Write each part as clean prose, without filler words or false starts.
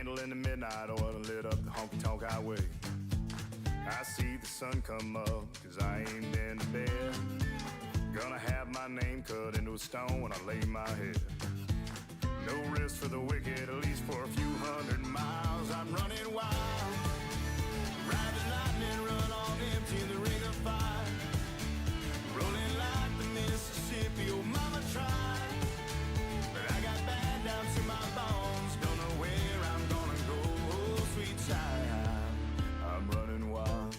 candle in the midnight oil and lit up the honky-tonk highway. I see the sun come up, cause I ain't been to bed. Gonna have my name cut into a stone when I lay my head. No rest for the wicked, at least for a few 100 miles. I'm running wild, ride the lightning, run on empty in the ring of fire. Rolling like the Mississippi, oh mama tried. But I got bad down to my bones, don't know where I'm gonna go, oh sweet child. I'm running wild,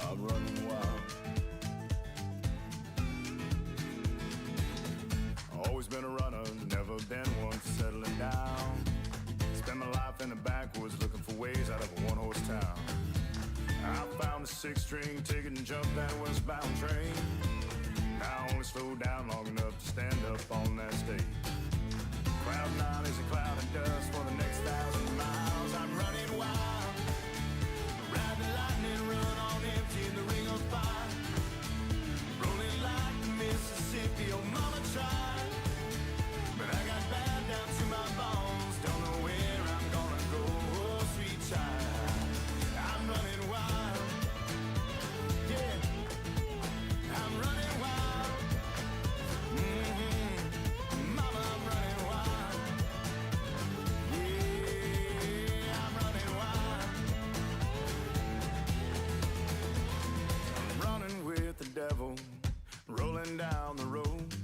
I'm running wild. Always been a runner, never been one for settling down. Spent my life in the backwoods looking for ways out of a one-horse town. I found a 6-string ticket and jumped that westbound train. Now I only slow down long enough to stand up on that stage. Cloud 9 is a cloud of dust for the next 1,000 miles. I'm running wild, ride the lightning, run on empty in the ring of fire. Rolling like the Mississippi, oh mama tried. But I got bad down to my bones, don't know where I'm gonna go, oh sweet child. I'm running wild, yeah, I'm running wild. Mama, I'm running wild, yeah, I'm running wild. I'm running with the devil, rolling down the road,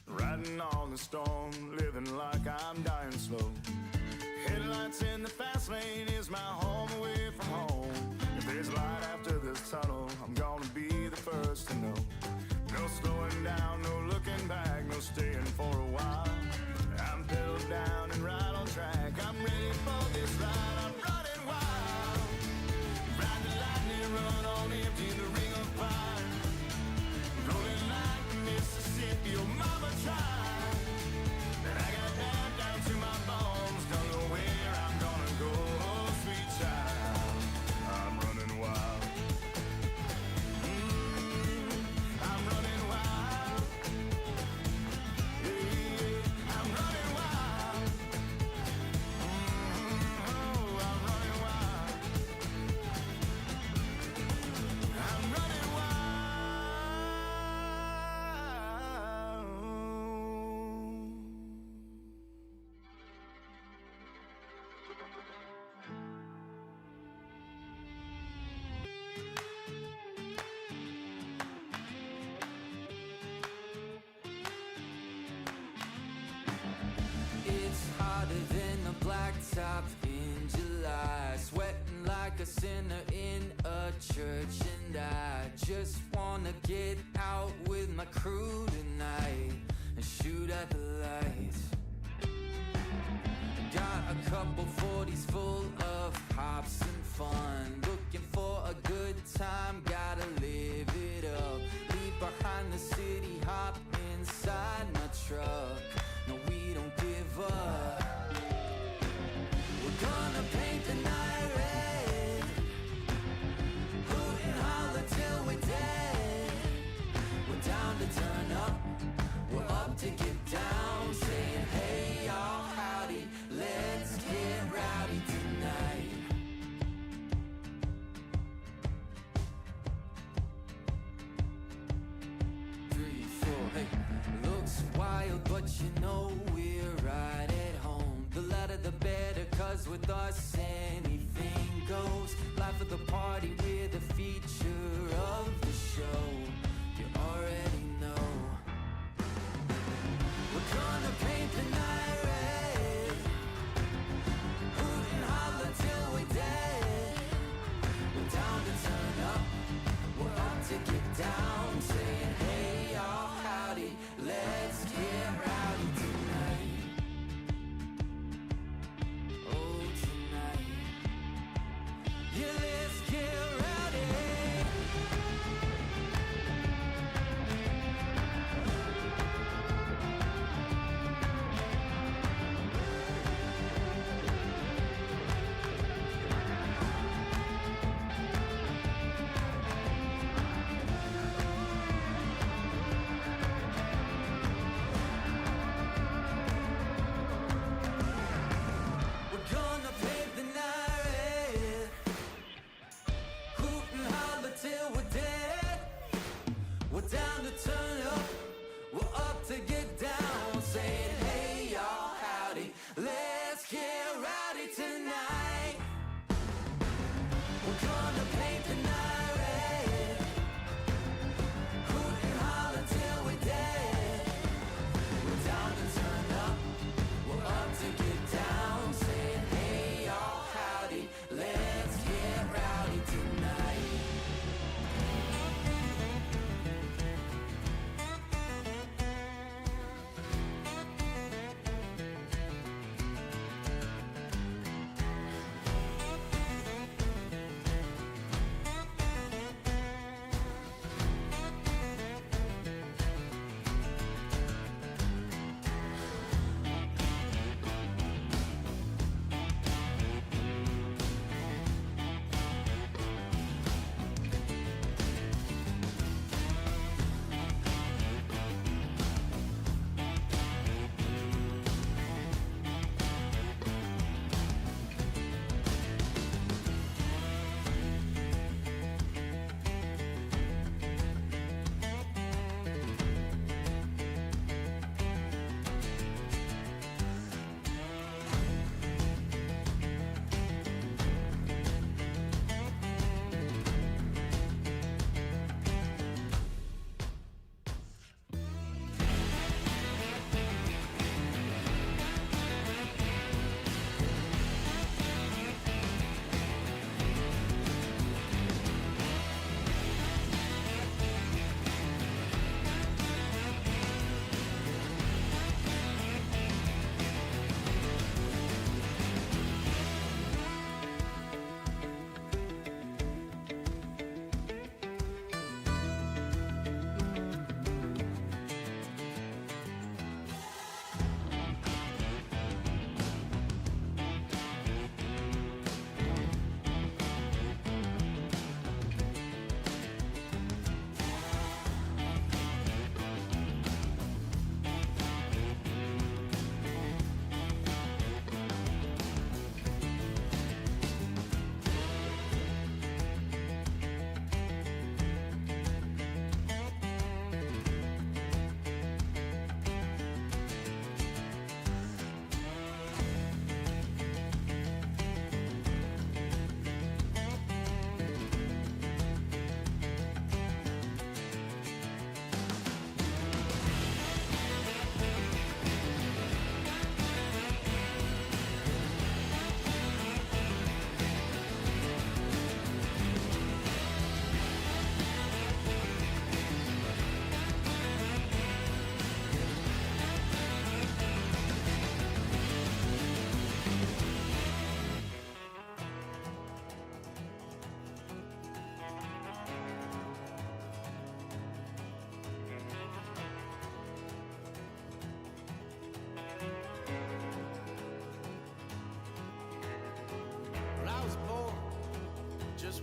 riding on the storm, living like I'm dying slow. Headlights in the fast lane is my home away from home. If there's light after this tunnel, I'm gonna be the first to know. No slowing down, no looking back, no staying for a while. I'm pedal down and right on track, I'm ready for this ride. I'm running wild, ride the lightning, run on empty in the ring of fire. Rolling like the Mississippi, oh mama tried. And I got bad down to my bones, don't know where I'm gonna go, oh sweet child. I'm running wild, I'm running wild, yeah, I'm running wild, oh, I'm running wild, I'm running wild. It's hotter than the blacktop in July, sweating like a sinner in a church, and I just wanna get out with my crew tonight and shoot at the lights. Got a couple 40s full of hops and fun, looking for a good time, gotta live it up. Leave behind the city, hop inside my truck. No, we don't give up. We're gonna paint the night red, hoot and holler till we're dead. We're down to turn up, we're up to get down, saying hey y'all, howdy, let's get rowdy tonight. Hey, looks wild, but you know we're right at home. The louder the better, cause with us anything goes. Life of the party, we're the feature of the show. You already know. We're gonna paint the night red, hoot and holler till we're dead. We're down to turn up, we're up to get down, saying hey y'all, howdy, let's get rowdy tonight. Oh tonight, yeah, let's get rowdy.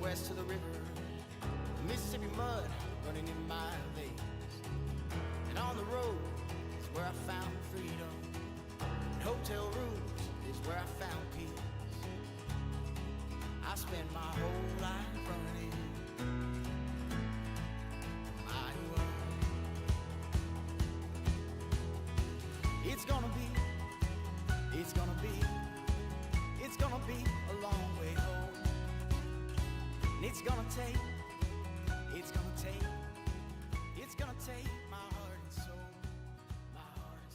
west of the river, Mississippi mud running in my veins. And on the road is where I found freedom. And hotel rooms is where I found peace. I spent my whole life running my world. It's gonna be a long way home. And it's gonna take my heart and soul, my heart and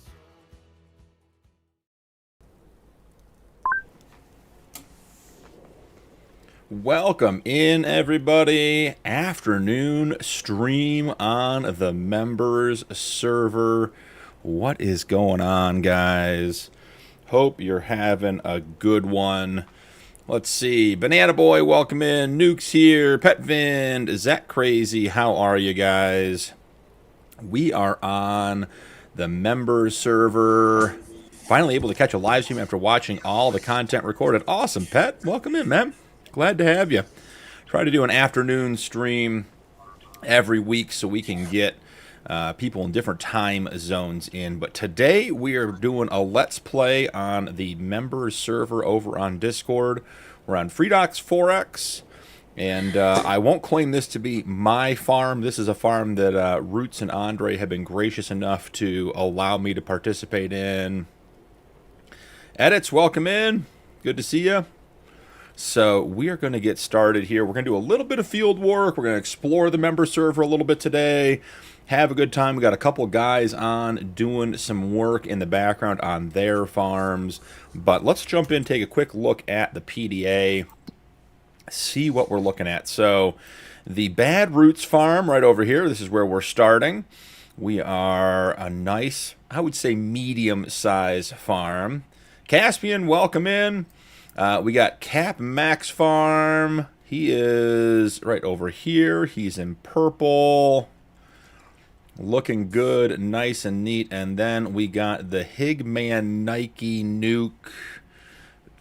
soul. Welcome in, everybody. Afternoon stream on the members server. What is going on, guys? Hope you're having a good one. Let's see. Banana Boy, welcome in. Nuke's here. Petvind. Is that crazy? How are you guys? We are on the members server. Finally able to catch a live stream after watching all the content recorded. Awesome, Pet. Welcome in, man. Glad to have you. Try to do an afternoon stream every week so we can get people in different time zones in. But today we are doing a Let's Play on the members server over on Discord. We're on Freedox 4X. And I won't claim this to be my farm. This is a farm that Roots and Andre have been gracious enough to allow me to participate in. Edits, welcome in. Good to see you. So we are going to get started here. We're going to do a little bit of field work. We're going to explore the member server a little bit today. Have a good time. We got a couple guys on doing some work in the background on their farms. But let's jump in, take a quick look at the PDA. See what we're looking at. So the Bad Roots farm right over here. This is where we're starting. We are a nice, I would say, medium-sized farm. Caspian, welcome in. We got Cap Max farm. He is right over here. He's in purple. Looking good, nice and neat. And then we got the Higman Nike Nuke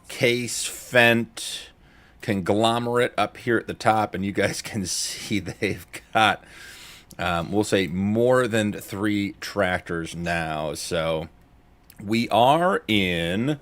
Case Fent conglomerate up here at the top, and you guys can see they've got we'll say more than 3 tractors now. So we are in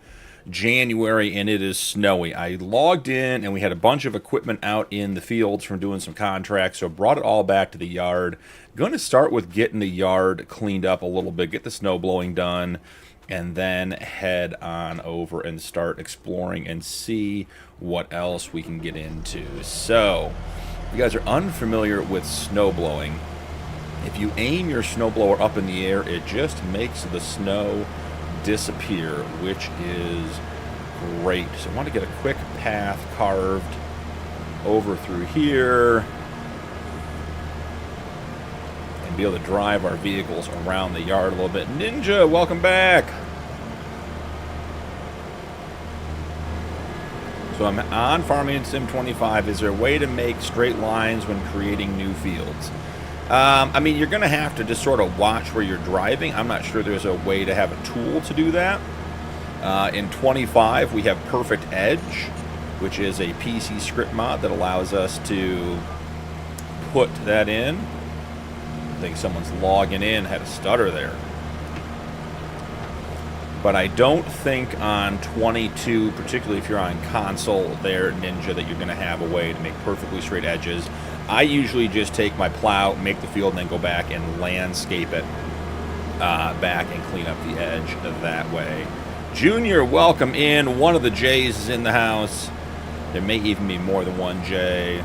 January and it is snowy. I logged in and we had a bunch of equipment out in the fields from doing some contracts, so brought it all back to the yard. Going to start with getting the yard cleaned up a little bit, get the snow blowing done, and then head on over and start exploring and see what else we can get into. So, if you guys are unfamiliar with snow blowing, if you aim your snowblower up in the air, it just makes the snow disappear, which is great. So I want to get a quick path carved over through here and be able to drive our vehicles around the yard a little bit. Ninja, welcome back. So I'm on Farming Sim 25. Is there a way to make straight lines when creating new fields? I mean, you're going to have to just sort of watch where you're driving. I'm not sure there's a way to have a tool to do that. In 25, we have Perfect Edge, which is a PC script mod that allows us to put that in. I think someone's logging in, had a stutter there. But I don't think on 22, particularly if you're on console there, Ninja, that you're going to have a way to make perfectly straight edges. I usually just take my plow, make the field, and then go back and landscape it back and clean up the edge that way. Junior, welcome in. One of the J's is in the house. There may even be more than one J.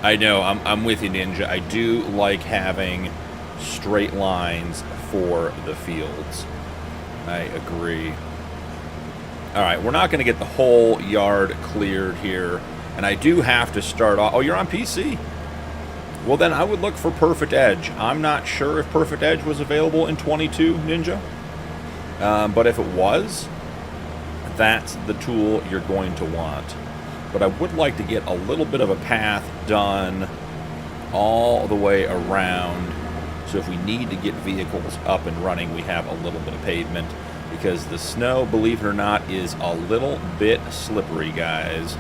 I know, I'm with you, Ninja. I do like having straight lines for the fields. I agree. All right, we're not going to get the whole yard cleared here. And I do have to start off... Oh, you're on PC? Well, then I would look for Perfect Edge. I'm not sure if Perfect Edge was available in 22, Ninja. But if it was, that's the tool you're going to want. But I would like to get a little bit of a path done all the way around. So if we need to get vehicles up and running, we have a little bit of pavement. Because the snow, believe it or not, is a little bit slippery, guys.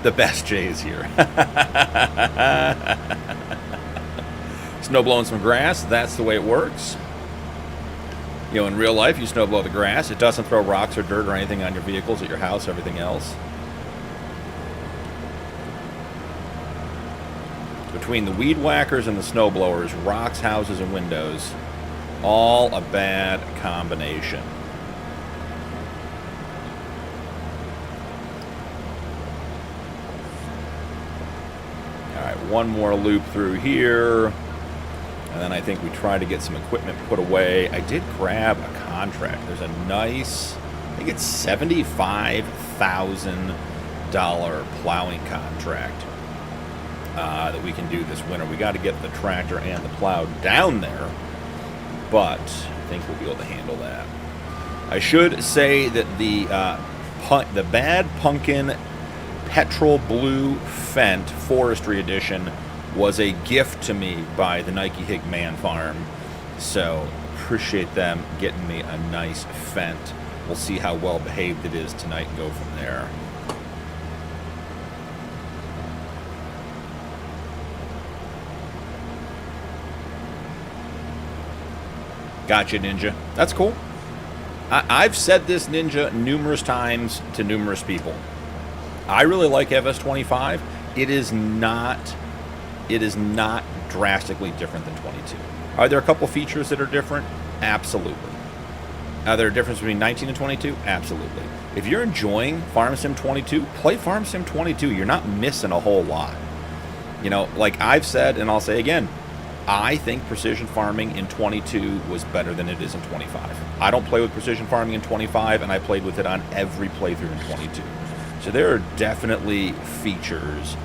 the best J's here. Snow blowing some grass, that's the way it works. You know, in real life, you snow blow the grass. It doesn't throw rocks or dirt or anything on your vehicles, at your house, everything else. Between the weed whackers and the snow blowers, rocks, houses, and windows, all a bad combination. All right, one more loop through here. And then I think we try to get some equipment put away. I did grab a contract. There's a nice, I think it's $75,000 plowing contract that we can do this winter. We got to get the tractor and the plow down there, but I think we'll be able to handle that. I should say that the bad Punkin Petrol Blue Fendt Forestry Edition was a gift to me by the Nike Hig Man Farm. So appreciate them getting me a nice Fendt. We'll see how well behaved it is tonight and go from there. Gotcha, Ninja. That's cool. I've said this, Ninja, numerous times to numerous people. I really like FS25. It is not drastically different than 22. Are there a couple features that are different? Absolutely. Are there a difference between 19 and 22? Absolutely. If you're enjoying Farm Sim 22, play Farm Sim 22. You're not missing a whole lot. You know, like I've said, and I'll say again, I think precision farming in 22 was better than it is in 25. I don't play with precision farming in 25, and I played with it on every playthrough in 22. So there are definitely features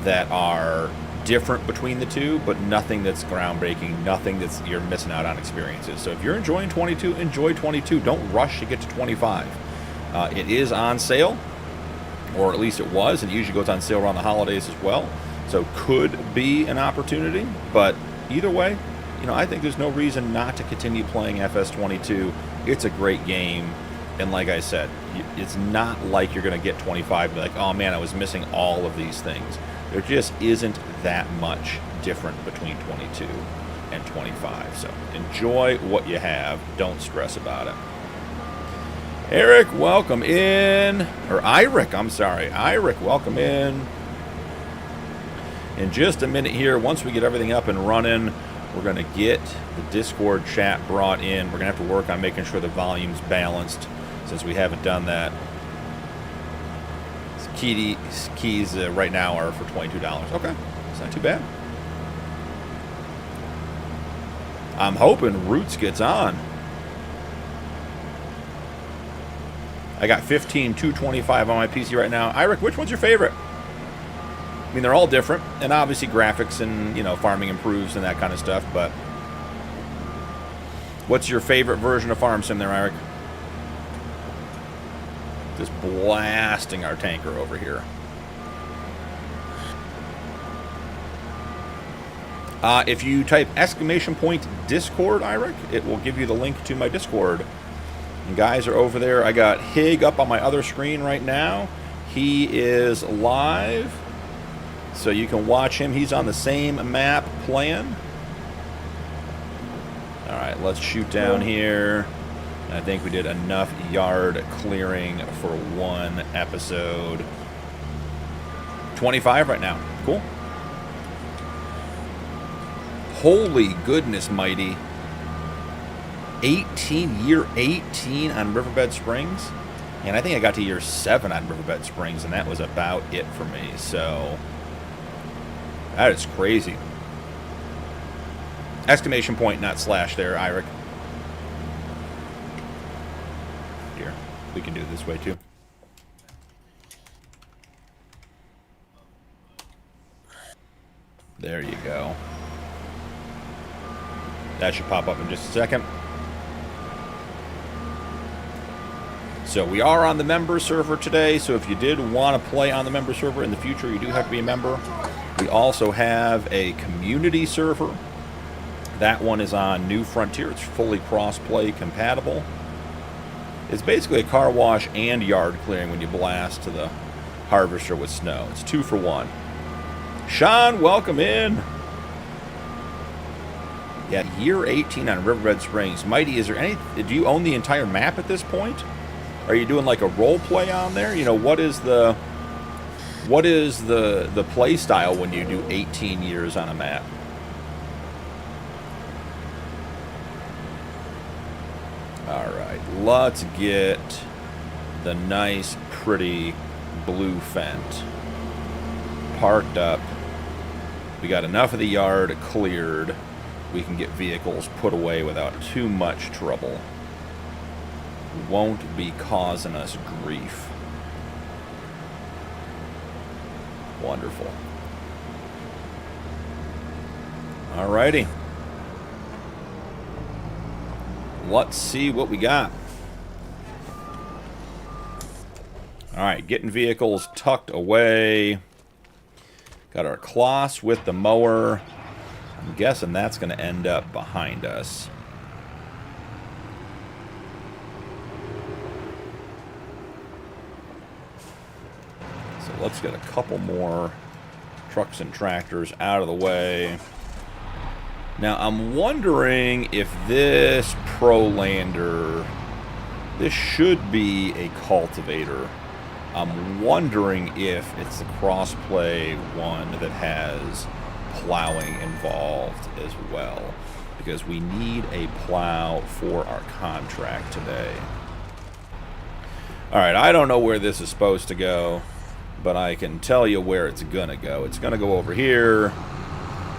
that are different between the two, but nothing that's groundbreaking, nothing that's you're missing out on experiences. So if you're enjoying 22, enjoy 22. Don't rush to get to 25. It is on sale, or at least it was, and it usually goes on sale around the holidays as well. So could be an opportunity, but either way, you know, I think there's no reason not to continue playing FS22. It's a great game, and like I said, it's not like you're going to get 25 and be like, oh man, I was missing all of these things. There just isn't that much different between 22 and 25. So enjoy what you have. Don't stress about it. Eric, welcome in. Or Iric, I'm sorry. Iric, welcome in. In just a minute here, once we get everything up and running, we're going to get the Discord chat brought in. We're going to have to work on making sure the volume's balanced since we haven't done that. Keys right now are for $22. Okay, it's not too bad. I'm hoping Roots gets on. I got 15, 225 on my PC right now. Iric, which one's your favorite? I mean, they're all different, and obviously graphics and, you know, farming improves and that kind of stuff, but what's your favorite version of Farm Sim there, Iric? Just blasting our tanker over here. If you type !Discord, Iric, it will give you the link to my Discord. And guys are over there. I got Hig up on my other screen right now. He is live, so you can watch him. He's on the same map playing. All right, let's shoot down here. I think we did enough yard clearing for one episode. 25 right now. Cool. Holy goodness mighty. Year 18 on Riverbed Springs. And I think I got to year 7 on Riverbed Springs, and that was about it for me. So that is crazy. Exclamation point, not slash there, Iric. Here, we can do it this way too. There you go. That should pop up in just a second. So we are on the member server today, so if you did want to play on the member server in the future, you do have to be a member. We also have a community server. That one is on New Frontier. It's fully cross-play compatible. It's basically a car wash and yard clearing when you blast to the harvester with snow. It's 2 for 1. Sean, welcome in. Yeah, year 18 on Riverbed Springs. Mighty, is there any... Do you own the entire map at this point? Are you doing like a role play on there? You know, what is the play style when you do 18 years on a map? All right, let's get the nice, pretty blue Fent parked up. We got enough of the yard cleared. We can get vehicles put away without too much trouble. Won't be causing us grief. Wonderful. Alrighty. Let's see what we got. Alright, getting vehicles tucked away. Got our Kloss with the mower. I'm guessing that's going to end up behind us. So let's get a couple more trucks and tractors out of the way. Now, I'm wondering if this Pro-Lander, this should be a cultivator. I'm wondering if it's the crossplay one that has plowing involved as well, because we need a plow for our contract today. Alright, I don't know where this is supposed to go, but I can tell you where it's gonna go. It's gonna go over here.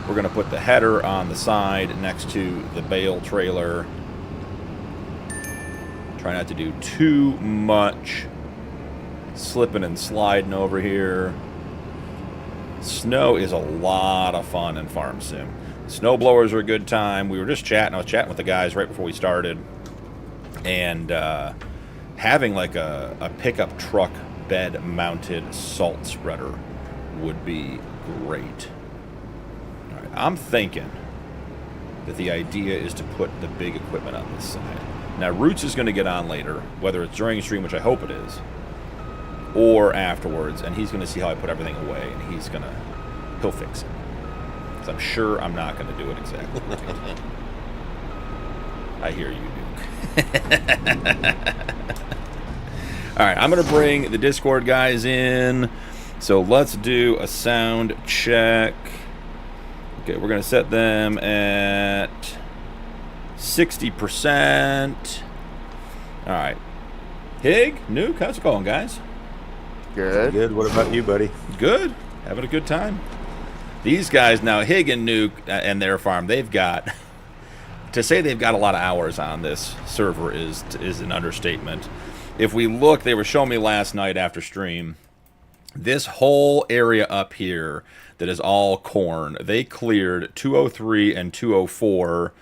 We're gonna put the header on the side next to the bale trailer. Try not to do too much slipping and sliding over here. Snow is a lot of fun in Farm Sim. Snow blowers are a good time. We were just chatting. I was chatting with the guys right before we started. And having like a pickup truck bed mounted salt spreader would be great. All right, I'm thinking that the idea is to put the big equipment on this side. Now, Roots is going to get on later, whether it's during stream, which I hope it is, or afterwards, and he's going to see how I put everything away, and he'll fix it. Because I'm sure I'm not going to do it exactly right. I hear you, Duke. Alright, I'm going to bring the Discord guys in. So let's do a sound check. Okay, we're going to set them at 60%. Alright. Hig, Nuke, how's it going, guys? Good. Good. What about you, buddy? Good. Having a good time. These guys now, Hig and Nuke and their farm, they've got... To say they've got a lot of hours on this server is an understatement. If we look, they were showing me last night after stream, this whole area up here that is all corn, they cleared 203 and 204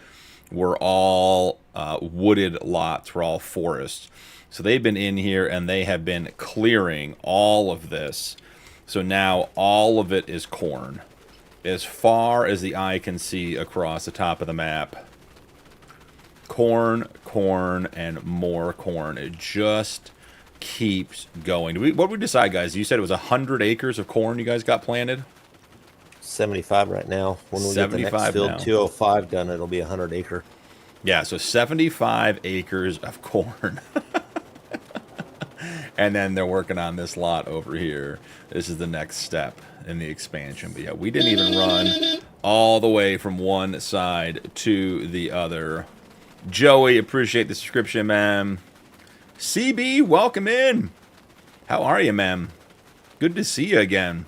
were all wooded lots, were all forests. So they've been in here and they have been clearing all of this. So now all of it is corn. As far as the eye can see across the top of the map. Corn, corn, and more corn. It just keeps going. What did we decide, guys? You said it was 100 acres of corn you guys got planted? 75 right now. When we get the next field, 205 done, it'll be 100 acre. Yeah, so 75 acres of corn. And then they're working on this lot over here. This is the next step in the expansion. But yeah, we didn't even run all the way from one side to the other. Joey, appreciate the subscription, ma'am. CB, welcome in. How are you, ma'am? Good to see you again.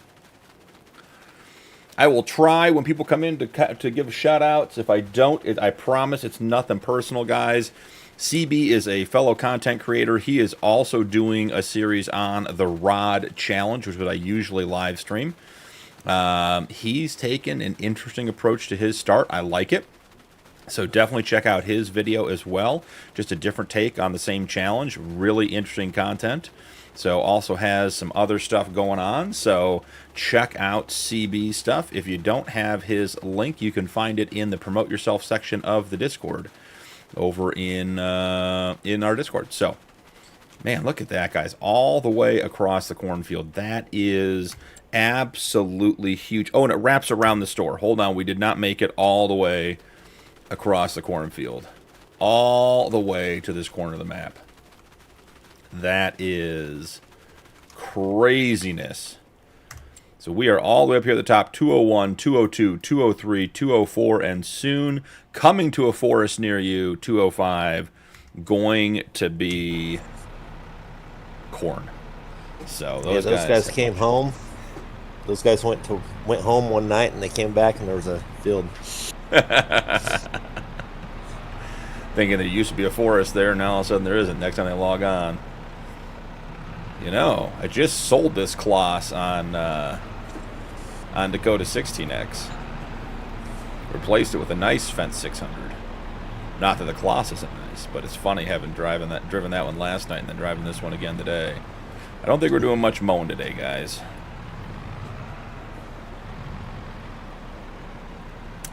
I will try when people come in to give shout-outs. If I don't, I promise it's nothing personal, guys. CB is a fellow content creator. He is also doing a series on the Rod Challenge, which is what I usually live stream. He's taken an interesting approach to his start. I like it. So definitely check out his video as well. Just a different take on the same challenge. Really interesting content. So also has some other stuff going on. So check out CB stuff. If you don't have his link, you can find it in the Promote Yourself section of the Discord over in our Discord. So Man, look at that, guys. All the way across the cornfield. That is absolutely huge. Oh, and it wraps around the store. Hold on. We did not make it all the way across the cornfield. All the way to this corner of the map. That is craziness. So we are all the way up here at the top. 201, 202, 203, 204, and soon coming to a forest near you, 205, going to be corn. So those guys came home. Those guys went home one night and they came back and there was a field. Thinking there used to be a forest there, now all of a sudden there isn't. Next time they log on. You know, I just sold this Kloss on Dakota 16X. Replaced it with a nice Fence 600. Not that the Kloss isn't nice, but it's funny having driven that one last night and then driving this one again today. I don't think we're doing much mowing today, guys.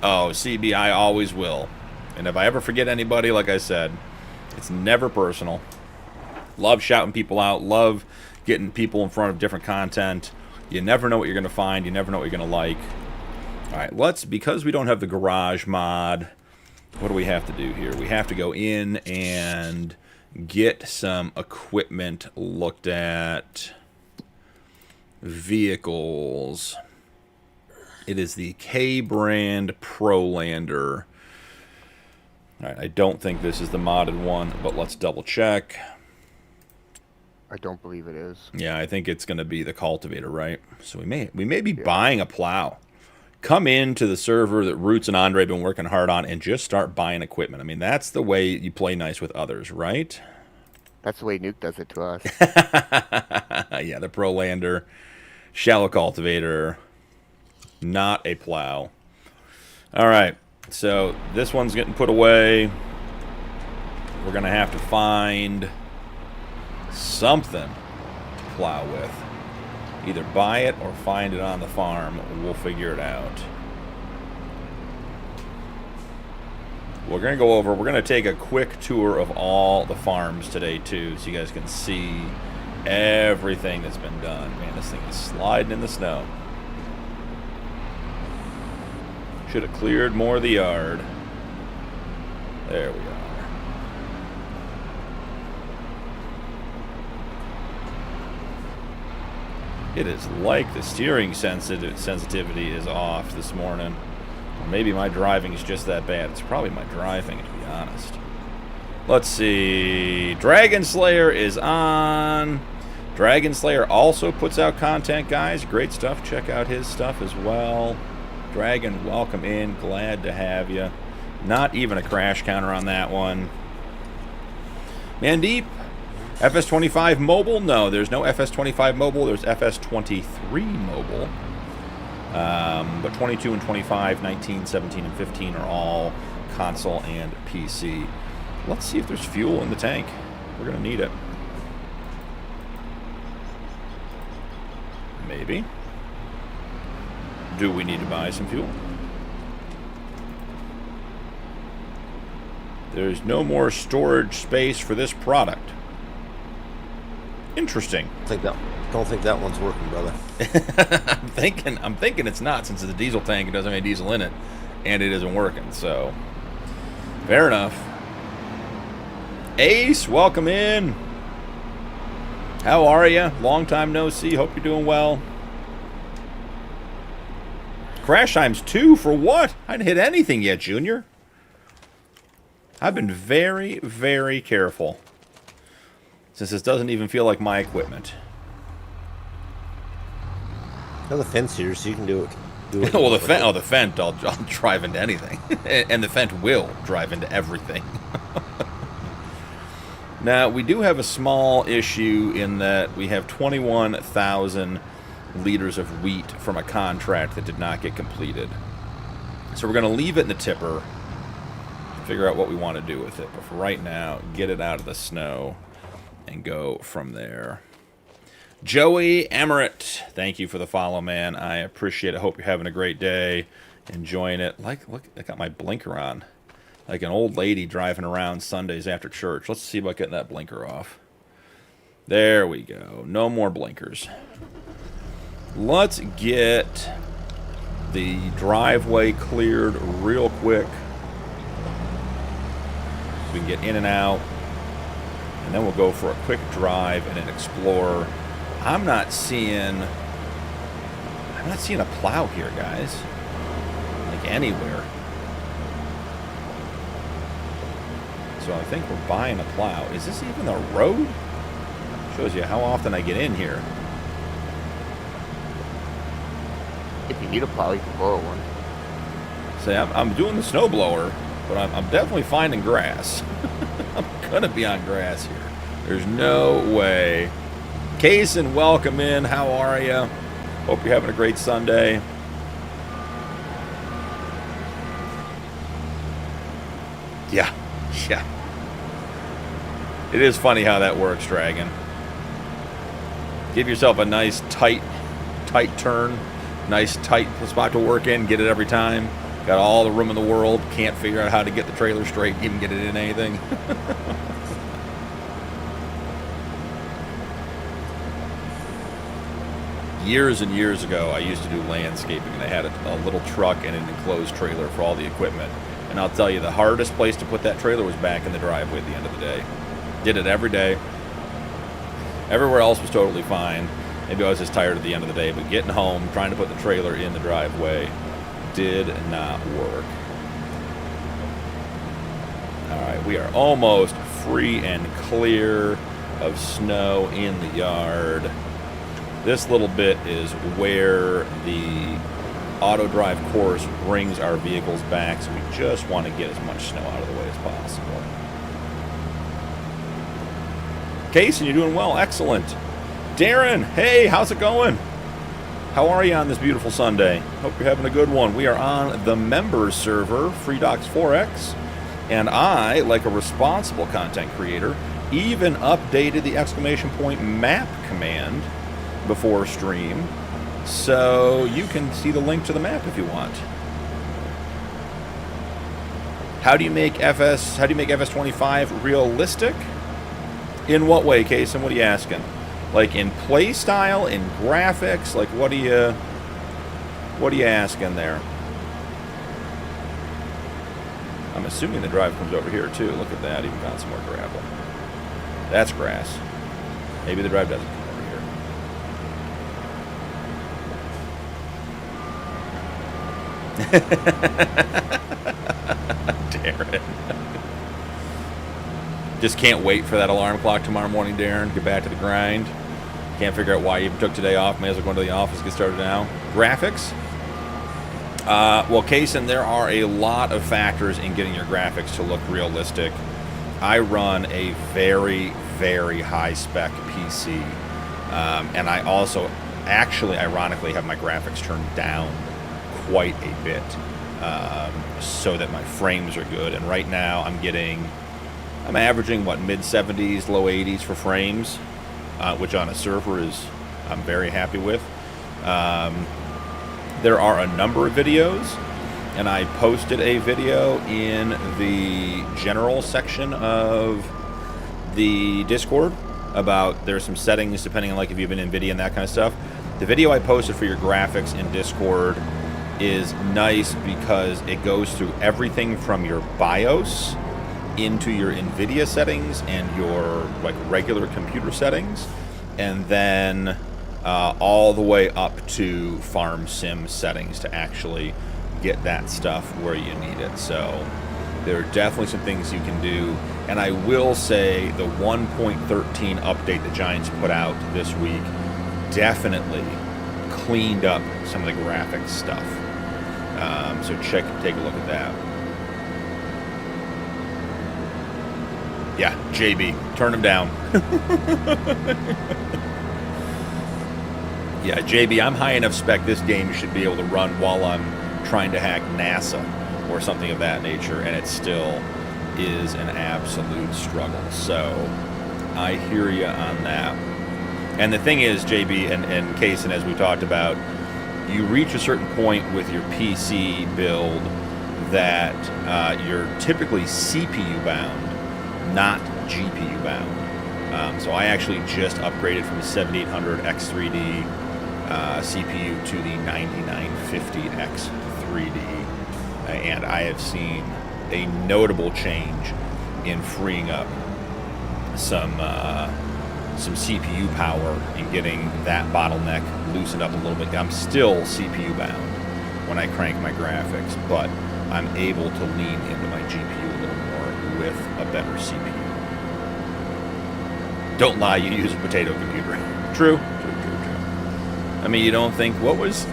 Oh, CB, I always will. And if I ever forget anybody, like I said, it's never personal. Love shouting people out. Love getting people in front of different content. You never know what you're going to find. You never know what you're going to like. All right, because we don't have the garage mod, what do we have to do here? We have to go in and get some equipment looked at. Vehicles. It is the K-brand Prolander. All right, I don't think this is the modded one, but let's double check. I don't believe it is. Yeah, I think it's going to be the cultivator, right? So we may be buying a plow. Come into the server that Roots and Andre have been working hard on and just start buying equipment. I mean, that's the way you play nice with others, right? That's the way Nuke does it to us. Yeah, the Prolander, shallow cultivator, not a plow. All right, so this one's getting put away. We're going to have to find something to plow with. Either buy it or find it on the farm. We'll figure it out. We're going to take a quick tour of all the farms today, too, so you guys can see everything that's been done. Man, this thing is sliding in the snow. Should have cleared more of the yard. There we are. It is like the steering sensitivity is off this morning. Or maybe my driving is just that bad. It's probably my driving, to be honest. Let's see. Dragon Slayer is on. Dragon Slayer also puts out content, guys. Great stuff. Check out his stuff as well. Dragon, welcome in. Glad to have you. Not even a crash counter on that one. Mandeep. FS25 mobile? No, there's no FS25 mobile. There's FS23 mobile. But 22 and 25, 19, 17, and 15 are all console and PC. Let's see if there's fuel in the tank. We're going to need it. Maybe. Do we need to buy some fuel? There's no more storage space for this product. Interesting. Don't think that one's working, brother. I'm thinking it's not, since it's a diesel tank. It doesn't have any diesel in it, and it isn't working. So, fair enough. Ace, welcome in. How are you? Long time no see. Hope you're doing well. Crash times 2 for what? I didn't hit anything yet, Junior. I've been very, very careful, since this doesn't even feel like my equipment. Well, the fence here, so you can do it. Well, the Fent, I'll drive into anything. And the Fent will drive into everything. Now, we do have a small issue in that we have 21,000 liters of wheat from a contract that did not get completed. So we're going to leave it in the tipper, figure out what we want to do with it. But for right now, get it out of the snow and go from there. Joey Emmerich, thank you for the follow, man. I appreciate it. Hope you're having a great day, enjoying it. Look, I got my blinker on, like an old lady driving around Sundays after church. Let's see about getting that blinker off. There we go. No more blinkers. Let's get the driveway cleared real quick. So we can get in and out. And then we'll go for a quick drive and an Explorer. I'm not seeing a plow here, guys. Like anywhere. So I think we're buying a plow. Is this even a road? Shows you how often I get in here. If you need a plow, you can borrow one. Say, I'm doing the snowblower, but I'm definitely finding grass. I'm gonna be on grass here. There's no way. Kaysen, welcome in. How are you? Hope you're having a great Sunday. Yeah. It is funny how that works, Dragon. Give yourself a nice tight turn. Nice tight spot to work in. Get it every time. Got all the room in the world. Can't figure out how to get the trailer straight. Even get it in anything. Years and years ago, I used to do landscaping, and I had a little truck and an enclosed trailer for all the equipment. And I'll tell you, the hardest place to put that trailer was back in the driveway at the end of the day. Did it every day. Everywhere else was totally fine. Maybe I was just tired at the end of the day, but getting home, trying to put the trailer in the driveway did not work. All right, we are almost free and clear of snow in the yard. This little bit is where the auto drive course brings our vehicles back, so we just want to get as much snow out of the way as possible. Kaysen, you're doing well. Excellent. Darren, hey, how's it going? How are you on this beautiful Sunday? Hope you're having a good one. We are on the members server, FreeDocs4X, and I, like a responsible content creator, even updated the exclamation point map command before stream, so you can see the link to the map if you want. How do you make FS25 realistic? In what way, Kaysen? What are you asking? Like in play style, in graphics? Like what are you asking there? I'm assuming the drive comes over here too. Look at that, even got some more gravel. That's grass. Maybe the drive doesn't come over here. Darren. Just can't wait for that alarm clock tomorrow morning, Darren. Get back to the grind. Can't figure out why you took today off. May as well go into the office, get started now. Graphics. Well, Kaysen, there are a lot of factors in getting your graphics to look realistic. I run a very, very high-spec PC. And I also, actually, ironically, have my graphics turned down quite a bit so that my frames are good. And right now, I'm averaging, what, mid-70s, low 80s for frames, which on a server I'm very happy with. There are a number of videos, and I posted a video in the general section of the Discord about there's some settings depending on like if you've been NVIDIA and that kind of stuff. The video I posted for your graphics in Discord is nice because it goes through everything from your BIOS into your NVIDIA settings and your like regular computer settings, and then all the way up to farm sim settings to actually get that stuff where you need it. So there are definitely some things you can do, and I will say the 1.13 update the Giants put out this week definitely cleaned up some of the graphics stuff. So take a look at that. Yeah, JB, turn him down. Yeah, JB, I'm high enough spec this game should be able to run while I'm trying to hack NASA or something of that nature, and it still is an absolute struggle. So I hear you on that. And the thing is, JB and Kaysen, as we talked about, you reach a certain point with your PC build that you're typically CPU bound, not GPU bound. So I actually just upgraded from the 7800 X3D CPU to the 9950 X3D, and I have seen a notable change in freeing up some CPU power and getting that bottleneck loosened up a little bit. I'm still CPU bound when I crank my graphics, but I'm able to lean into my GPU a little more with a better CPU. Don't lie, you use a potato computer. True. I mean, you don't think, what was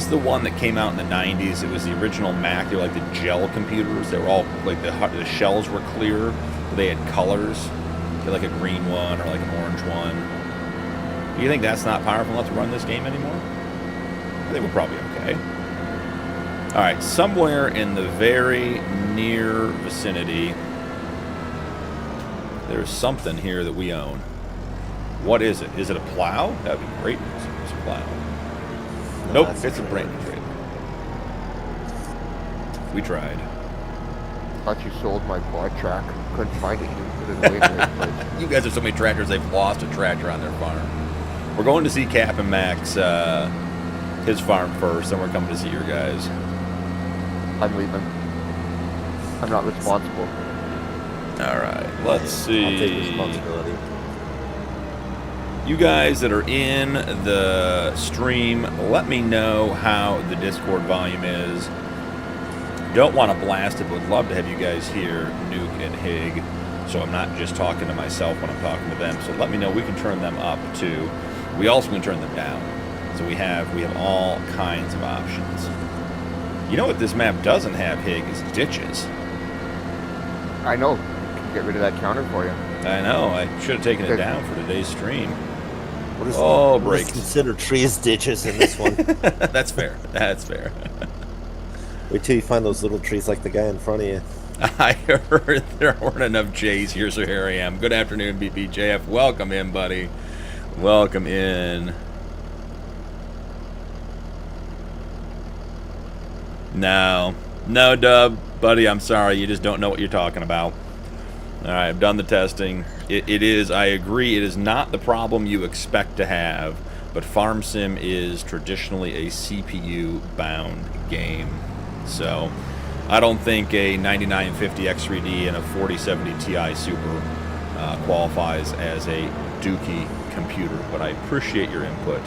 the one that came out in the 90s? It was the original Mac. They were like the gel computers. They were all, like, the shells were clear. They had colors. They had like a green one or like an orange one. Do you think that's not powerful enough to run this game anymore? I think we're probably okay. All right, somewhere in the very near vicinity, there's something here that we own. What is it? Is it a plow? That'd be great. It's a plow. No, nope, it's a brand new trailer. We tried. Thought you sold my quad track. Couldn't find it. You put it away in place. You guys have so many tractors, they've lost a tractor on their farm. We're going to see Cap and Max, his farm first, then we're coming to see your guys. I'm leaving. I'm not responsible. All right, let's see. I'll take responsibility. You guys that are in the stream, let me know how the Discord volume is. Don't want to blast it, but would love to have you guys hear Nuke and Hig, so I'm not just talking to myself when I'm talking to them. So let me know. We can turn them up too. We also can turn them down. So we have all kinds of options. You know what this map doesn't have, Hig, is ditches. I know. Can get rid of that counter for you. I know. I should have taken it down for today's stream. What is breaks. Consider trees ditches in this one. That's fair. That's fair. Wait till you find those little trees like the guy in front of you. I heard there weren't enough J's here, so here I am. Good afternoon, BPJF. Welcome in, buddy. Welcome in. No, Dub, buddy, I'm sorry. You just don't know what you're talking about. All right, I've done the testing. It is, I agree, it is not the problem you expect to have, but Farm Sim is traditionally a CPU-bound game. So I don't think a 9950 X3D and a 4070 Ti Super qualifies as a dookie computer, but I appreciate your input.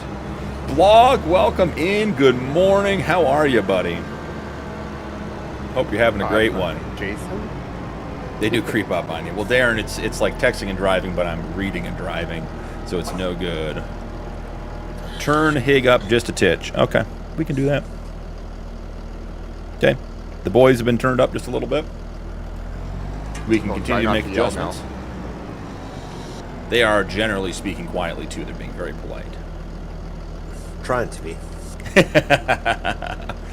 Blog, welcome in. Good morning. How are you, buddy? Hope you're having a great one. Jason? They do creep up on you. Well, Darren, it's like texting and driving, but I'm reading and driving, so it's no good. Turn Hig up just a titch. Okay, we can do that. Okay, the boys have been turned up just a little bit. We can continue to make adjustments. They are generally speaking quietly too. They're being very polite. Trying to be.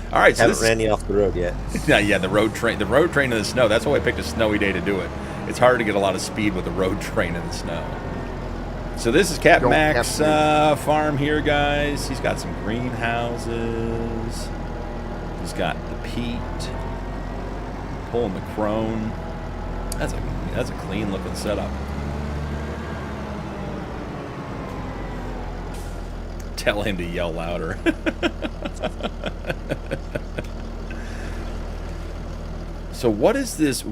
All right, so haven't ran you off the road yet. Yeah, the road train in the snow. That's why I picked a snowy day to do it. It's hard to get a lot of speed with the road train in the snow. So this is Cat Max farm here, guys. He's got some greenhouses. He's got the peat, pulling the crone. That's a clean looking setup. Tell him to yell louder. So what is this?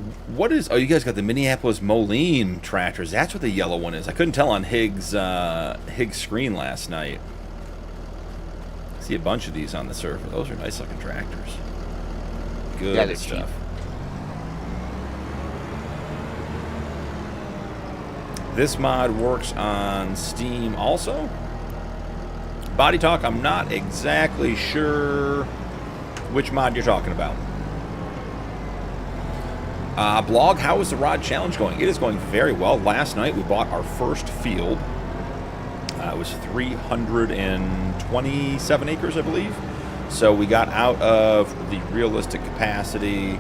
Oh, you guys got the Minneapolis Moline tractors. That's what the yellow one is. I couldn't tell on Hig's screen last night. I see a bunch of these on the server. Those are nice looking tractors. Good stuff. This mod works on Steam also. Body Talk, I'm not exactly sure which mod you're talking about. Blog, how is the Rod Challenge going? It is going very well. Last night we bought our first field. It was 327 acres, I believe. So we got out of the realistic capacity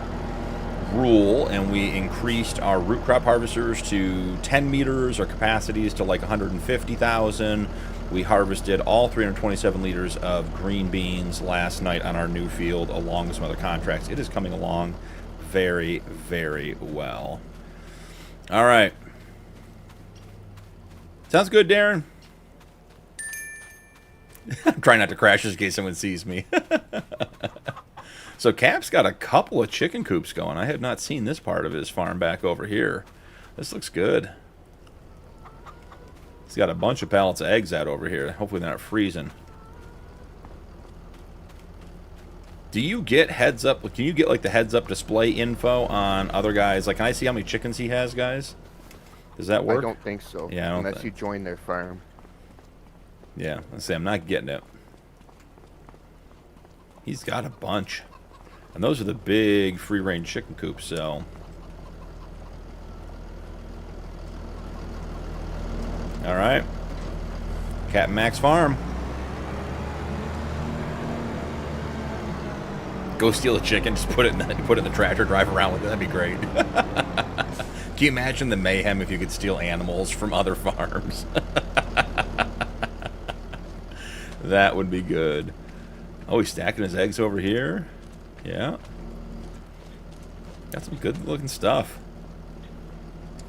rule and we increased our root crop harvesters to 10 meters. Our capacity is to like 150,000. We harvested all 327 liters of green beans last night on our new field along with some other contracts. It is coming along very, very well. All right. Sounds good, Darren. I'm trying not to crash just in case someone sees me. So Cap's got a couple of chicken coops going. I had not seen this part of his farm back over here. This looks good. He's got a bunch of pallets of eggs out over here. Hopefully they're not freezing. Do you get heads up? Can you get like the heads up display info on other guys? Like, can I see how many chickens he has, guys? Does that work? I don't think so. Yeah, I don't unless you join their farm. Yeah, let's say I'm not getting it. He's got a bunch. And those are the big free-range chicken coops, so... Alright. Cat and Max Farm. Go steal a chicken, just put it in the tractor, drive around with it. That'd be great. Can you imagine the mayhem if you could steal animals from other farms? That would be good. Oh, he's stacking his eggs over here. Yeah. Got some good looking stuff.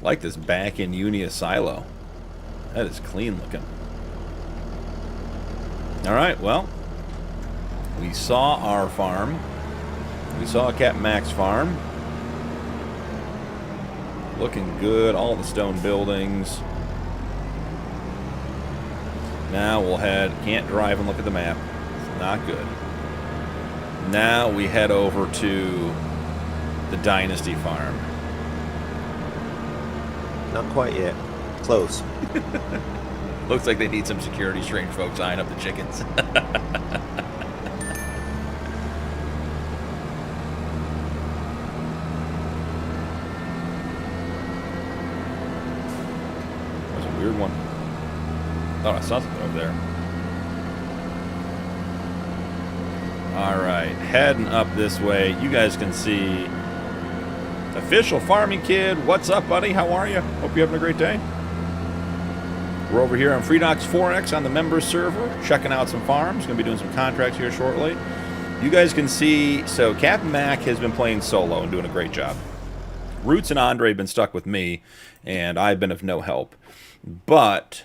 Like this back in Unia silo. That is clean looking. Alright, well. We saw our farm. We saw Cat Max farm. Looking good. All the stone buildings. Now we'll head... Can't drive and look at the map. It's not good. Now we head over to the Dynasty farm. Not quite yet. Close. Looks like they need some security, strange folks eyeing up the chickens. That's a weird one. Thought I saw something over there. Alright, heading up this way. You guys can see Official Farming Kid. What's up, buddy? How are you? Hope you're having a great day. We're over here on Freedox 4X on the members server, checking out some farms. Going to be doing some contracts here shortly. You guys can see, so Captain Mac has been playing solo and doing a great job. Roots and Andre have been stuck with me, and I've been of no help. But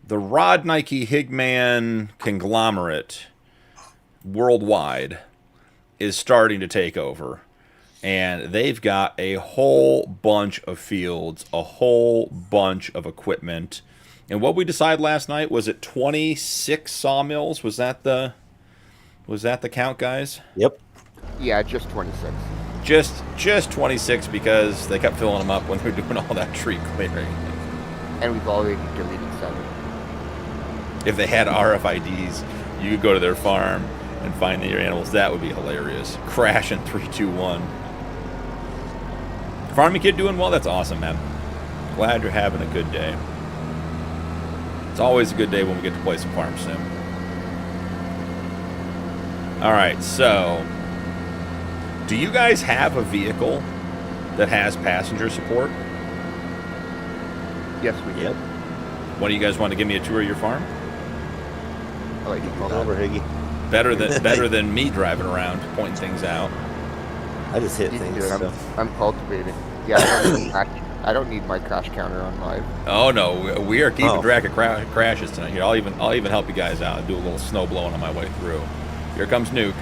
the Rod Nike Higman conglomerate worldwide is starting to take over, and they've got a whole bunch of fields, a whole bunch of equipment. And what we decided last night, was it 26 sawmills? Was that the count, guys? Yep. Yeah, just 26. Just 26, because they kept filling them up when they were doing all that tree clearing. And we've already deleted 7. If they had RFIDs, you could go to their farm and find your animals. That would be hilarious. Crash in 3, 2, 1. Farming Kid doing well? That's awesome, man. Glad you're having a good day. It's always a good day when we get to play some Farm Sim. Alright, so... do you guys have a vehicle that has passenger support? Yes, we did. Yep. What do you guys want to give me a tour of your farm? I'll let you Come on do over, Higgy. Better than me driving around pointing things out. I just hit You can things. do it. So. I'm cultivating. Yeah, I don't need my crash counter on live. Oh no, we are keeping track of crashes tonight. Here, I'll even help you guys out. Do a little snow blowing on my way through. Here comes Nuke.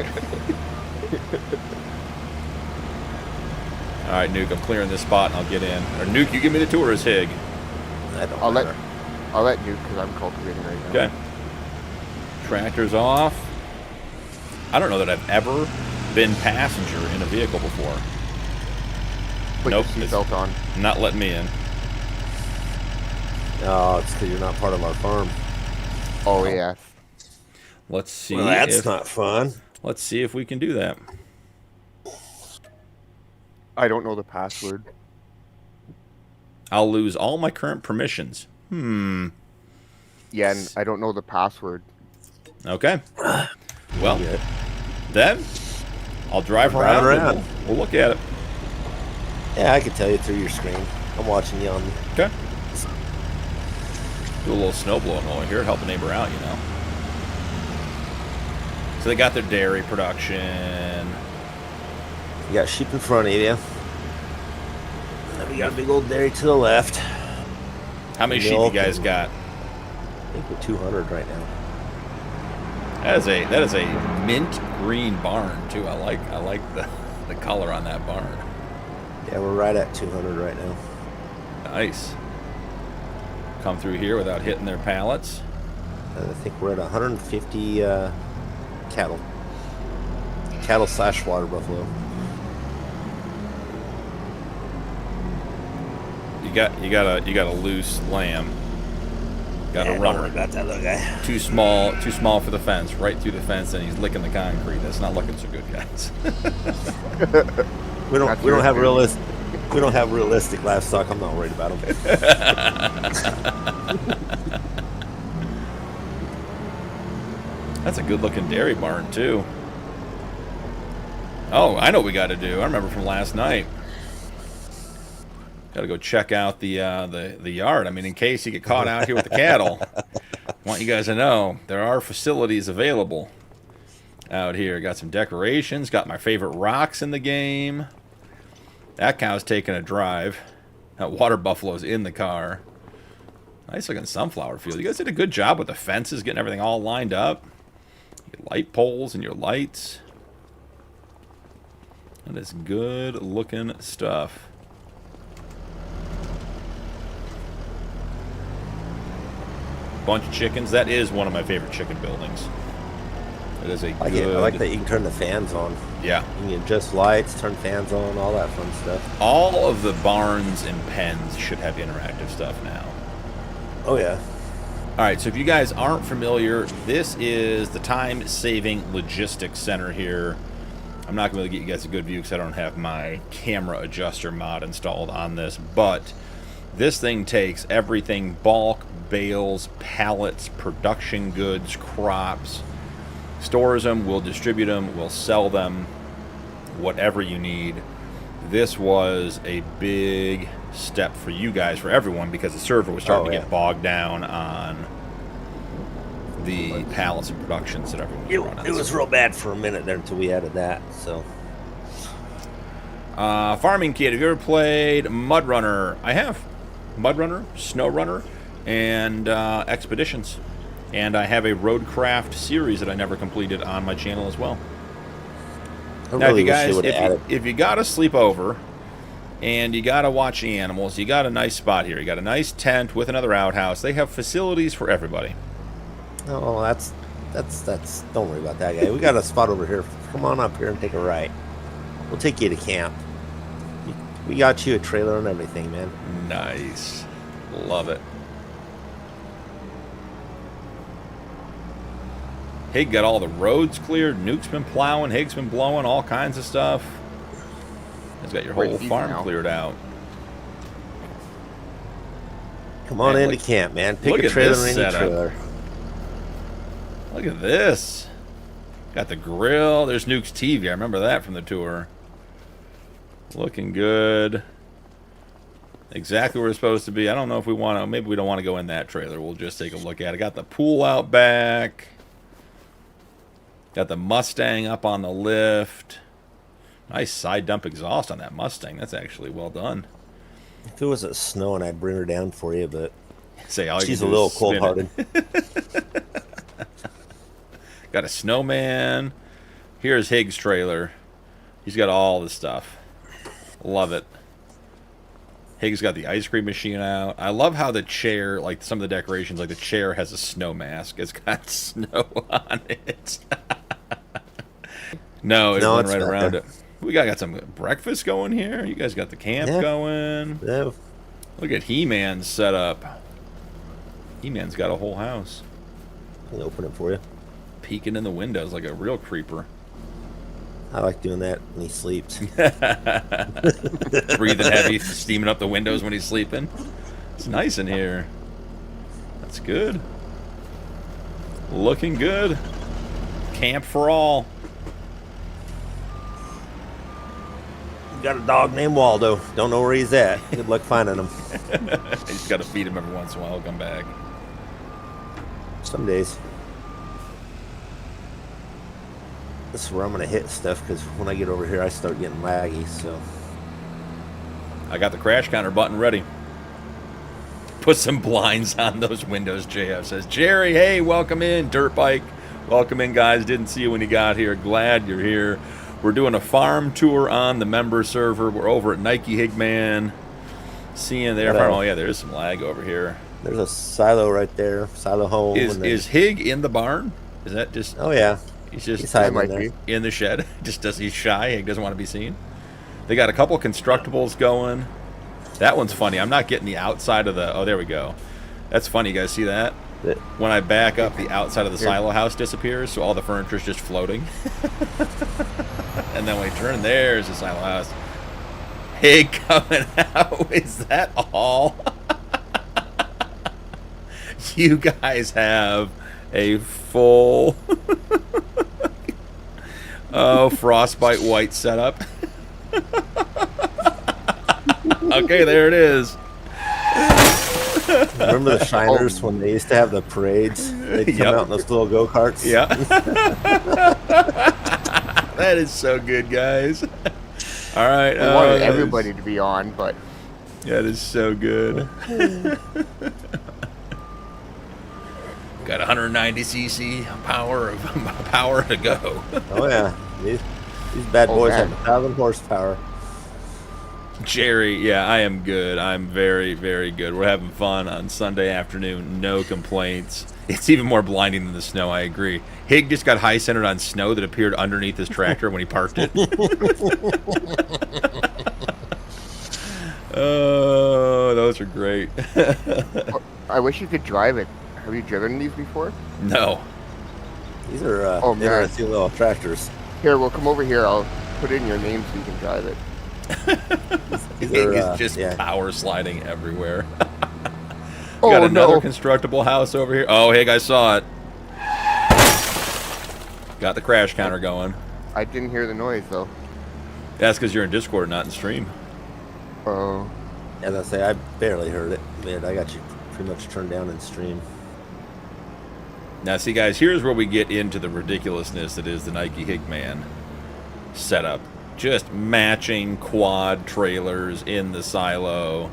All right, Nuke, I'm clearing this spot and I'll get in. Or Nuke, you give me the tour as Hig. I'll let you, because I'm cultivating right now. Okay. Tractor's off. I don't know that I've ever been passenger in a vehicle before. Put Nope, your seatbelt on. Not letting me in. Oh, it's because you're not part of our farm. Oh, yeah. Let's see. Well, that's not fun. Let's see if we can do that. I don't know the password. I'll lose all my current permissions. Yeah, and I don't know the password. Okay. Well, then I'll drive around. around. We'll look at it. Yeah, I can tell you through your screen. I'm watching you on. Okay. Do a little snow blowing over here, help a neighbor out, you know. So they got their dairy production. You got sheep in front of you. And then we got a big old dairy to the left. How many sheep you guys got? I think we're 200 right now. That is a mint green barn too. I like the color on that barn. Yeah, we're right at 200 right now. Nice. Come through here without hitting their pallets. I think we're at 150 cattle. Cattle / water buffalo. You got a loose lamb. Got a runner. Don't worry about that little guy. Too small for the fence. Right through the fence, and he's licking the concrete. That's not looking so good, guys. we don't have realistic livestock. I'm not worried about them. That's a good looking dairy barn too. Oh, I know what we got to do. I remember from last night. Got to go check out the yard. I mean, in case you get caught out here with the cattle, I want you guys to know there are facilities available out here. Got some decorations. Got my favorite rocks in the game. That cow's taking a drive. That water buffalo's in the car. Nice looking sunflower field. You guys did a good job with the fences, getting everything all lined up. Your light poles and your lights. That is good looking stuff. Bunch of chickens. That is one of my favorite chicken buildings. It is a good... I like that you can turn the fans on. Yeah. You can adjust lights, turn fans on, all that fun stuff. All of the barns and pens should have interactive stuff now. Oh, yeah. All right, so if you guys aren't familiar, this is the time-saving logistics center here. I'm not going to get you guys a good view because I don't have my camera adjuster mod installed on this, but this thing takes everything bulk, bales, pallets, production goods, crops, stores them, we'll distribute them, we'll sell them, whatever you need. This was a big step for you guys, for everyone, because the server was starting to get bogged down on the pallets and productions that everyone was running. It was real bad for a minute there until we added that. So, Farming Kid, have you ever played Mud Runner? I have. Mud Runner, Snow Runner, and Expeditions. And I have a Roadcraft series that I never completed on my channel as well. Now, if you got to sleep over and you got to watch the animals, you got a nice spot here. You got a nice tent with another outhouse. They have facilities for everybody. Oh, that's. Don't worry about that, guy. We got a spot over here. Come on up here and take a ride. We'll take you to camp. We got you a trailer and everything, man. Nice. Love it. Hig got all the roads cleared. Nuke's been plowing. Hig's been blowing. All kinds of stuff. He's got your whole farm cleared out. Come on into camp, man. Pick a trailer and any trailer. Look at this. Got the grill. There's Nuke's TV. I remember that from the tour. Looking good. Exactly where it's supposed to be. I don't know if we want to. Maybe we don't want to go in that trailer. We'll just take a look at it. Got the pool out back. Got the Mustang up on the lift. Nice side dump exhaust on that Mustang. That's actually well done. If it wasn't snowing, I'd bring her down for you, but she's a do little cold-hearted. Got a snowman. Here's Hig's trailer. He's got all the stuff. Love it. Hig's got the ice cream machine out. I love how the chair, like some of the decorations, like the chair has a snow mask. It's got snow on it. No, it went right around it. We got some breakfast going here. You guys got the camp going. Yeah. Look at He-Man's setup. He-Man's got a whole house. I'll open it for you. Peeking in the windows like a real creeper. I like doing that when he sleeps. Breathing heavy, steaming up the windows when he's sleeping. It's nice in here. That's good. Looking good. Camp for all. Got a dog named Waldo. Don't know where he's at. Good luck finding him. He's got to feed him every once in a while. He'll come back. Some days. This is where I'm going to hit stuff, because when I get over here, I start getting laggy, so. I got the crash counter button ready. Put some blinds on those windows, JF says. Jerry, hey, welcome in. Dirt Bike, welcome in, guys. Didn't see you when you got here. Glad you're here. We're doing a farm tour on the member server. We're over at Nike Higman. Seeing their farm. Oh, yeah, there's some lag over here. There's a silo right there. Silo home. Is Hig in the barn? Is that just... Oh, yeah. He's hiding in there. In the shed. He's shy. He doesn't want to be seen. They got a couple constructibles going. That one's funny. I'm not getting the outside of the... Oh, there we go. That's funny. You guys see that? When I back up, the outside of the silo house disappears, so all the furniture's just floating. And then when we turn, there's the silo house. Hey, coming out. Is that all? You guys have a full... Oh, Frostbite white setup. Okay, there it is. Remember the Shiners when they used to have the parades? They'd come out in those little go-karts? Yeah. That is so good, guys. All right. I wanted everybody to be on, but... That is so good. Got 190cc power to go. Oh, yeah. These bad boys have 1,000 horsepower. Jerry, yeah, I am good. I'm very, very good. We're having fun on Sunday afternoon. No complaints. It's even more blinding than the snow, I agree. Hig just got high-centered on snow that appeared underneath his tractor when he parked it. Oh, those are great. I wish you could drive it. Have you driven these before? No. These are interesting little tractors. Here, we'll come over here. I'll put in your name so you can drive it. He's just power sliding everywhere. Got another constructible house over here. Oh, hey, guys, saw it. Got the crash counter going. I didn't hear the noise, though. That's because you're in Discord, not in stream. Oh. As I say, I barely heard it. Man, I got you pretty much turned down in stream. Now, see, guys, here's where we get into the ridiculousness that is the Nike Higman setup. Just matching quad trailers in the silo,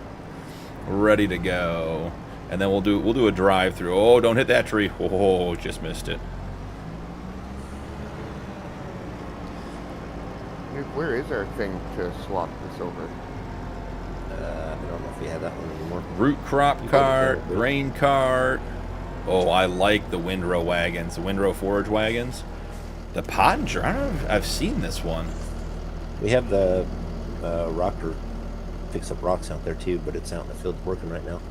ready to go, and then we'll do a drive-through. Oh, don't hit that tree! Oh, just missed it. Where is our thing to swap this over? I don't know if we have that one anymore. Root crop cart, grain cart. Oh, I like the windrow wagons, the windrow forage wagons. The Pottinger, I don't know if I've seen this one. We have the rocker picks up rocks out there too, but it's out in the field working right now.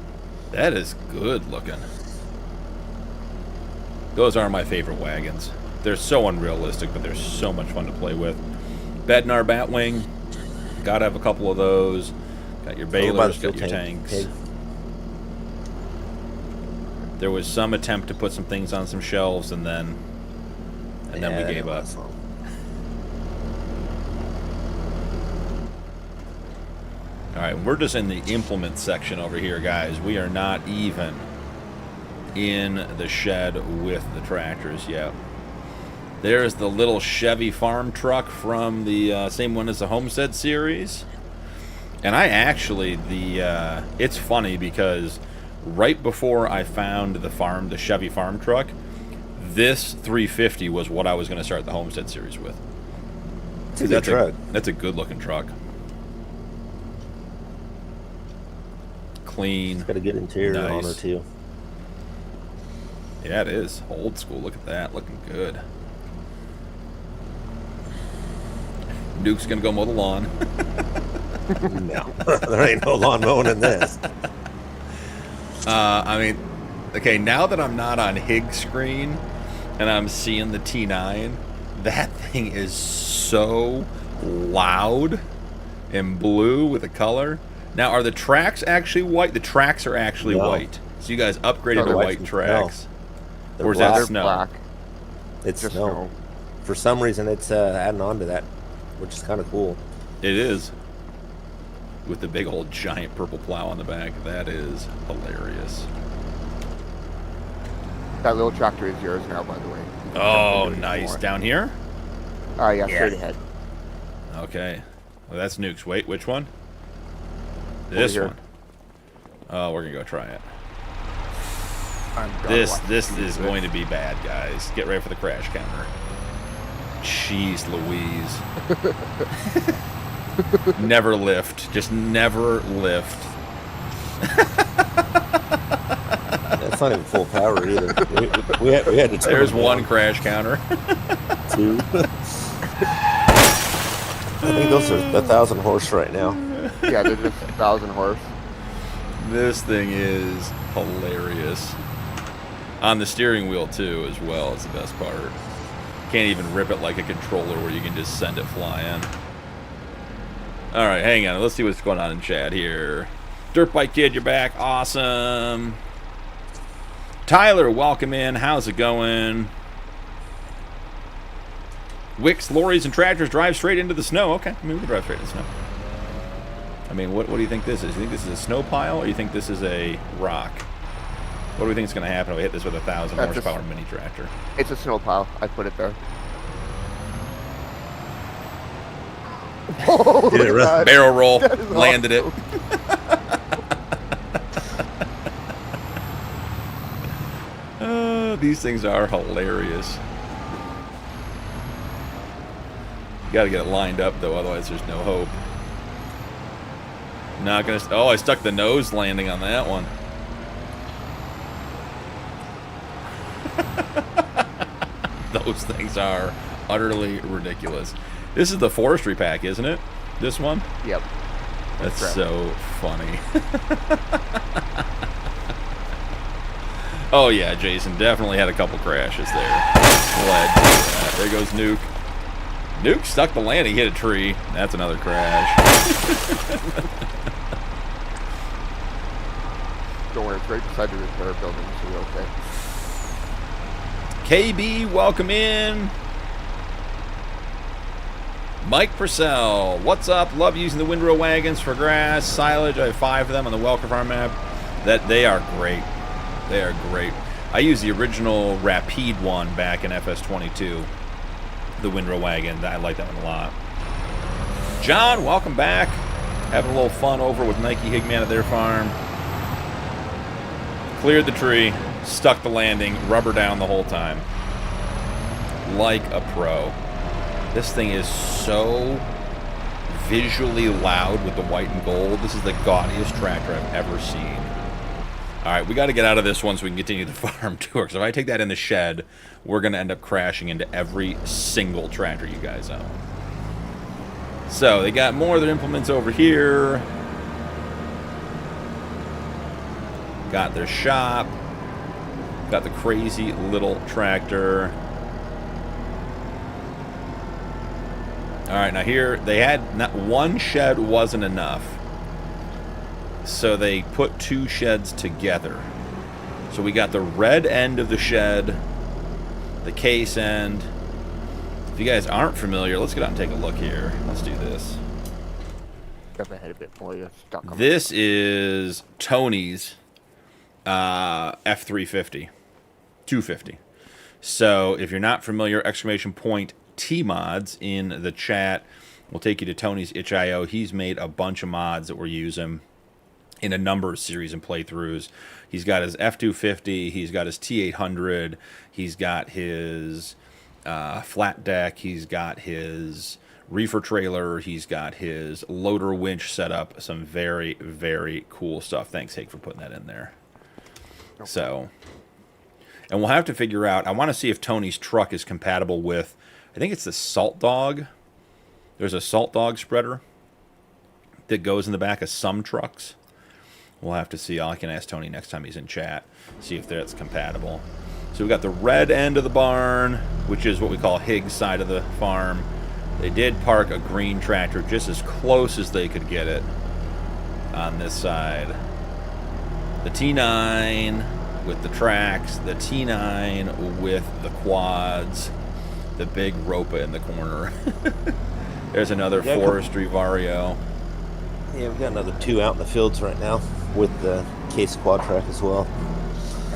That is good looking. Those are my favorite wagons. They're so unrealistic, but they're so much fun to play with. Bednar Batwing, gotta have a couple of those. Got your balers, got your tanks. Okay. There was some attempt to put some things on some shelves, and then we gave up. All right, we're just in the implement section over here, guys. We are not even in the shed with the tractors yet. There's the little Chevy farm truck from the same one as the Homestead series. And I actually, it's funny because right before I found the Chevy farm truck, this 350 was what I was going to start the Homestead series with. It's a good truck. That's a good looking truck. Clean. It's got a good interior on her too. Yeah, it is. Old school. Look at that. Looking good. Duke's going to go mow the lawn. No. There ain't no lawn mowing in this. I mean, okay, now that I'm not on Hig's screen and I'm seeing the T9, that thing is so loud and blue with the color. Now, are the tracks actually white? The tracks are actually white. So you guys upgraded to white tracks. No. Or is that snow? Black. It's snow. For some reason, it's adding on to that, which is kind of cool. It is. With the big old giant purple plow on the back. That is hilarious. That little tractor is yours now, by the way. Oh, nice. Down here? Yeah, straight ahead. Okay. Well, that's Nuke's. Wait, which one? This one. Oh, we're gonna go try it. I'm done This watching is going to be bad, guys. Get ready for the crash counter. Jeez Louise. Never lift. Just never lift. That's not even full power either. We had to turn There's it down. one crash counter. 2. I think those are 1,000 horse right now. Yeah, they're just 1,000 horse. This thing is hilarious. On the steering wheel, too, as well. It's the best part. Can't even rip it like a controller where you can just send it flying. All right, hang on. Let's see what's going on in chat here. Dirt Bike Kid, you're back. Awesome. Tyler, welcome in. How's it going? Wicks, lorries, and tractors drive straight into the snow. Okay, I mean, we can drive straight into the snow. I mean, what do you think this is? You think this is a snow pile, or you think this is a rock? What do we think is going to happen if we hit this with a 1,000 That's horsepower mini tractor? It's a snow pile. I put it there. Oh, Did it look at that. Barrel roll, That is landed it. These things are hilarious. Got to get it lined up, though, otherwise there's no hope. Not gonna. Oh, I stuck the nose landing on that one. Those things are utterly ridiculous. This is the forestry pack, isn't it? This one? Yep. That's correct. so funny. Oh yeah, Jason definitely had a couple crashes there. Glad to hear that. There goes Nuke. Nuke stuck the landing, hit a tree. That's another crash. Don't worry, it's right beside the repair building, so you're okay. KB, welcome in. Mike Purcell, what's up? Love using the windrow wagons for grass, silage. I have 5 of them on the Welcome Farm map. They are great. They are great. I used the original Rapide one back in FS22, the windrow wagon. I like that one a lot. John, welcome back. Having a little fun over with Nike Higman at their farm. Cleared the tree, stuck the landing, rubber down the whole time. Like a pro. This thing is so visually loud with the white and gold. This is the gaudiest tractor I've ever seen. All right, we got to get out of this one so we can continue the farm tour. Because if I take that in the shed, we're going to end up crashing into every single tractor you guys own. So they got more of their implements over here. Got their shop. Got the crazy little tractor. All right, now here they had not one shed wasn't enough. So they put 2 sheds together. So we got the red end of the shed, the case end. If you guys aren't familiar, let's get out and take a look here. Let's do this. Step ahead a bit more, you're stuck on This is Tony's F350, 250. So if you're not familiar, exclamation point T-Mods in the chat will take you to Tony's itch.io. He's made a bunch of mods that we're using in a number of series and playthroughs. He's got his F250, he's got his T800, he's got his flat deck, he's got his reefer trailer, he's got his loader winch setup. Some very, very cool stuff. Thanks, Hake, for putting that in there. Okay. So, and we'll have to figure out, I want to see if Tony's truck is compatible with, I think it's the Salt Dog. There's a Salt Dog spreader that goes in the back of some trucks. We'll have to see. I can ask Tony next time he's in chat, see if that's compatible. So we've got the red end of the barn, which is what we call Higgs side of the farm. They did park a green tractor just as close as they could get it on this side. The T9 with the tracks, the T9 with the quads, the big Ropa in the corner. There's another forestry Vario. Yeah, we got another 2 out in the fields right now with the case quad track as well.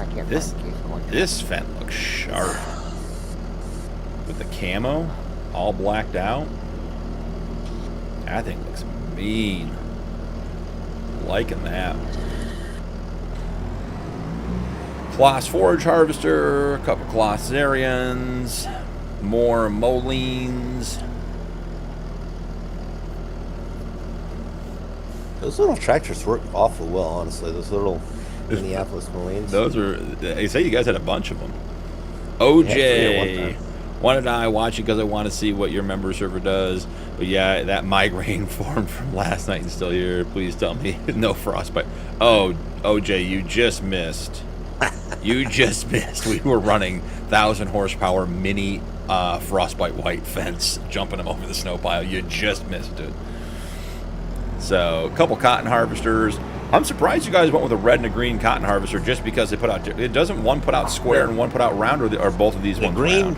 I can't This find the case going. this Fendt looks sharp. With the camo all blacked out. That thing looks mean. Liking that. Kloss forage harvester, a couple Kloss Zarians, more Molines. Those little tractors work awful well, honestly. Those little Minneapolis Marines. Those are, they say you guys had a bunch of them. We had 3 at one OJ, time. wanted I watch it because I want to see what your member server does. But yeah, that migraine formed from last night and still here. Please tell me no frostbite. Oh, OJ, you just missed. You just missed. We were running 1,000 horsepower mini frostbite white fence, jumping them over the snow pile. You just missed it. So, a couple cotton harvesters. I'm surprised you guys went with a red and a green cotton harvester just because they put out. It doesn't one put out square and one put out round, or are both of these The ones green, round?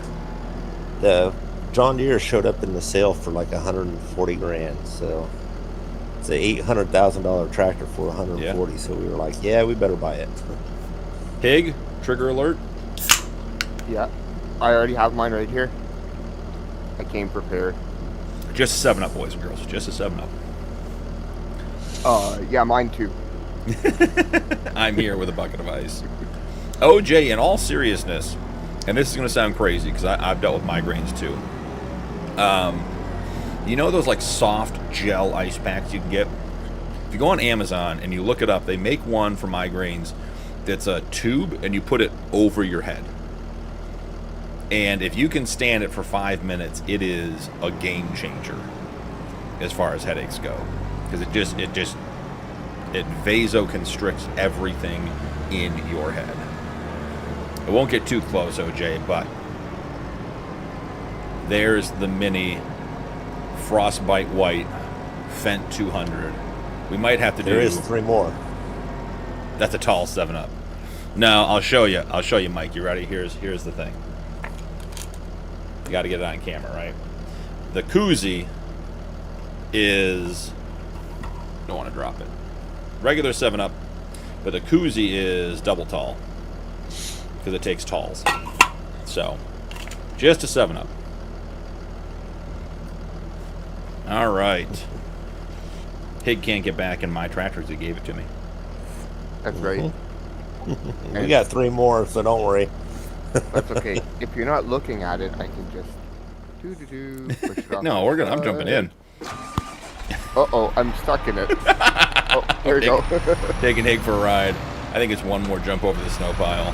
the John Deere showed up in the sale for like 140 grand. So it's a $800,000 tractor for 140. So we were like, yeah, we better buy it. Pig, trigger alert. Yeah. I already have mine right here. I came prepared. Just a 7-Up, boys and girls. Just a 7-Up. Yeah, mine too. I'm here with a bucket of ice. OJ, in all seriousness, and this is going to sound crazy because I've dealt with migraines too. You know those like soft gel ice packs you can get? If you go on Amazon and you look it up, they make one for migraines that's a tube and you put it over your head. And if you can stand it for 5 minutes, it is a game changer as far as headaches go. Because it vasoconstricts everything in your head. I won't get too close, OJ, but there's the mini Frostbite White Fent 200. We might have to do... There is 3 more. That's a tall 7-Up. No, I'll show you. I'll show you, Mike. You ready? Here's the thing. You got to get it on camera, right? The koozie is... Don't want to drop it. Regular 7-Up, but the koozie is double tall because it takes talls. So, just a 7-Up. All right. Pig can't get back in my tractor because he gave it to me. That's right. We got 3 more, so don't worry. That's okay. If you're not looking at it, I can just push it off. No, I'm jumping in. Uh-oh, I'm stuck in it. Oh, there you go. Taking Hig for a ride. I think it's one more jump over the snow pile.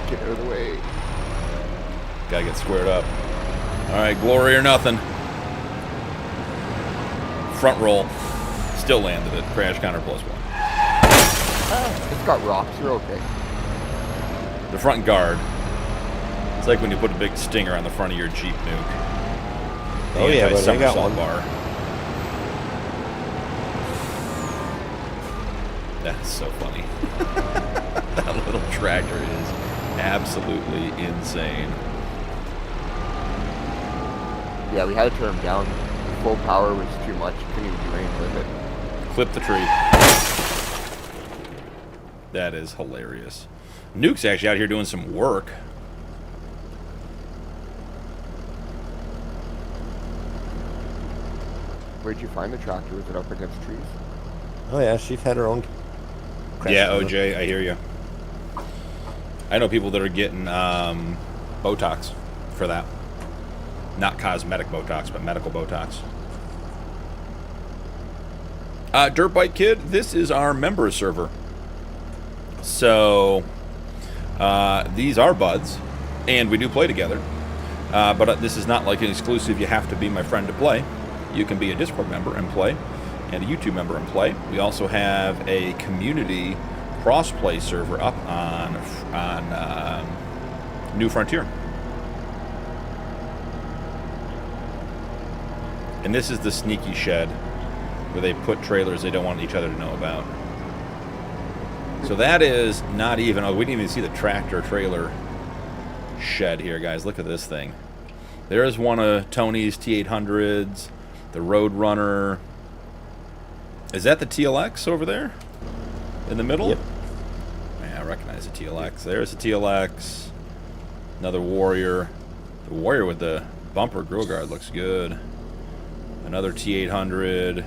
Get out of the way. Gotta get squared up. All right, glory or nothing. Front roll. Still landed it. Crash counter +1. It's got rocks. You're okay. The front guard. It's like when you put a big stinger on the front of your Jeep Nuke. Oh yeah, but I got one. Bar. That's so funny. That little tractor is absolutely insane. Yeah, we had to turn him down. Full power was too much. Couldn't even do anything with it. Clip the tree. That is hilarious. Nuke's actually out here doing some work. Where'd you find the tractor? Was it up against trees? Oh yeah, she's had her own. Yeah, OJ, I hear you. I know people that are getting Botox for that. Not cosmetic Botox, but medical Botox. Dirt Bike Kid, this is our member server. So, these are buds, and we do play together. But this is not like an exclusive, you have to be my friend to play. You can be a Discord member and play, and a YouTube member and play. We also have a community cross-play server up on New Frontier. And this is the sneaky shed where they put trailers they don't want each other to know about. So that is not even... Oh, we didn't even see the tractor trailer shed here, guys. Look at this thing. There's one of Tony's T800s. The Roadrunner. Is that the TLX over there? In the middle? Yep. Yeah, I recognize the TLX. There's the TLX. Another Warrior. The Warrior with the bumper grill guard looks good. Another T800.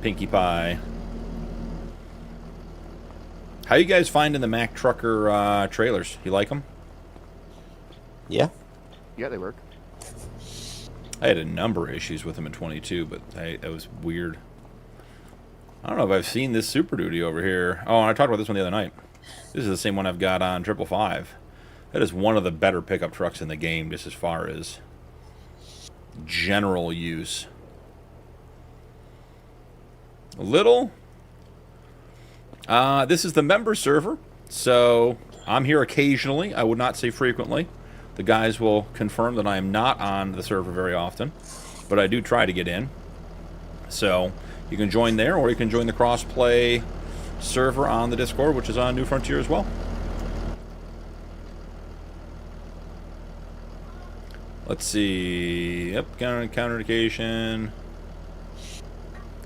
Pinkie Pie. How you guys finding the Mack Trucker trailers? You like them? Yeah. Yeah, they work. I had a number of issues with them in 22, but that was weird. I don't know if I've seen this Super Duty over here. Oh, and I talked about this one the other night. This is the same one I've got on 555. That is one of the better pickup trucks in the game, just as far as general use. Little. This is the member server, so I'm here occasionally. I would not say frequently. The guys will confirm that I am not on the server very often, but I do try to get in. So you can join there, or you can join the crossplay server on the Discord, which is on New Frontier as well. Let's see. Yep, counter indication.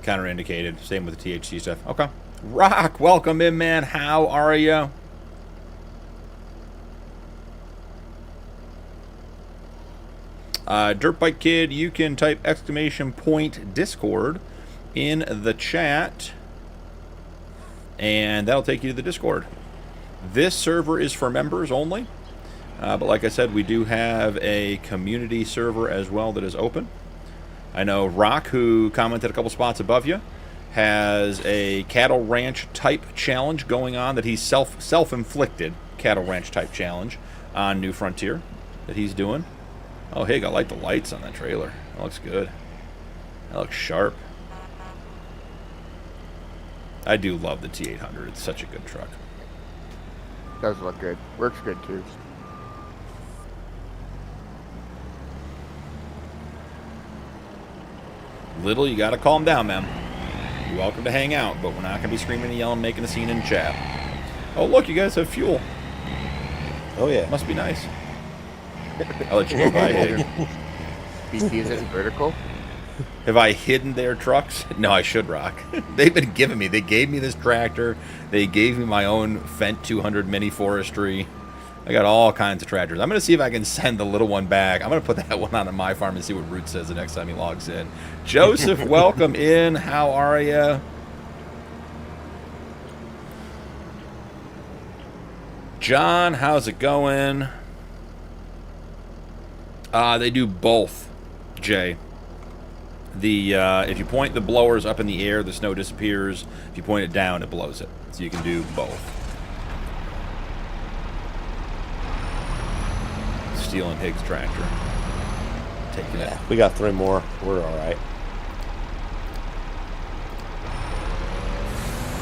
Counter indicated. Same with the THC stuff. Okay. Rock, welcome in, man. How are you? Dirtbike Kid, you can type ! Discord in the chat, and that'll take you to the Discord. This server is for members only, but like I said, we do have a community server as well that is open. I know Rock, who commented a couple spots above you, has a cattle ranch type challenge going on that he's self-inflicted cattle ranch type challenge on New Frontier that he's doing. Oh, hey, I like the lights on that trailer. That looks good. That looks sharp. I do love the T800. It's such a good truck. Does look good. Works good too. Little, you gotta calm down, man. You're welcome to hang out, but we're not gonna be screaming and yelling, making a scene in chat. Oh, look, you guys have fuel. Oh yeah. Must be nice. I'll let you go by here. BT, is it vertical? Have I hidden their trucks? No, I should, Rock. They've been giving me. They gave me this tractor. They gave me my own Fendt 200 Mini Forestry. I got all kinds of tractors. I'm going to see if I can send the little one back. I'm going to put that one on my farm and see what Root says the next time he logs in. Joseph, welcome in. How are you? John, how's it going? They do both, Jay. If you point the blowers up in the air, the snow disappears. If you point it down, it blows it. So you can do both. Stealing Higgs tractor. Taking it. We got 3 more. We're all right.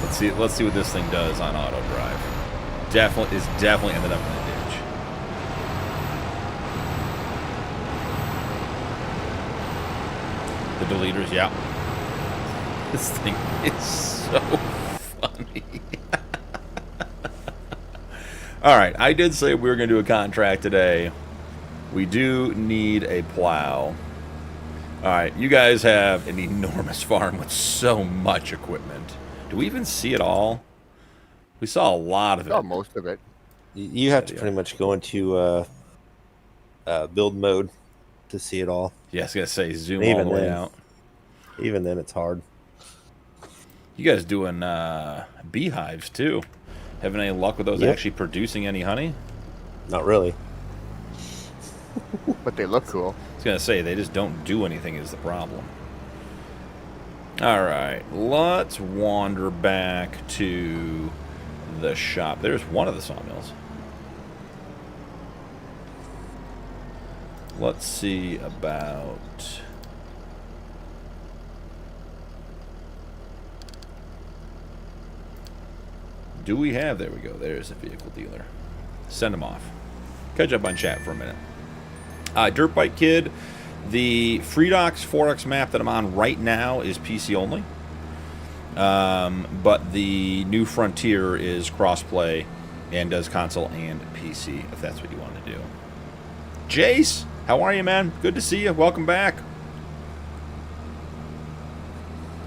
Let's see what this thing does on auto drive. Definitely ended up in the ditch. The deleters, yeah. This thing is so funny. Alright, I did say we were going to do a contract today. We do need a plow. Alright, you guys have an enormous farm with so much equipment. Do we even see it all? We saw a lot of it. Saw most of it. You have to pretty much go into build mode to see it all. Yeah, I was going to say, zoom all the way out. Even then, it's hard. You guys doing beehives, too. Having any luck with those actually producing any honey? Not really. But they look cool. I was going to say, they just don't do anything is the problem. Alright, let's wander back to the shop. There's one of the sawmills. Let's see about... Do we have... There we go. There's the vehicle dealer. Send him off. Catch up on chat for a minute. Dirtbike Kid, the Freedox 4X map that I'm on right now is PC only. But the New Frontier is crossplay and does console and PC, if that's what you want to do. Jace, how are you, man? Good to see you. Welcome back.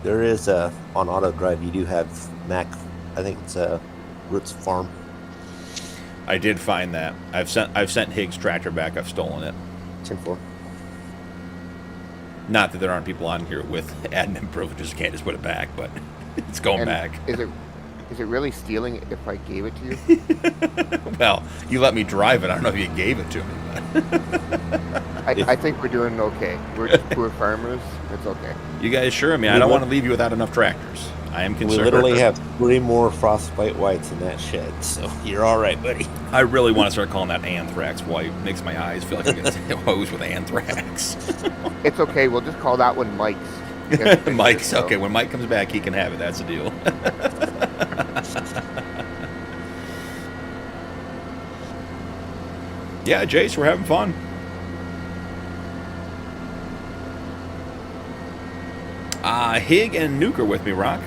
There is on auto drive. You do have Mac. I think it's Roots Farm. I did find that. I've sent Higgs tractor back. I've stolen it. 10-4. Not that there aren't people on here with admin privileges who can't just put it back, but it's going back. Is Is it really stealing if I gave it to you? Well, you let me drive it. I don't know if you gave it to me, but I think we're doing okay. We're just poor farmers. It's okay. you guys sure? I mean, I don't want to leave you without enough tractors. I am We concerned. literally have 3 more frostbite whites in that shed, so you're all right, buddy. I really want to start calling that anthrax white. Makes my eyes feel like I'm getting hosed with anthrax. It's okay. We'll just call that one Mike's. Mike's okay. When Mike comes back, he can have it. That's the deal. Yeah, Jace, we're having fun. Hig and Nuke are with me, Rock.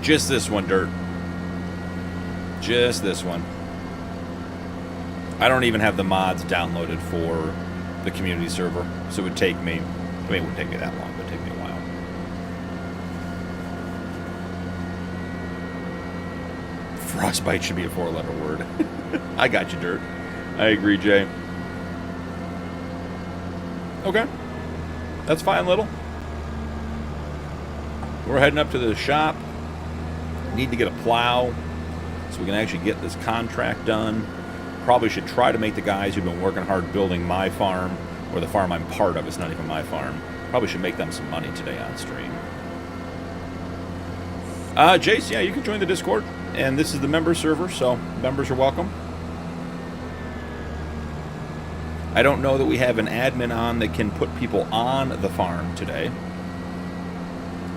Just this one, Dirt. Just this one. I don't even have the mods downloaded for the community server, so it would take me, I mean, it wouldn't take me that long, but it would take me a while. Frostbite should be a 4-letter word. I got you, Dirt. I agree, Jay. Okay. That's fine, Little. We're heading up to the shop. Need to get a plow so we can actually get this contract done. Probably should try to make the guys who've been working hard building my farm, or the farm I'm part of, it's not even my farm, probably should make them some money today on stream. Jace, yeah, you can join the Discord, and this is the member server, so members are welcome. I don't know that we have an admin on that can put people on the farm today,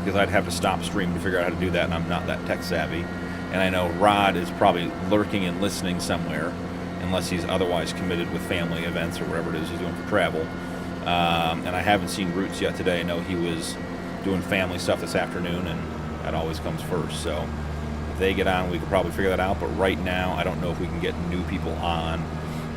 because I'd have to stop stream to figure out how to do that, and I'm not that tech savvy. And I know Rod is probably lurking and listening somewhere, unless he's otherwise committed with family events or whatever it is he's doing for travel. And I haven't seen Roots yet today. I know he was doing family stuff this afternoon, and that always comes first. So if they get on, we could probably figure that out. But right now, I don't know if we can get new people on.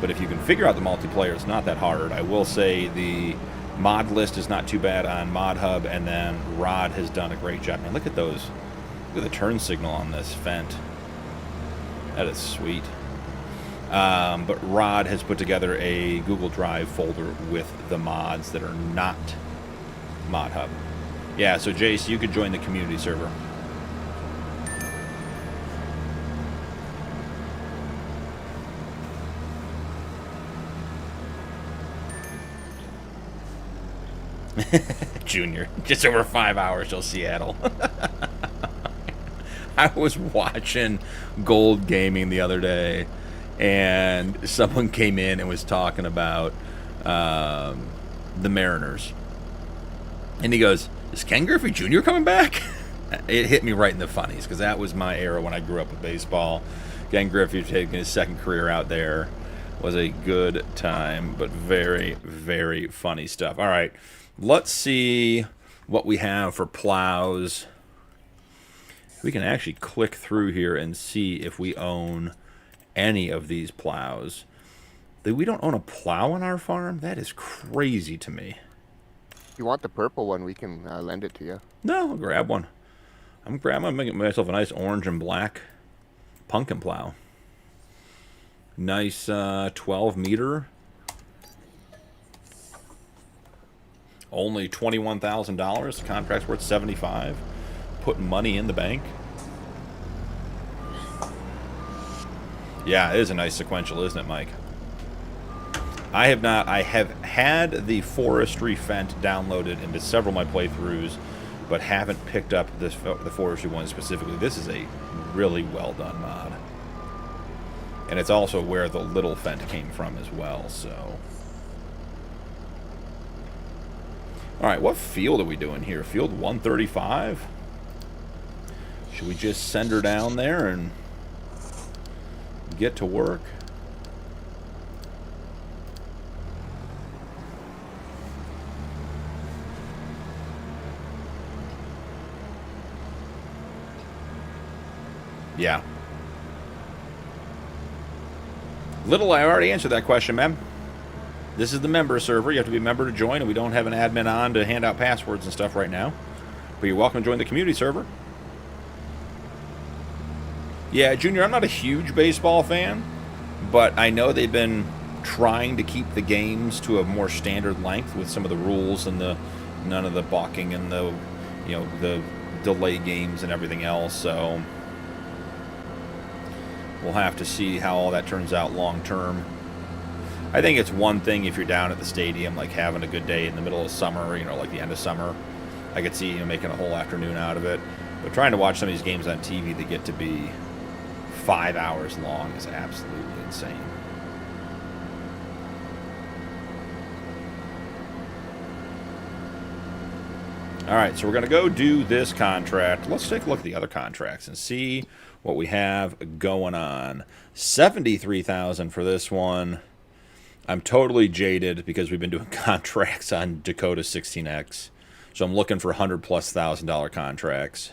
But if you can figure out the multiplayer, it's not that hard. I will say the mod list is not too bad on Mod Hub, and then Rod has done a great job. Man, look at those. Look at the turn signal on this Fendt. That is sweet. But Rod has put together a Google Drive folder with the mods that are not Mod Hub. Yeah, so Jace, you could join the community server. Junior, just over 5 hours till Seattle. I was watching Gold Gaming the other day, and someone came in and was talking about the Mariners. And he goes, is Ken Griffey Jr. coming back? It hit me right in the funnies, because that was my era when I grew up with baseball. Ken Griffey taking his second career out there was a good time, but very, very funny stuff. All right, let's see what we have for plows. We can actually click through here and see if we own any of these plows. We don't own a plow on our farm? That is crazy to me. If you want the purple one, we can lend it to you. No, I'll grab one. I'm making myself a nice orange and black Punkin plow. Nice 12 meter. Only $21,000. The contract's worth $75,000. Putting money in the bank. Yeah, it is a nice sequential, isn't it, Mike? I have not. I have had the forestry Fendt downloaded into several of my playthroughs, but haven't picked up the forestry one specifically. This is a really well done mod, and it's also where the little Fendt came from as well. So, all right, what field are we doing here? Field 135. Should we just send her down there and get to work? Yeah. Little, I already answered that question, man. This is the member server. You have to be a member to join, and we don't have an admin on to hand out passwords and stuff right now. But you're welcome to join the community server. Yeah, Junior, I'm not a huge baseball fan, but I know they've been trying to keep the games to a more standard length with some of the rules and the None of the balking and the, you know, the delay games and everything else. So we'll have to see how all that turns out long term. I think it's one thing if you're down at the stadium, like having a good day in the middle of summer, you know, like the end of summer. I could see, you know, making a whole afternoon out of it. But trying to watch some of these games on TV that get to be 5 hours long is absolutely insane. All right, so we're going to go do this contract. Let's take a look at the other contracts and see what we have going on. $73,000 for this one. I'm totally jaded because we've been doing contracts on Dakota 16X. So I'm looking for $100,000+ contracts.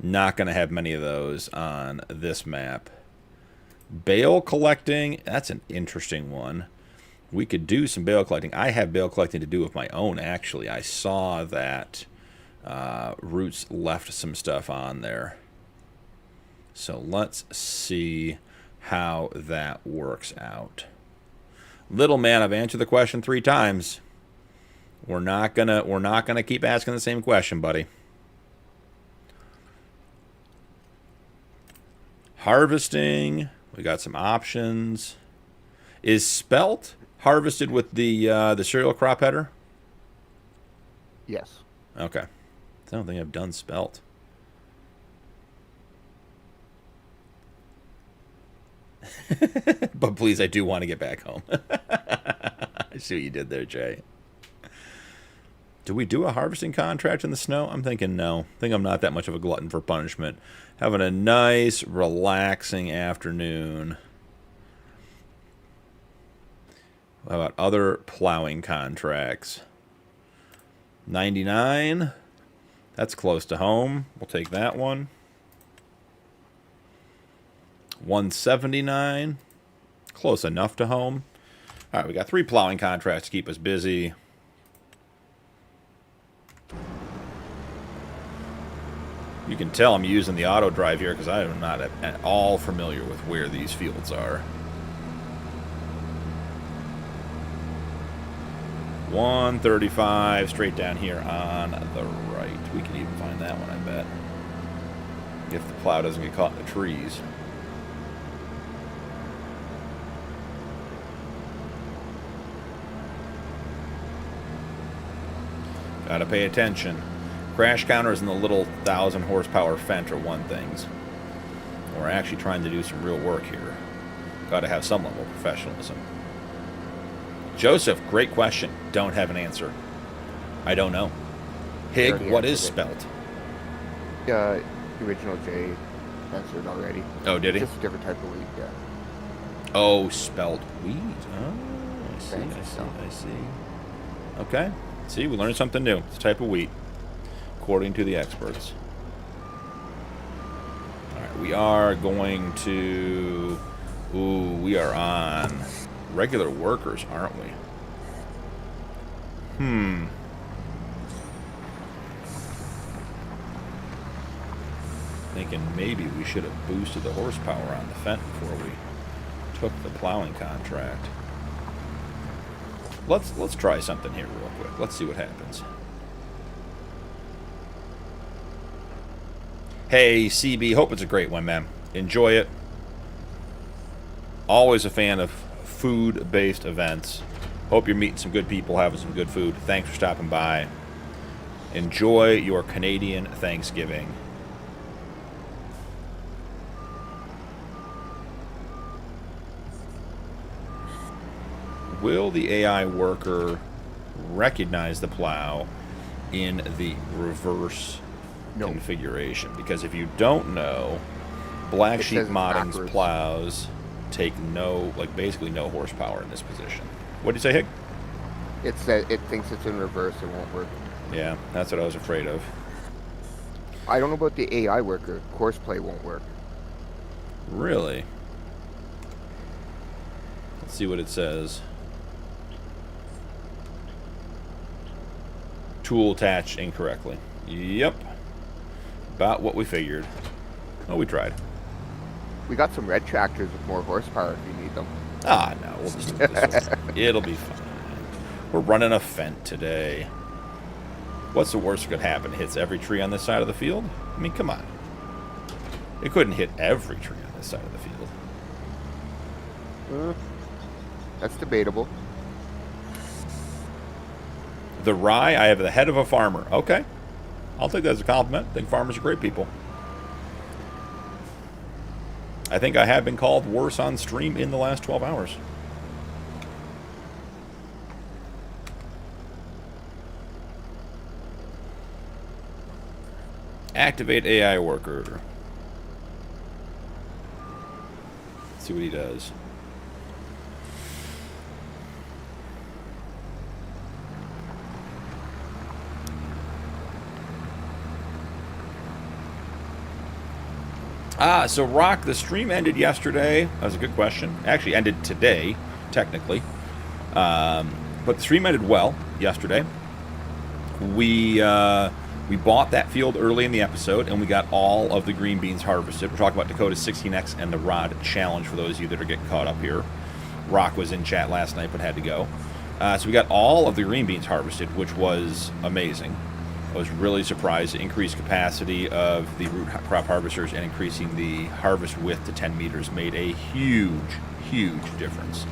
Not going to have many of those on this map. Bale collecting, that's an interesting one. We could do some bale collecting. I have bale collecting to do with my own, actually. I saw that Roots left some stuff on there. So let's see how that works out. Little man, I've answered the question 3 times. We're not gonna keep asking the same question, buddy. Harvesting, we got some options. Is spelt harvested with the cereal crop header? Yes. Okay. I don't think I've done spelt. But please, I do want to get back home. I see what you did there, Jay. Do we do a harvesting contract in the snow? I'm thinking no. I think I'm not that much of a glutton for punishment. Having a nice, relaxing afternoon. How about other plowing contracts? 99. That's close to home. We'll take that one. 179. Close enough to home. All right, we got 3 plowing contracts to keep us busy. You can tell I'm using the auto drive here because I am not at all familiar with where these fields are. 135 straight down here on the right. We can even find that one, I bet. If the plow doesn't get caught in the trees. Gotta pay attention. Crash counters and the little 1,000 horsepower Fendt are one things. We're actually trying to do some real work here. Gotta have some level of professionalism. Joseph, great question. Don't have an answer. I don't know. Hig, what is spelt? The original J answered already. Oh, did he? Just a different type of wheat, yeah. Oh, spelt wheat. Oh, I see. Okay. See, we learned something new. It's a type of wheat, according to the experts. All right, we are going to... Ooh, we are on regular workers, aren't we? Thinking maybe we should have boosted the horsepower on the Fendt before we took the plowing contract. Let's try something here real quick. Let's see what happens. Hey, CB, hope it's a great one, man. Enjoy it. Always a fan of food-based events. Hope you're meeting some good people, having some good food. Thanks for stopping by. Enjoy your Canadian Thanksgiving. Will the AI worker recognize the plow in the reverse configuration? Because if you don't know, Black Sheep Modding's plows take basically no horsepower in this position. What did you say, Hig? It thinks it's in reverse. It won't work. Yeah, that's what I was afraid of. I don't know about the AI worker. Courseplay won't work. Really? Let's see what it says. Tool attached incorrectly. Yep. About what we figured. Oh, we tried. We got some red tractors with more horsepower if you need them. Ah, no. We'll just do this one. It'll be fine. We're running a Fendt today. What's the worst that could happen? It hits every tree on this side of the field? I mean, come on. It couldn't hit every tree on this side of the field. That's debatable. The rye, I have the head of a farmer. Okay. I'll take that as a compliment. I think farmers are great people. I think I have been called worse on stream in the last 12 hours. Activate AI worker. Let's see what he does. So Rock, the stream ended yesterday. That was a good question. Actually ended today, technically. But the stream ended well yesterday. We bought that field early in the episode, and we got all of the green beans harvested. We're talking about Dakota 16X and the Rod Challenge for those of you that are getting caught up here. Rock was in chat last night but had to go. So we got all of the green beans harvested, which was amazing. I was really surprised. The increased capacity of the root crop harvesters and increasing the harvest width to 10 meters made a huge, huge difference.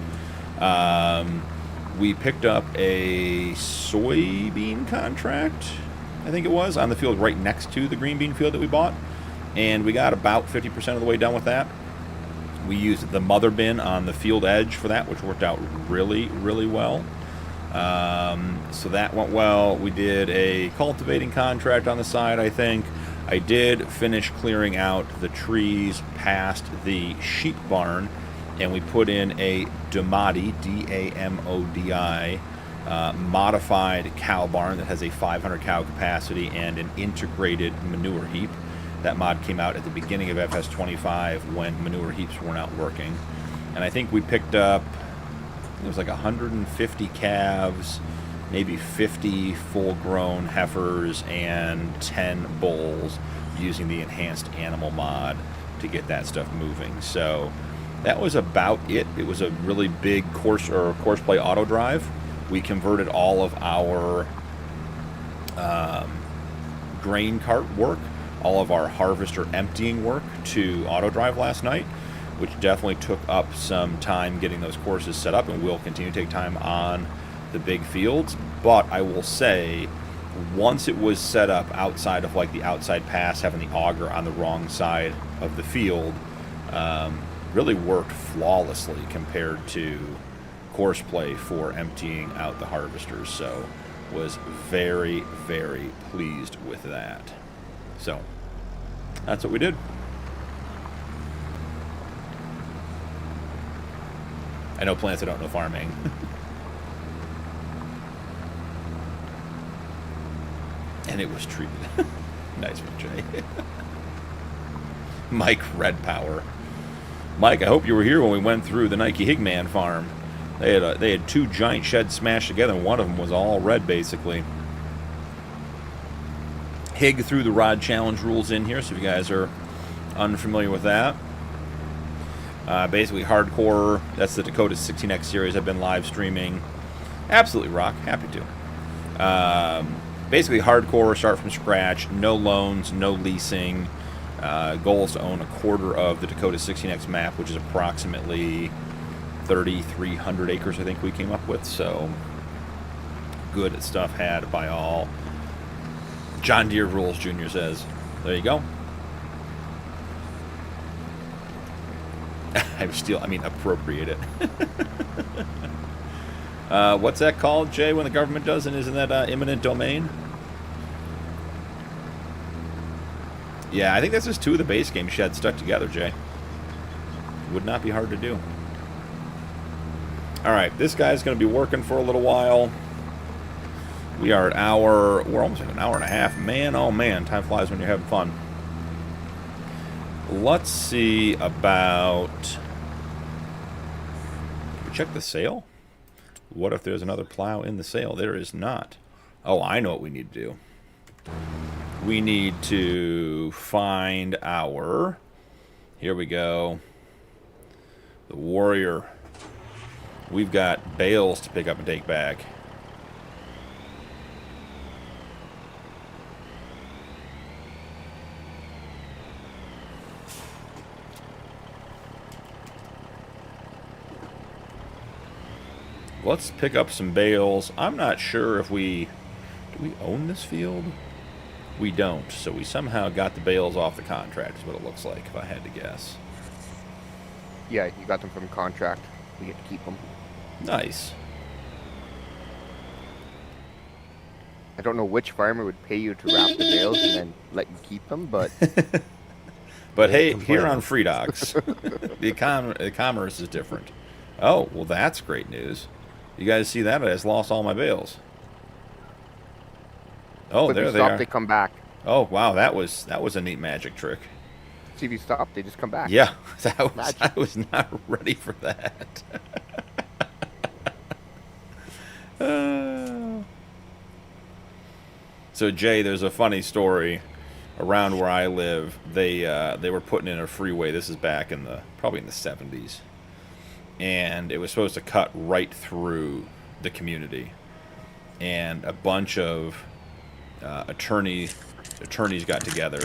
We picked up a soybean contract, I think it was, on the field right next to the green bean field that we bought. And we got about 50% of the way done with that. We used the mother bin on the field edge for that, which worked out really, really well. So that went well. We did a cultivating contract on the side, I think. I did finish clearing out the trees past the sheep barn, and we put in a Damodi, D-A-M-O-D-I, modified cow barn that has a 500 cow capacity and an integrated manure heap. That mod came out at the beginning of FS25 when manure heaps were not working. And I think we picked up, it was like 150 calves, maybe 50 full-grown heifers, and 10 bulls using the enhanced animal mod to get that stuff moving. So that was about it. It was a really big course play auto drive. We converted all of our grain cart work, all of our harvester emptying work to auto drive last night, which definitely took up some time getting those courses set up, and will continue to take time on the big fields. But I will say, once it was set up outside of like the outside pass, having the auger on the wrong side of the field, really worked flawlessly compared to course play for emptying out the harvesters. So was very, very pleased with that. So that's what we did. I know plants, I don't know farming. And it was treated. Nice one, Jay. Mike Red Power. Mike, I hope you were here when we went through the Nike Higman farm. They had two giant sheds smashed together, and one of them was all red, basically. Hig threw the Rod Challenge rules in here, so if you guys are unfamiliar with that. Basically hardcore, that's the Dakota 16X series I've been live streaming. Absolutely rock, happy to. Basically hardcore, start from scratch, no loans, no leasing. Goal is to own a quarter of the Dakota 16X map, which is approximately 3,300 acres, I think we came up with. So good stuff had by all. John Deere Rules Jr. says, there you go. Appropriate it. What's that called, Jay, when the government does, and isn't that eminent domain? Yeah, I think that's just two of the base game sheds stuck together, Jay. Would not be hard to do. Alright, this guy's going to be working for a little while. We are at we're almost at an hour and a half. Man, oh man, time flies when you're having fun. Let's see about... Can we check the sale? What if there's another plow in the sale? There is not. Oh, I know what we need to do. We need to find our... Here we go. The Warrior. We've got bales to pick up and take back. Let's pick up some bales. I'm not sure if we... Do we own this field? We don't. So we somehow got the bales off the contract, is what it looks like, if I had to guess. Yeah, you got them from contract. We get to keep them. Nice. I don't know which farmer would pay you to wrap the bales and then let you keep them, but But hey, here on Free Docs, the commerce is different. Oh, well, that's great news. You guys see that? I just lost all my bales. Oh, if there you they stop, are. they come back. Oh, wow, that was a neat magic trick. See, if you stop, they just come back. Yeah, I Magic. was not ready for that. So Jay, there's a funny story around where I live. They were putting in a freeway. This is back in probably in the 70s, and it was supposed to cut right through the community. And a bunch of attorneys got together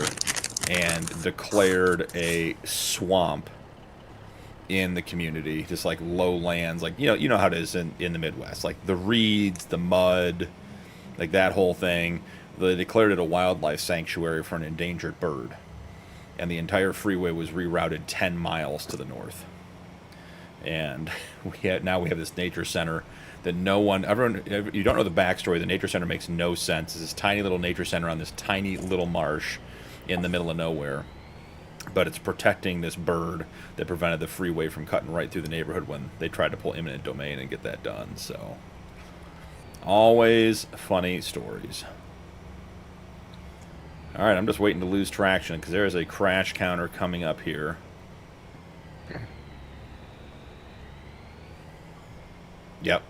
and declared a swamp in the community, just like lowlands, like you know how it is in the Midwest, like the reeds, the mud, like that whole thing. They declared it a wildlife sanctuary for an endangered bird, and the entire freeway was rerouted 10 miles to the north. And now we have this nature center that everyone, you don't know the backstory. The nature center makes no sense. It's this tiny little nature center on this tiny little marsh in the middle of nowhere, but it's protecting this bird that prevented the freeway from cutting right through the neighborhood when they tried to pull eminent domain and get that done. So, always funny stories. All right, I'm just waiting to lose traction because there is a crash counter coming up here. Yep,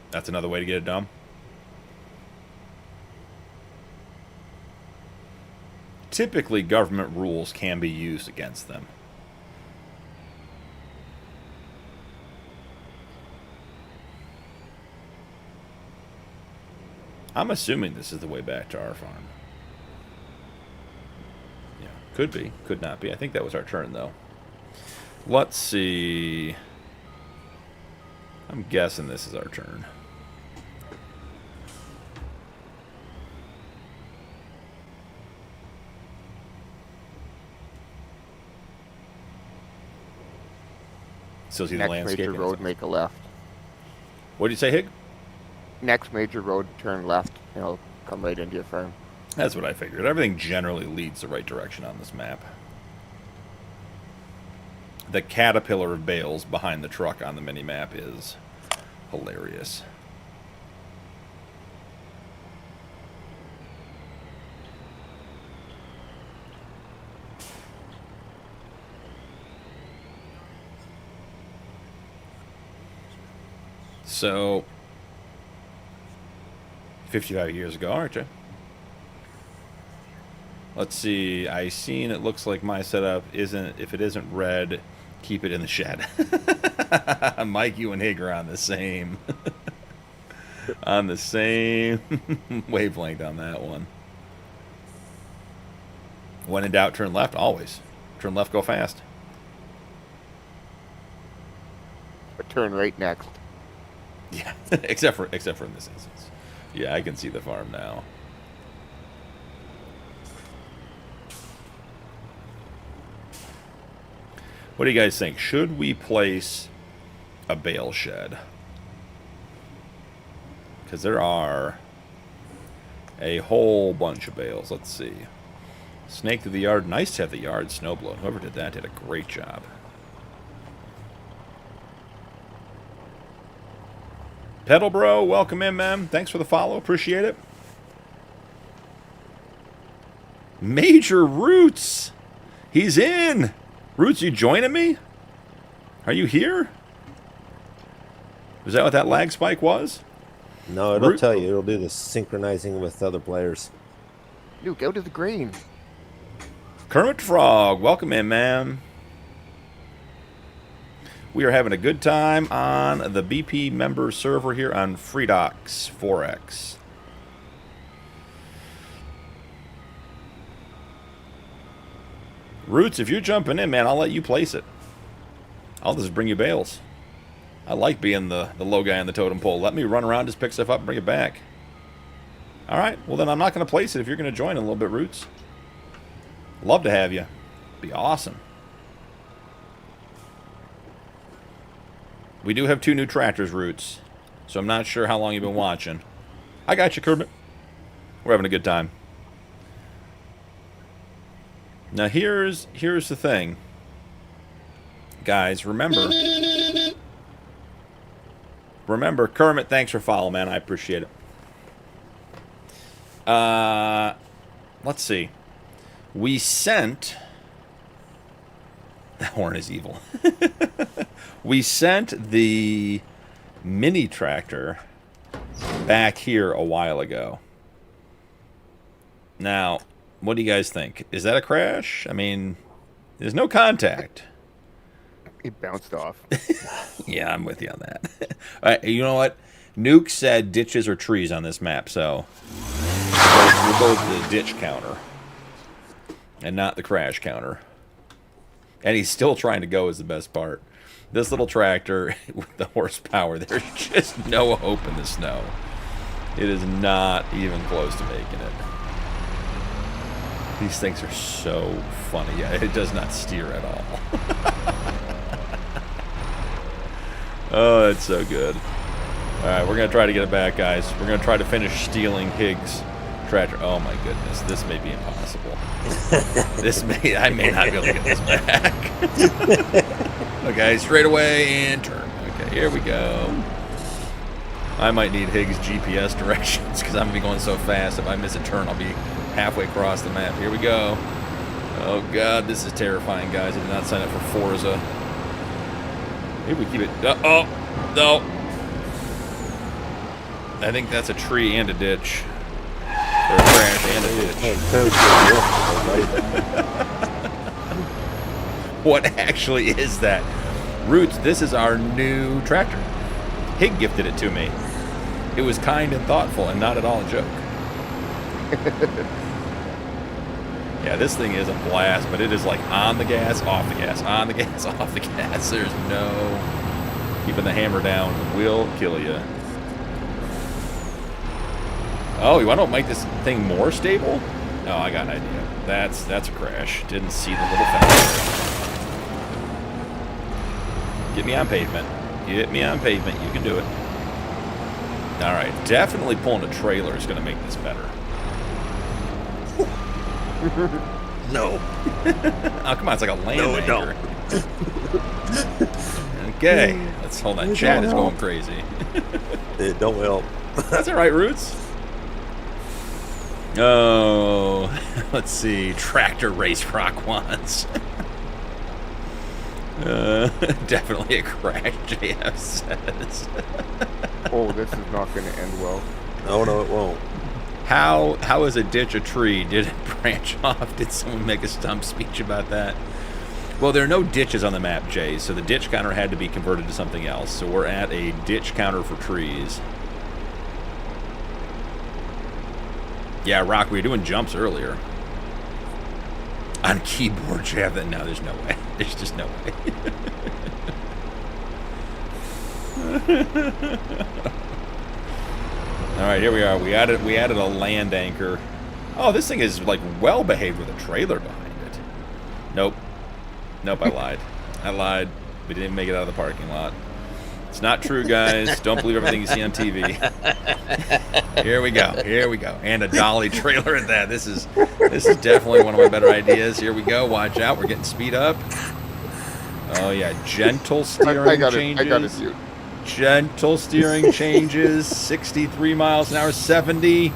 that's another way to get it done. Typically, government rules can be used against them. I'm assuming this is the way back to our farm. Yeah, could be, could not be. I think that was our turn, though. Let's see. I'm guessing this is our turn. Still see the Next landscape. major road, make a left. What did you say, Hig? Next major road, turn left, and it'll come right into your farm. That's what I figured. Everything generally leads the right direction on this map. The caterpillar of bales behind the truck on the mini-map is hilarious. So, 55 years ago, aren't you? Let's see. I seen it looks like my setup isn't. If it isn't red, keep it in the shed. Mike, you and Hig are on the same on the same wavelength on that one. When in doubt, turn left. Always turn left. Go fast. But turn right next. Yeah, except for in this instance. Yeah, I can see the farm now. What do you guys think? Should we place a bale shed? Because there are a whole bunch of bales. Let's see. Snake through the yard. Nice to have the yard snowblown. Whoever did that did a great job. Pedal Bro, welcome in, man. Thanks for the follow. Appreciate it. Major Roots. He's in. Roots, you joining me? Are you here? Was that what that lag spike was? No, it'll tell you. It'll do the synchronizing with other players. Luke, out of the green. Kermit Frog, welcome in, man. We are having a good time on the BP member server here on FreeDocs 4X. Roots, if you're jumping in, man, I'll let you place it. I'll just bring you bales. I like being the low guy on the totem pole. Let me run around, just pick stuff up, and bring it back. All right. Well, then I'm not going to place it if you're going to join in a little bit, Roots. Love to have you. Be awesome. We do have 2 new tractors, Roots. So I'm not sure how long you've been watching. I got you, Kermit. We're having a good time. Now here's the thing. Guys, remember, Kermit, thanks for following, man. I appreciate it. Let's see. We sent... That horn is evil. We sent the mini tractor back here a while ago. Now, what do you guys think? Is that a crash? I mean, there's no contact. It bounced off. Yeah, I'm with you on that. All right, you know what? Nuke said ditches or trees on this map, so we'll go with the ditch counter and not the crash counter. And he's still trying to go is the best part. This little tractor with the horsepower, there's just no hope in the snow. It is not even close to making it. These things are so funny. Yeah, it does not steer at all. Oh, it's so good. Alright, we're going to try to get it back, guys. We're going to try to finish stealing Higgs' tractor. Oh my goodness, this may be impossible. I may not be able to get this back. Okay, straight away and turn. Okay, here we go. I might need Higgs' GPS directions because I'm going to be going so fast. If I miss a turn, I'll be halfway across the map. Here we go. Oh god, this is terrifying, guys. I did not sign up for Forza. Maybe we keep it... oh, no. I think that's a tree and a ditch. Or a crash and a ditch. What actually is that? Roots, this is our new tractor. Hig gifted it to me. It was kind and thoughtful and not at all a joke. Yeah, this thing is a blast, but it is like on the gas, off the gas, on the gas, off the gas. There's no keeping the hammer down. Will kill you. Oh, you want to make this thing more stable? Oh, I got an idea. That's a crash. Didn't see the little fence. Get me on pavement. Get me on pavement. You can do it. All right, definitely pulling a trailer is going to make this better. No. Oh, come on, it's like a land No, anchor. Okay, let's hold on. Chat is going crazy. It don't help. That's all right, Roots. Oh, let's see. Tractor race rock once. Definitely a crash, JF says. Oh, this is not going to end well. No, it won't. How is a ditch a tree? Did it branch off? Did someone make a stump speech about that? Well, there are no ditches on the map, Jay, so the ditch counter had to be converted to something else. So we're at a ditch counter for trees. Yeah, Rock, we were doing jumps earlier. On keyboard, Jeff, no, there's no way. There's just no way. All right, here we are. We added a land anchor. Oh, this thing is like well behaved with a trailer behind it. Nope, I lied. I lied. We didn't make it out of the parking lot. It's not true, guys. Don't believe everything you see on TV. Here we go. And a dolly trailer at that. This is definitely one of my better ideas. Here we go. Watch out. We're getting speed up. Oh yeah, gentle steering changes. I got it, dude. Gentle steering changes. 63 miles an hour, 70.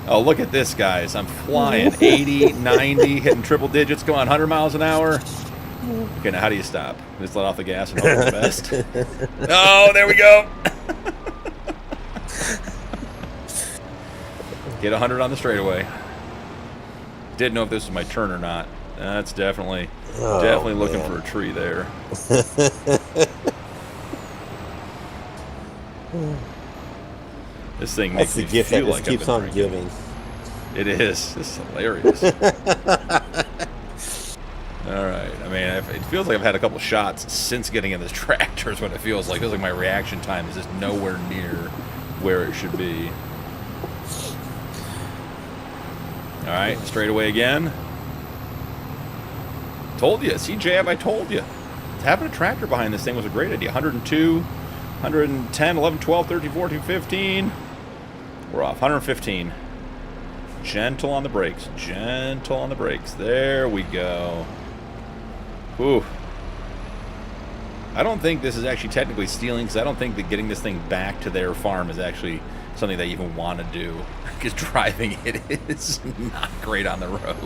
Oh, look at this, guys. I'm flying 80, 90, hitting triple digits, going 100 miles an hour. Okay, now how do you stop? Just let off the gas and hope for the best. Oh, there we go. Get 100 on the straightaway. Didn't know if this was my turn or not. That's definitely looking for a tree there. This thing makes me gift feel that like just keeps on giving. It is. This is hilarious. All right. I mean, it feels like I've had a couple shots since getting in this tractor is what it feels like. It feels like my reaction time is just nowhere near where it should be. All right, straight away again. Told you. See, JF, I told you. Having a tractor behind this thing was a great idea. 102, 110, 11, 12, 13, 14, 15. We're off. 115. Gentle on the brakes. Gentle on the brakes. There we go. Ooh. I don't think this is actually technically stealing, because I don't think that getting this thing back to their farm is actually something they even want to do. Because driving it is not great on the road.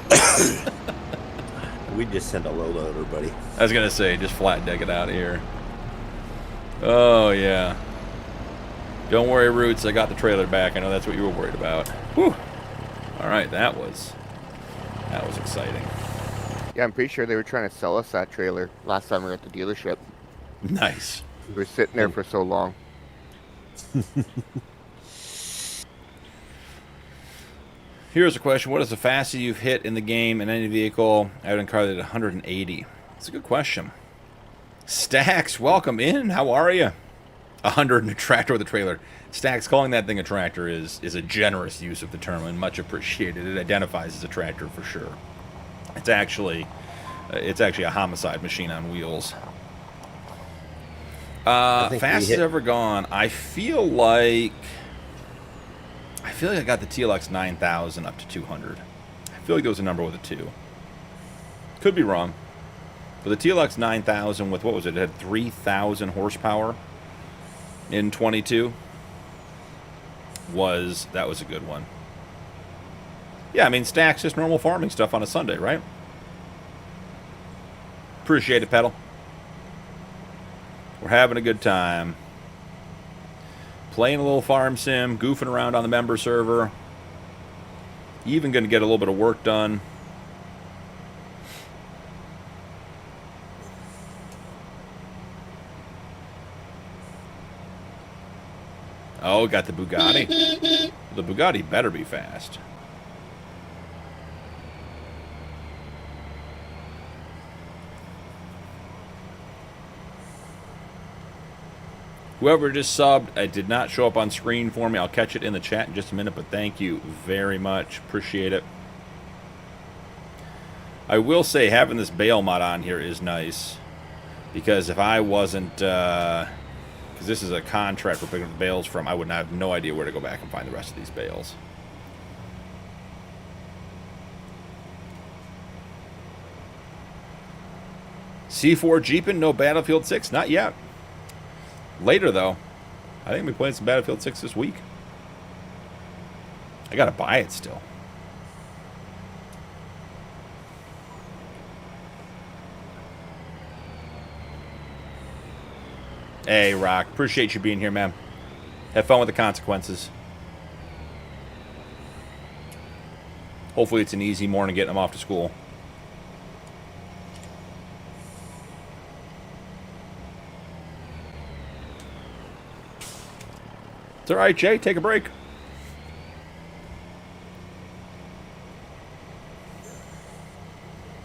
We just send a load over, buddy. I was going to say, just flat deck it out here. Oh, yeah. Don't worry, Roots. I got the trailer back. I know that's what you were worried about. Whew. All right, that was exciting. Yeah, I'm pretty sure they were trying to sell us that trailer last time we were at the dealership. Nice. We were sitting there for so long. Here's a question. What is the fastest you've hit in the game in any vehicle? I would encourage it at 180. It's a good question. Stacks, welcome in. How are you? 100 in a tractor with a trailer. Stacks, calling that thing a tractor is a generous use of the term and much appreciated. It identifies as a tractor for sure. It's actually a homicide machine on wheels. Fastest ever gone. I feel like I got the TLX 9000 up to 200. I feel like there was a number with a 2. Could be wrong. But the TLX 9000 with, what was it? It had 3,000 horsepower in 22. That was a good one. Yeah, I mean, Stacks, just normal farming stuff on a Sunday, right? Appreciate it, Pedal. We're having a good time. Playing a little farm sim, goofing around on the member server. Even going to get a little bit of work done. Oh, got the Bugatti. The Bugatti better be fast. Whoever just subbed, it did not show up on screen for me. I'll catch it in the chat in just a minute, but thank you very much. Appreciate it. I will say having this bale mod on here is nice, because if I wasn't, because this is a contract we're picking up the bales from, I would have no idea where to go back and find the rest of these bales. C4 Jeepin', no Battlefield 6, not yet. Later, though, I think we'll be playing some Battlefield 6 this week. I gotta buy it still. Hey, Rock. Appreciate you being here, man. Have fun with the consequences. Hopefully it's an easy morning getting them off to school. It's all right, Jay. Take a break.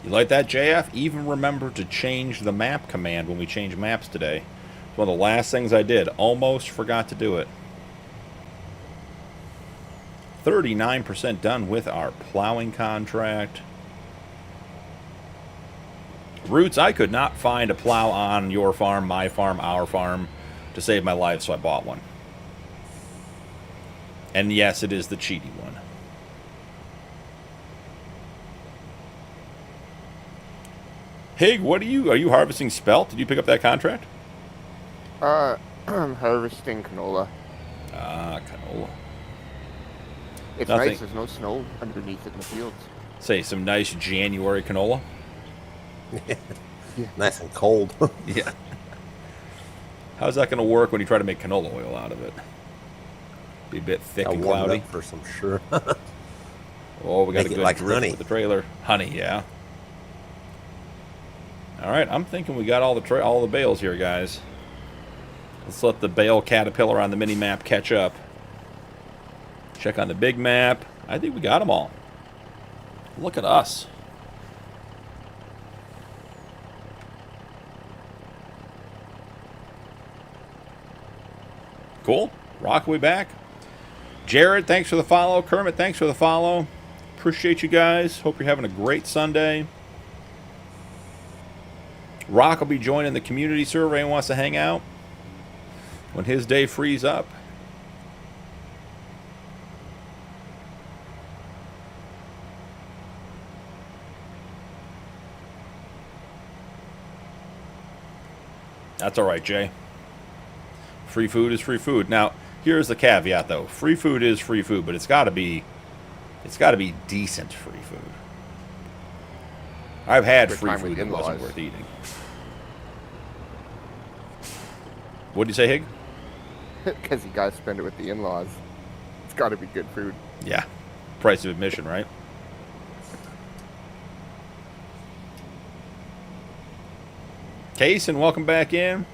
You like that, JF? Even remember to change the map command when we change maps today. It's one of the last things I did. Almost forgot to do it. 39% done with our plowing contract. Roots, I could not find a plow on your farm, my farm, our farm to save my life, so I bought one. And yes, it is the cheaty one. Hig, what are you harvesting spelt? Did you pick up that contract? I'm harvesting canola. Ah, canola. It's Nothing. nice, there's no snow underneath it in the fields. Say, some nice January canola. Nice and cold. Yeah. How's that going to work when you try to make canola oil out of it? Be a bit thick and warm it cloudy. up for some sure. Oh, we got Make a it good like drip honey. with the trailer. Honey, yeah. All right, I'm thinking we got all the bales here, guys. Let's let the bale caterpillar on the mini map catch up. Check on the big map. I think we got them all. Look at us. Cool. Rockaway back. Jared, thanks for the follow. Kermit, thanks for the follow. Appreciate you guys. Hope you're having a great Sunday. Rock will be joining the community server and wants to hang out when his day frees up. That's all right, Jay. Free food is free food. Now, here's the caveat, though. Free food is free food, but it's got to be decent free food. I've had free food that wasn't worth eating. What'd you say, Hig? Because you gotta spend it with the in-laws. It's gotta be good food. Yeah. Price of admission, right? Case, and welcome back in.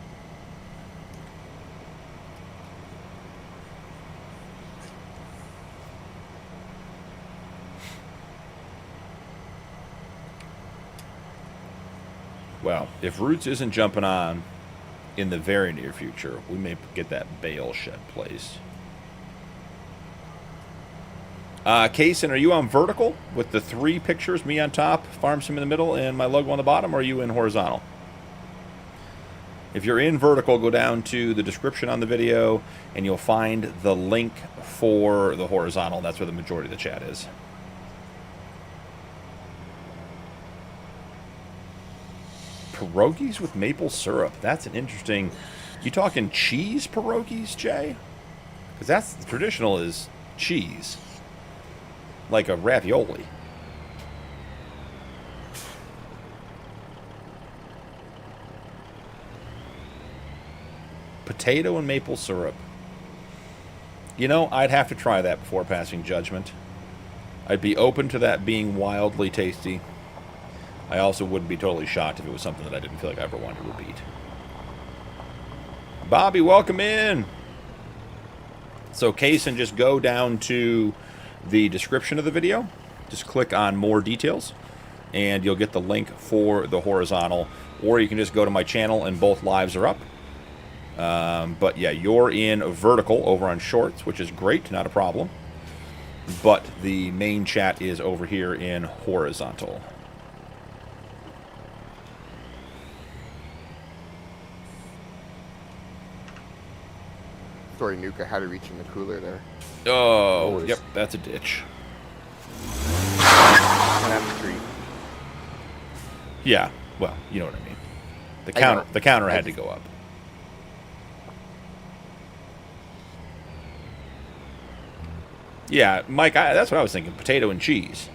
Well, if Roots isn't jumping on in the very near future, we may get that bale shed placed. Kaysen, are you on vertical with the 3 pictures, me on top, Farmsim in the middle, and my logo on the bottom, or are you in horizontal? If you're in vertical, go down to the description on the video, and you'll find the link for the horizontal. That's where the majority of the chat is. Pierogies with maple syrup. That's an interesting... You talking cheese pierogies, Jay? Because that's the traditional is cheese. Like a ravioli. Potato and maple syrup. You know, I'd have to try that before passing judgment. I'd be open to that being wildly tasty. I also wouldn't be totally shocked if it was something that I didn't feel like I ever wanted to repeat. Bobby, welcome in. So, Kaysen, just go down to the description of the video. Just click on more details, and you'll get the link for the horizontal. Or you can just go to my channel, and both lives are up. But yeah, you're in vertical over on Shorts, which is great, not a problem. But the main chat is over here in horizontal. Sorry, Nuka, how to reach in the cooler there. Oh, yep, that's a ditch. And that's a tree. Yeah, well, you know what I mean. The counter had to go up. Yeah, Mike, that's what I was thinking. Potato and cheese.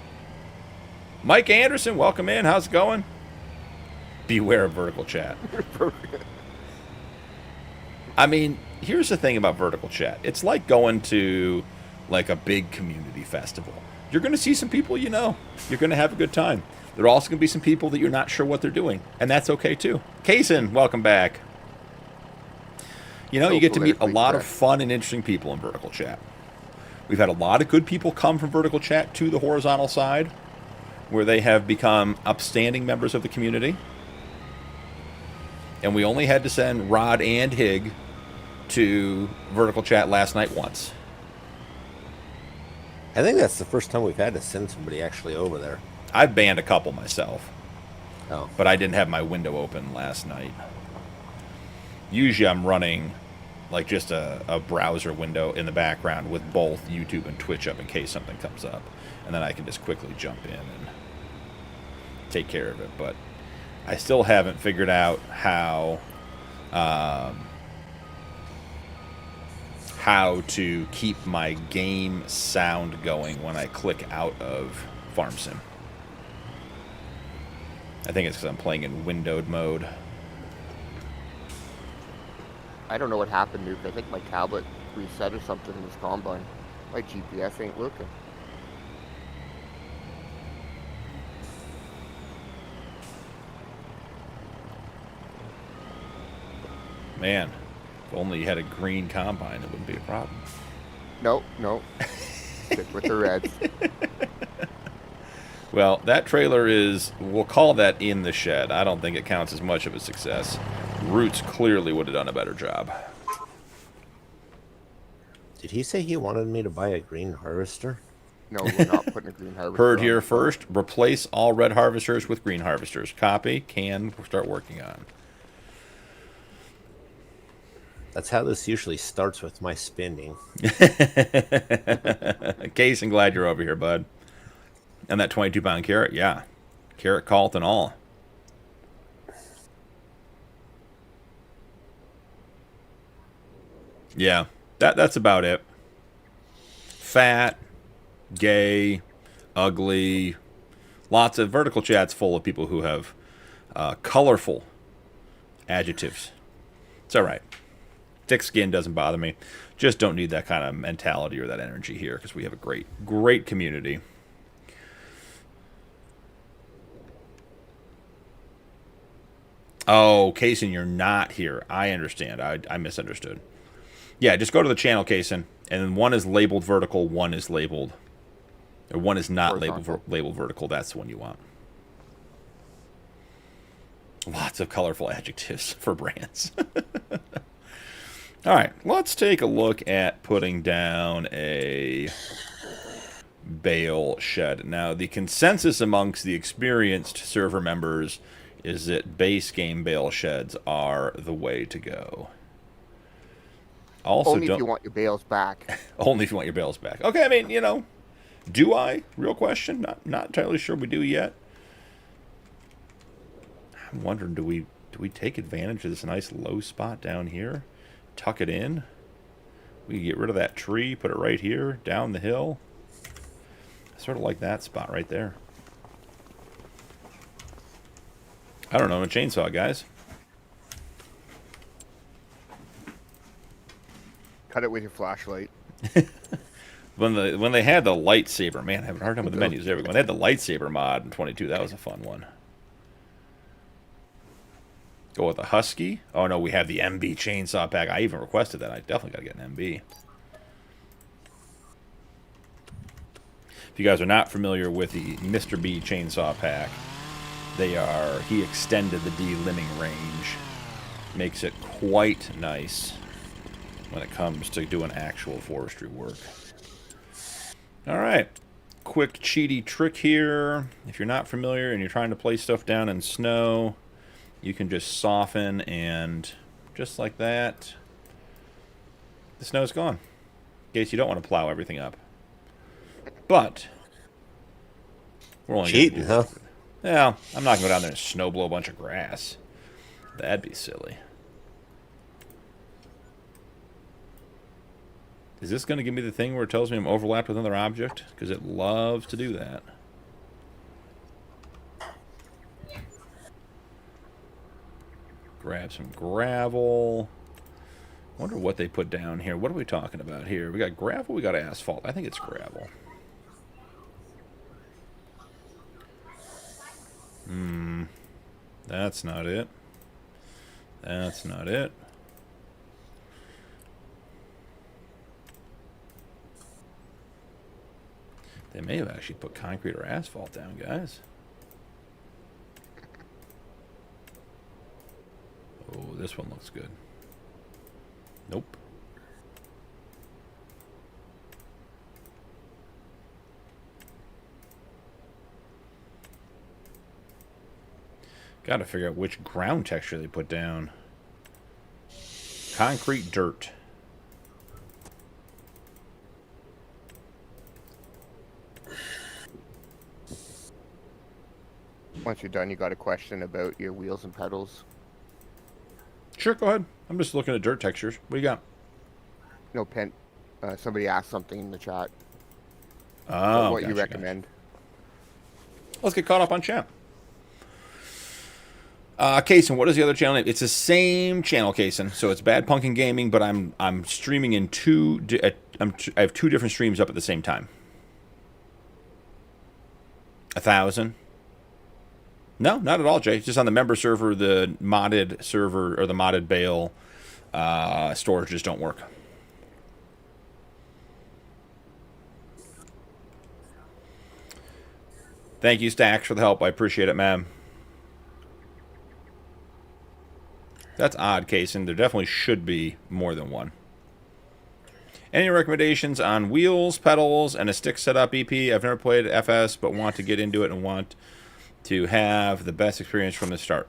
Mike Anderson, welcome in. How's it going? Beware of vertical chat. I mean, here's the thing about vertical chat. It's like going to like a big community festival. You're going to see some people you know. You're going to have a good time. There are also going to be some people that you're not sure what they're doing, and that's okay too. Kaysen, welcome back. You know, you get to meet a lot of fun and interesting people in vertical chat. We've had a lot of good people come from vertical chat to the horizontal side, where they have become upstanding members of the community. And we only had to send Rod and Hig to vertical chat last night once. I think that's the first time we've had to send somebody actually over there. I've banned a couple myself. Oh. But I didn't have my window open last night. Usually I'm running like just a browser window in the background with both YouTube and Twitch up in case something comes up. And then I can just quickly jump in and take care of it. But I still haven't figured out how to keep my game sound going when I click out of FarmSim. I think it's because I'm playing in windowed mode. I don't know what happened, Nuke. I think my tablet reset or something in this combine. My GPS ain't working. Man, if only you had a green combine, it wouldn't be a problem. No. Stick with the reds. Well, that trailer is, we'll call that in the shed. I don't think it counts as much of a success. Roots clearly would have done a better job. Did he say he wanted me to buy a green harvester? No, we're not putting a green harvester. Heard on here the farm. first. Replace all red harvesters with green harvesters. Copy. Can start working on. That's how this usually starts with my spending. Case, and glad you're over here, bud. And that 22-pound carrot, yeah. Carrot cult and all. Yeah, that's about it. Fat, gay, ugly. Lots of vertical chats full of people who have colorful adjectives. It's all right. Thick skin doesn't bother me. Just don't need that kind of mentality or that energy here because we have a great community. Oh, Kaysen, you're not here. I understand. I misunderstood. Yeah, just go to the channel, Kaysen, and then one is labeled vertical, one is labeled, or one is not labeled vertical. That's the one you want. Lots of colorful adjectives for brands. All right, let's take a look at putting down a bale shed. Now, the consensus amongst the experienced server members is that base game bale sheds are the way to go. Also, Only if you want your bales back. Only if you want your bales back. Okay, I mean, you know, do I? Real question. Not entirely sure we do yet. I'm wondering, do we take advantage of this nice low spot down here? Tuck it in. We can get rid of that tree, put it right here, down the hill. I sort of like that spot right there. I don't know, a chainsaw, guys. Cut it with your flashlight. When they had the lightsaber, man, I have a hard time with the menus. There we go. When they had the lightsaber mod in 22, that was a fun one. Go with a Husky. Oh no, we have the MB chainsaw pack. I even requested that. I definitely got to get an MB. If you guys are not familiar with the Mr. B chainsaw pack, he extended the de-limbing range. Makes it quite nice when it comes to doing actual forestry work. All right, quick cheaty trick here. If you're not familiar and you're trying to place stuff down in snow, you can just soften and just like that, the snow's gone. In case you don't want to plow everything up. But we're only cheating, huh? Yeah, I'm not going to go down there and snow blow a bunch of grass. That'd be silly. Is this going to give me the thing where it tells me I'm overlapped with another object? Because it loves to do that. Grab some gravel. Wonder what they put down here. What are we talking about here? We got gravel, we got asphalt. I think it's gravel. That's not it. That's not it. They may have actually put concrete or asphalt down, guys. Oh, this one looks good. Nope. Got to figure out which ground texture they put down. Concrete dirt. Once you're done, you got a question about your wheels and pedals. Sure, go ahead. I'm just looking at dirt textures. What do you got? No, somebody asked something in the chat. Oh, what you recommend? Let's get caught up on chat. Kaysen, what is the other channel name? It's the same channel, Kaysen. So it's Bad Punkin Gaming, but I'm streaming in I have two different streams up at the same time. 1,000. No, not at all, Jay. Just on the member server, the modded server or the modded bale storages don't work. Thank you, Stacks, for the help. I appreciate it, man. That's odd, Kaysen. There definitely should be more than one. Any recommendations on wheels, pedals, and a stick setup, EP? I've never played FS, but want to get into it and want to have the best experience from the start.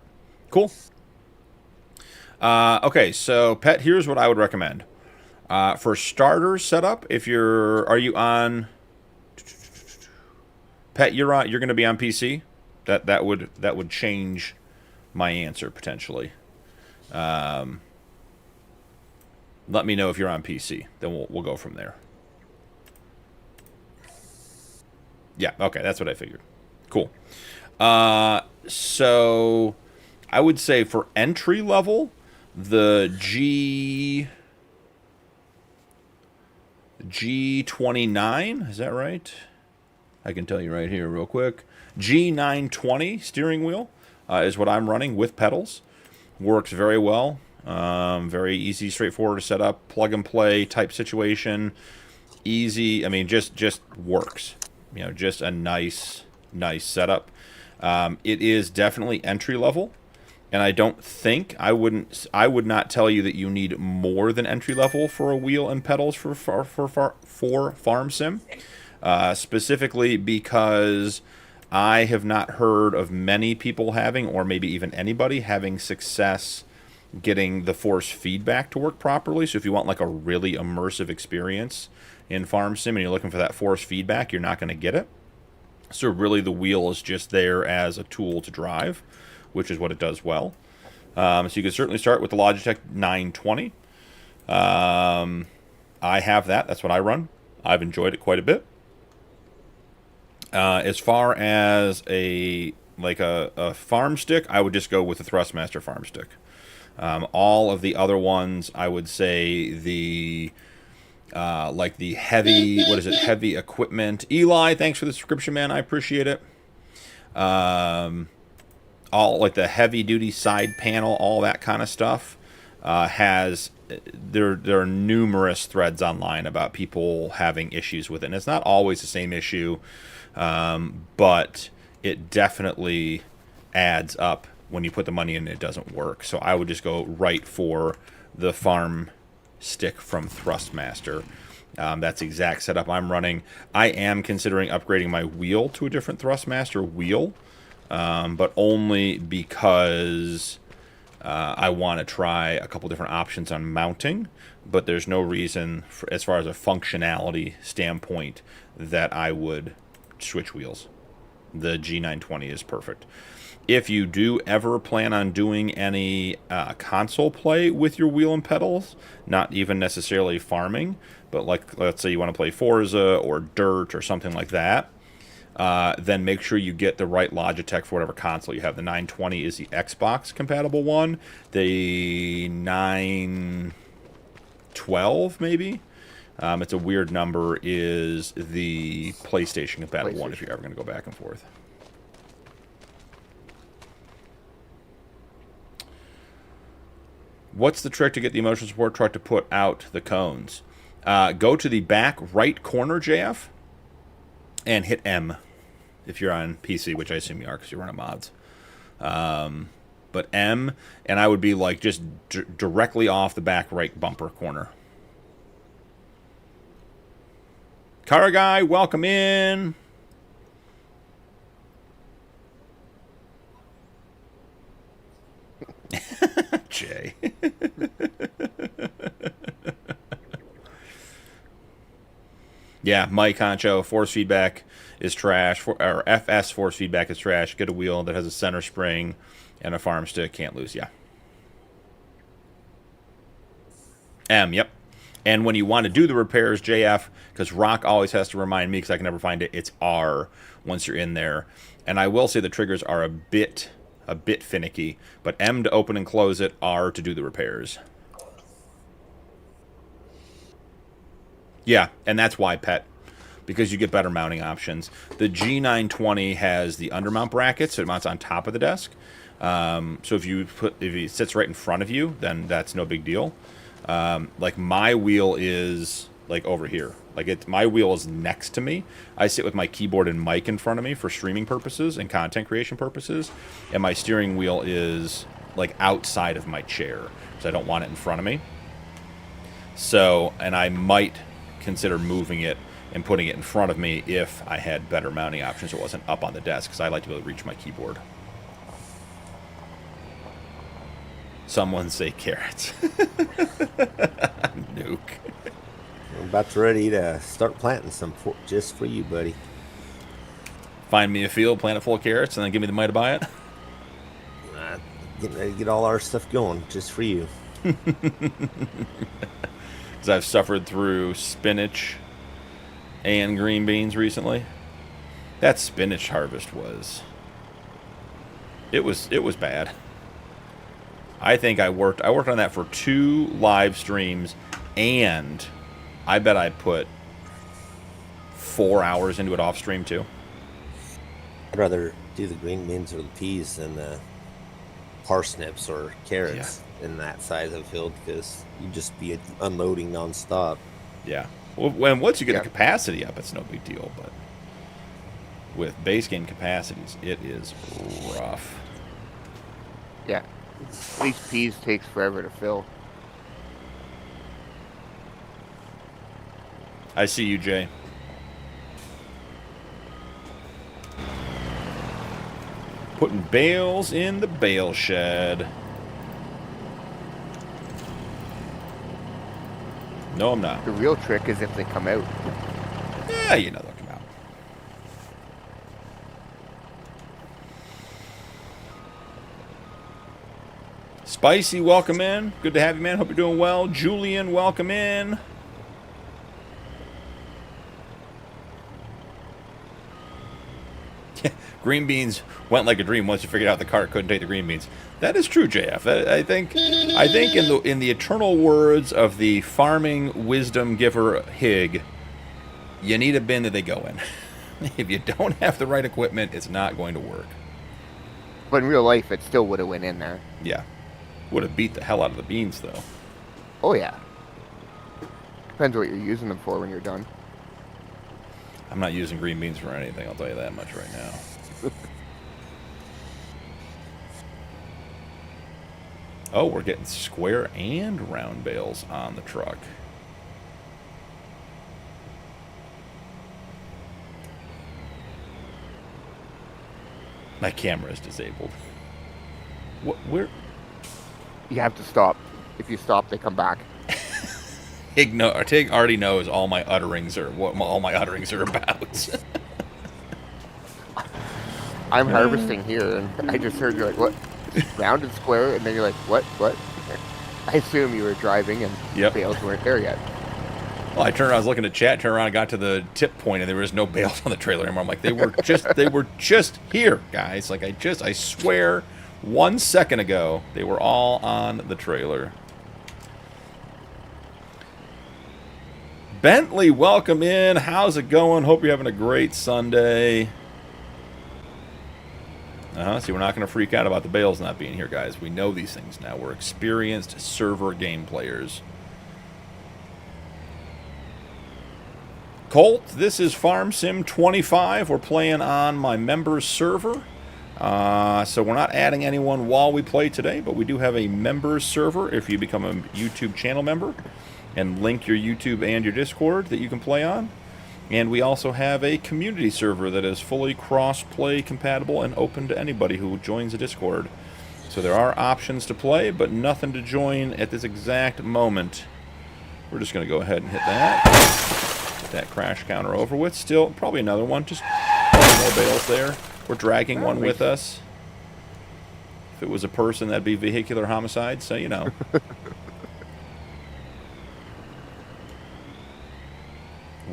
Cool. Okay, so Pet, here's what I would recommend. For starter setup, are you on Pet, you're going to be on PC? That would change my answer potentially. Let me know if you're on PC. Then we'll go from there. Yeah, okay, that's what I figured. Cool. So I would say for entry level, the G29, is that right? I can tell you right here real quick. G920 steering wheel is what I'm running with pedals. Works very well. Very easy, straightforward to set up, plug and play type situation. Easy, I mean, just works. You know, just a nice setup. It is definitely entry level, and I don't think I would not tell you that you need more than entry level for a wheel and pedals for farm sim. Specifically because I have not heard of many people having, or maybe even anybody having, success getting the force feedback to work properly. So if you want like a really immersive experience in farm sim and you're looking for that force feedback, you're not going to get it. So really the wheel is just there as a tool to drive, which is what it does well. So you can certainly start with the Logitech 920. I have that. That's what I run. I've enjoyed it quite a bit. As far as a farm stick, I would just go with the Thrustmaster farm stick. All of the other ones, I would say the heavy, heavy equipment. Eli, thanks for the subscription, man. I appreciate it. All like the heavy duty side panel, all that kind of stuff there are numerous threads online about people having issues with it. And it's not always the same issue, but it definitely adds up when you put the money in and it doesn't work. So I would just go right for the farm stick from Thrustmaster. That's the exact setup I'm running. I am considering upgrading my wheel to a different Thrustmaster wheel, but only because I want to try a couple different options on mounting, but there's no reason, as far as a functionality standpoint, that I would switch wheels. The G920 is perfect. If you do ever plan on doing any console play with your wheel and pedals, not even necessarily farming, but like let's say you want to play Forza or Dirt or something like that, then make sure you get the right Logitech for whatever console you have. The 920 is the Xbox compatible one. The 912 maybe, it's a weird number, is the PlayStation compatible one if you're ever going to go back and forth. What's the trick to get the emotional support truck to put out the cones? Go to the back right corner, JF, and hit M if you're on PC, which I assume you are because you're running mods. But M, and I would be like just directly off the back right bumper corner. Kara Guy, welcome in. Jay. Yeah, Mike Honcho, force feedback is trash. Or FS force feedback is trash. Get a wheel that has a center spring and a farm stick. Can't lose, yeah. M, yep. And when you want to do the repairs, JF, because Rock always has to remind me because I can never find it, it's R once you're in there. And I will say the triggers are a bit finicky, but M to open and close it, R to do the repairs. Yeah, and that's why, Pet, because you get better mounting options. The G920 has the undermount bracket, so it mounts on top of the desk. So if it sits right in front of you, then that's no big deal. Like my wheel is like over here. Like my wheel is next to me. I sit with my keyboard and mic in front of me for streaming purposes and content creation purposes, and my steering wheel is like outside of my chair, so I don't want it in front of me. So, and I might consider moving it and putting it in front of me if I had better mounting options. It wasn't up on the desk, because I like to be able to reach my keyboard. Someone say carrots. Nuke. I'm about to ready to start planting some just for you, buddy. Find me a field, plant it full of carrots, and then give me the money to buy it. Getting ready to get all our stuff going just for you. Because I've suffered through spinach and green beans recently. That spinach harvest was... It was bad. I think I worked on that for 2 live streams, and I bet I put 4 hours into it off stream too. I'd rather do the green beans or the peas than the parsnips or carrots in that size of field, because you just be unloading nonstop. Yeah. Well, when once you get the capacity up, it's no big deal. But with base game capacities, it is rough. Yeah. At least peas takes forever to fill. I see you, Jay. Putting bales in the bale shed. No, I'm not. The real trick is if they come out. Yeah, you know they'll come out. Spicy, welcome in. Good to have you, man. Hope you're doing well. Julian, welcome in. Green beans went like a dream once you figured out the cart couldn't take the green beans. That is true, JF. I think in the eternal words of the farming wisdom giver Hig, you need a bin that they go in. If you don't have the right equipment, it's not going to work. But in real life, it still would have went in there. Yeah. Would have beat the hell out of the beans, though. Oh, yeah. Depends what you're using them for when you're done. I'm not using green beans for anything, I'll tell you that much right now. Oh, we're getting square and round bales on the truck. My camera is disabled. Where? You have to stop. If you stop, they come back. Tig already knows all my utterings are what all my utterings are about. I'm harvesting here, and I just heard you like, what? Round and square, and then you're like, what? I assume you were driving, and bales weren't there yet. Well, I was looking at chat, turned around, and got to the tip point, and there was no bales on the trailer anymore. I'm like, they were just here, guys. Like, I swear, 1 second ago, they were all on the trailer. Bentley, welcome in. How's it going? Hope you're having a great Sunday. See, we're not going to freak out about the bales not being here, guys. We know these things now. We're experienced server game players. Colt, this is Farm Sim 25. We're playing on my members server. So we're not adding anyone while we play today, but we do have a members server if you become a YouTube channel member and link your YouTube and your Discord that you can play on. And we also have a community server that is fully cross-play compatible and open to anybody who joins the Discord. So there are options to play, but nothing to join at this exact moment. We're just going to go ahead and hit that. Get that crash counter over with. Still, probably another one. Just more bales there. We're dragging one with us. If it was a person, that'd be vehicular homicide, so you know.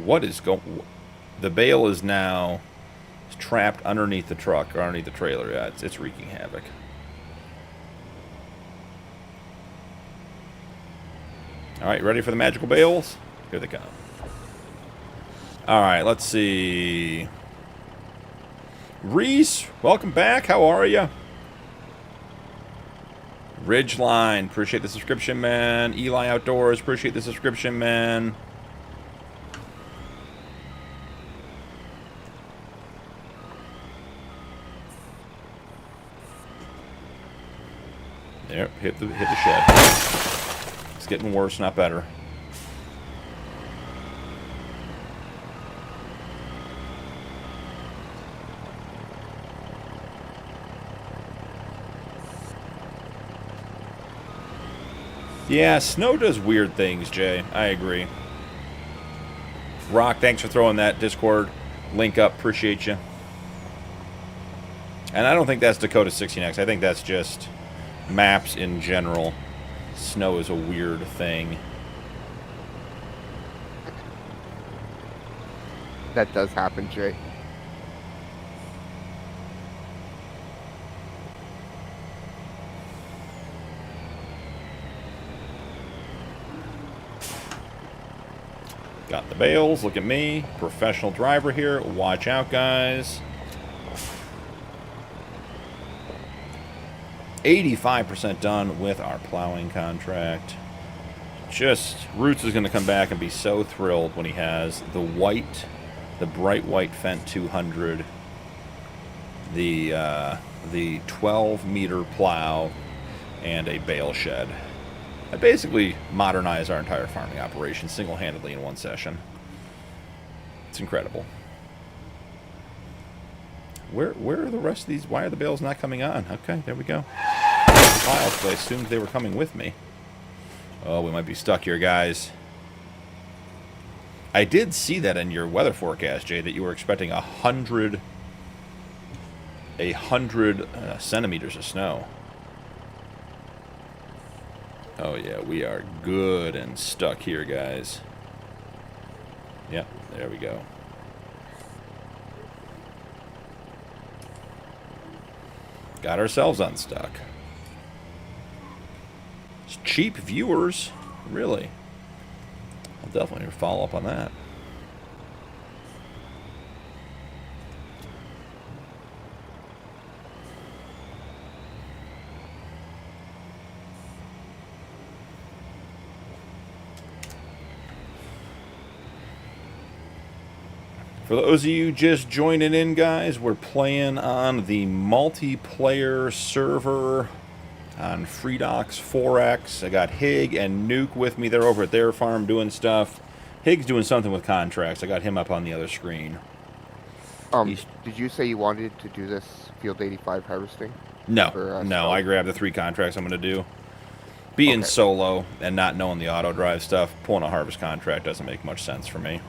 What is going... The bale is now trapped underneath the truck, or underneath the trailer. Yeah, it's wreaking havoc. Alright, ready for the magical bales? Here they come. Alright, let's see. Reese, welcome back. How are you? Ridgeline, appreciate the subscription, man. Eli Outdoors, appreciate the subscription, man. There, hit the shed. It's getting worse, not better. Yeah, snow does weird things, Jay. I agree. Rock, thanks for throwing that Discord link up. Appreciate you. And I don't think that's Dakota 16X. I think that's just maps in general. Snow is a weird thing. That does happen, Jay. Got the bales. Look at me. Professional driver here. Watch out, guys. 85% done with our plowing contract. Just, Roots is going to come back and be so thrilled when he has the white, the bright white Fendt 200, the 12-meter plow, and a bale shed. I basically modernized our entire farming operation single-handedly in one session. It's incredible. Where are the rest of these? Why are the bales not coming on? Okay, there we go. Files, so I assumed they were coming with me. Oh, we might be stuck here, guys. I did see that in your weather forecast, Jay, that you were expecting 100 centimeters of snow. Oh yeah, we are good and stuck here, guys. Yep, there we go. Got ourselves unstuck. It's cheap viewers, really. I'll definitely follow up on that. For those of you just joining in, guys, we're playing on the multiplayer server on Freedox 4X. I got Hig and Nuke with me. They're over at their farm doing stuff. Hig's doing something with contracts. I got him up on the other screen. Did you say you wanted to do this Field 85 harvesting? No, no. I grabbed the 3 contracts I'm going to do. Being solo and not knowing the auto drive stuff, pulling a harvest contract doesn't make much sense for me.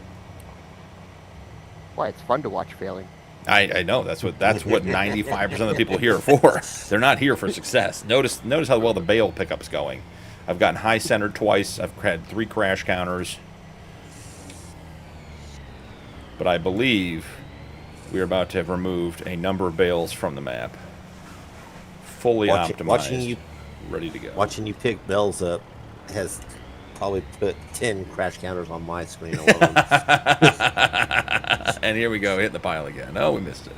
Why, it's fun to watch failing. I know that's what 95% of the people here are for. They're not here for success. Notice how well the bale pickup's going. I've gotten high centered twice. I've had 3 crash counters. But I believe we are about to have removed a number of bales from the map. Fully optimized. Ready to go. Watching you pick bales up has probably put 10 crash counters on my screen alone. And here we go, hitting the pile again. Oh, we missed it.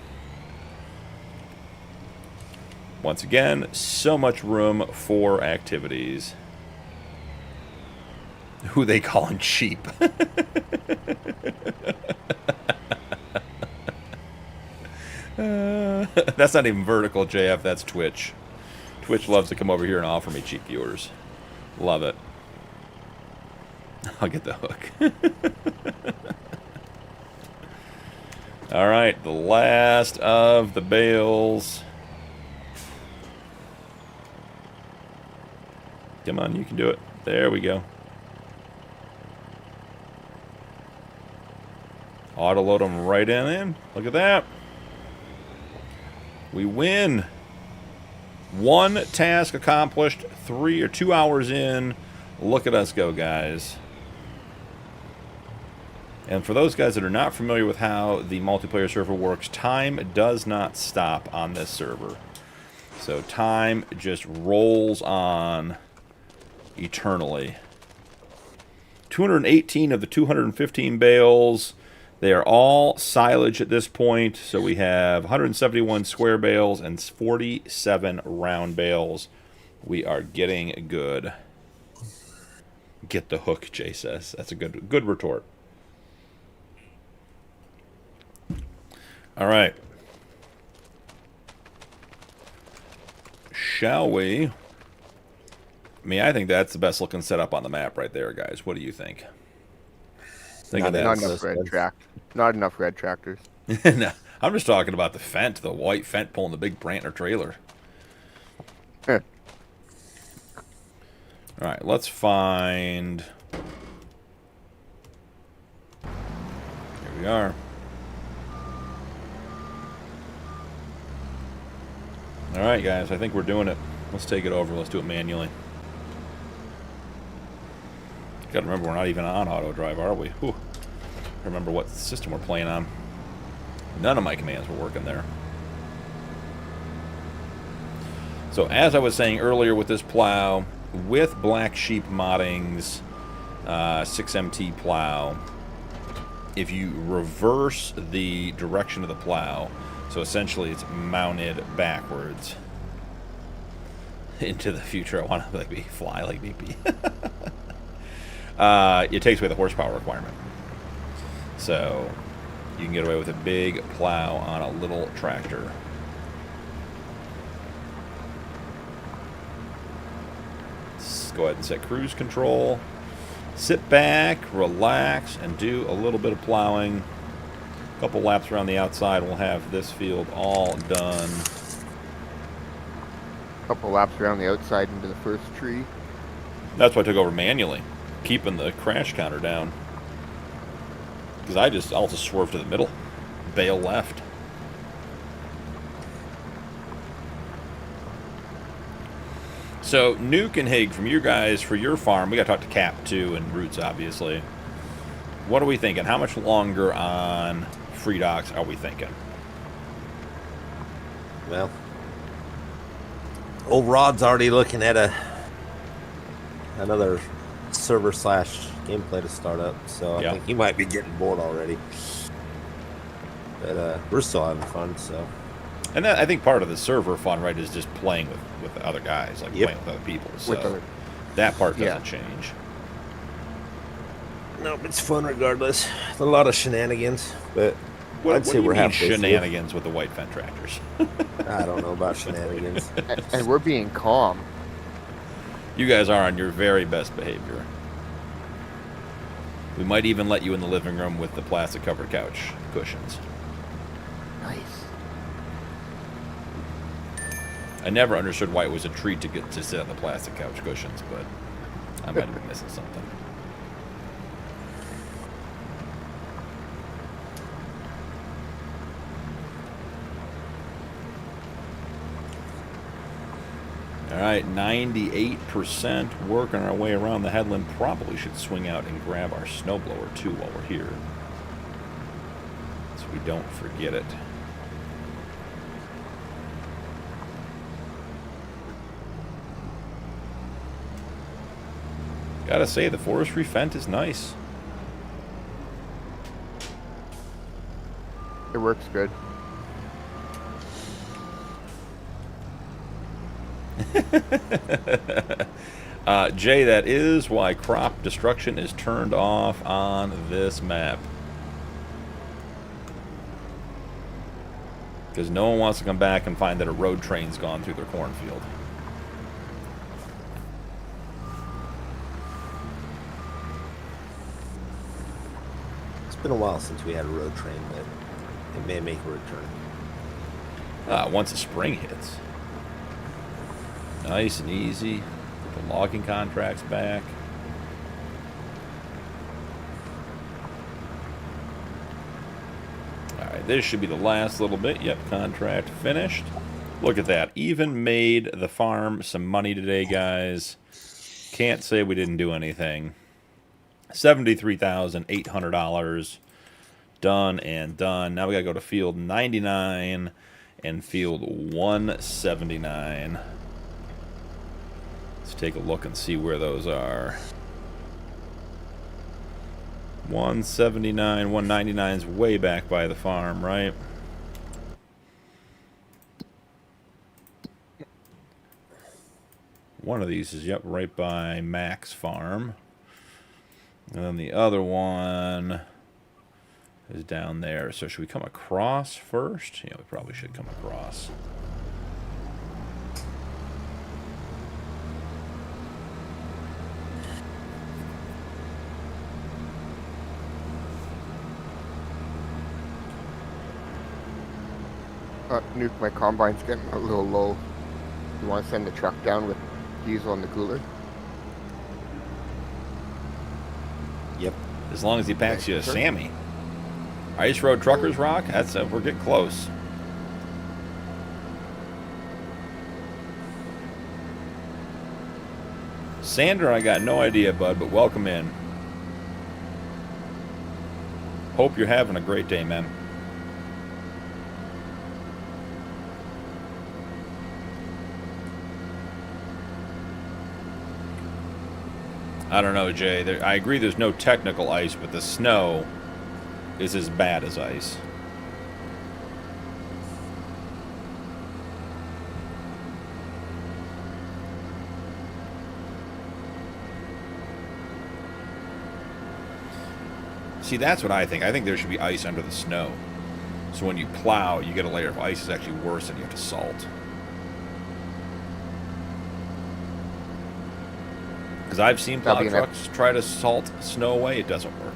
Once again, so much room for activities. Who they calling cheap? That's not even vertical, JF. That's Twitch. Twitch loves to come over here and offer me cheap viewers. Love it. I'll get the hook. All right, the last of the bales. Come on, you can do it. There we go. Auto load them right in. Look at that. We win. 1 task accomplished, 3 or 2 hours in. Look at us go, guys. And for those guys that are not familiar with how the multiplayer server works, time does not stop on this server. So time just rolls on eternally. 218 of the 215 bales. They are all silage at this point. So we have 171 square bales and 47 round bales. We are getting good. Get the hook, Jay says. That's a good retort. All right. Shall we? I mean, I think that's the best looking setup on the map right there, guys. What do you think? Not enough red tractors. No, I'm just talking about the Fendt, the white Fendt pulling the big Brantner trailer. All right, let's find... Here we are. All right, guys, I think we're doing it. Let's take it over. Let's do it manually. Got to remember, we're not even on auto drive, are we? Whew. Remember what system we're playing on. None of my commands were working there. So as I was saying earlier with this plow, with Black Sheep Modding's 6MT plow, if you reverse the direction of the plow, so essentially it's mounted backwards into the future. I want to like fly like BP. It takes away the horsepower requirement. So you can get away with a big plow on a little tractor. Let's go ahead and set cruise control. Sit back, relax, and do a little bit of plowing. A couple laps around the outside, we'll have this field all done. A couple laps around the outside into the first tree. That's why I took over manually, keeping the crash counter down. Because I'll just swerve to the middle, bail left. So, Nuke and Hig, from you guys, for your farm, we got to talk to Cap, too, and Roots, obviously. What are we thinking? How much longer on free docks are we thinking? Well, old Rod's already looking at another server / gameplay to start up, so I think he might be getting bored already. But we're still having fun, so. And that, I think part of the server fun, right, is just playing with other guys, like playing with other people. So that part doesn't change. Nope, it's fun regardless. A lot of shenanigans, but I'd say we're having shenanigans with the white Fendt tractors. I don't know about shenanigans. And we're being calm. You guys are on your very best behavior. We might even let you in the living room with the plastic-covered couch cushions. Nice. I never understood why it was a treat to get to sit on the plastic couch cushions, but I might have been missing something. All right, 98% working our way around the headland. Probably should swing out and grab our snowblower too while we're here, so we don't forget it. Gotta say, the forestry Fendt is nice. It works good. Jay, that is why crop destruction is turned off on this map. Because no one wants to come back and find that a road train's gone through their cornfield. It's been a while since we had a road train, but it may make a return. Once the spring hits. Nice and easy. Put the logging contracts back. Alright, this should be the last little bit. Yep, contract finished. Look at that. Even made the farm some money today, guys. Can't say we didn't do anything. $73,800. Done and done. Now we gotta go to field 99 and field 179. Let's take a look and see where those are. 179, 199 is way back by the farm, right? One of these is, yep, right by Mac's farm. And then the other one is down there. So should we come across first? Yeah, we probably should come across. Nuke, my combine's getting a little low. You want to send the truck down with diesel in the cooler? As long as he packs you a Sammy. Ice Road Truckers Rock? That's we're getting close. Sander, I got no idea, bud, but welcome in. Hope you're having a great day, man. I don't know, Jay. I agree there's no technical ice, but the snow is as bad as ice. See, that's what I think. I think there should be ice under the snow. So when you plow, you get a layer of ice that's actually worse than you have to salt. Because I've seen plow trucks try to salt snow away. It doesn't work.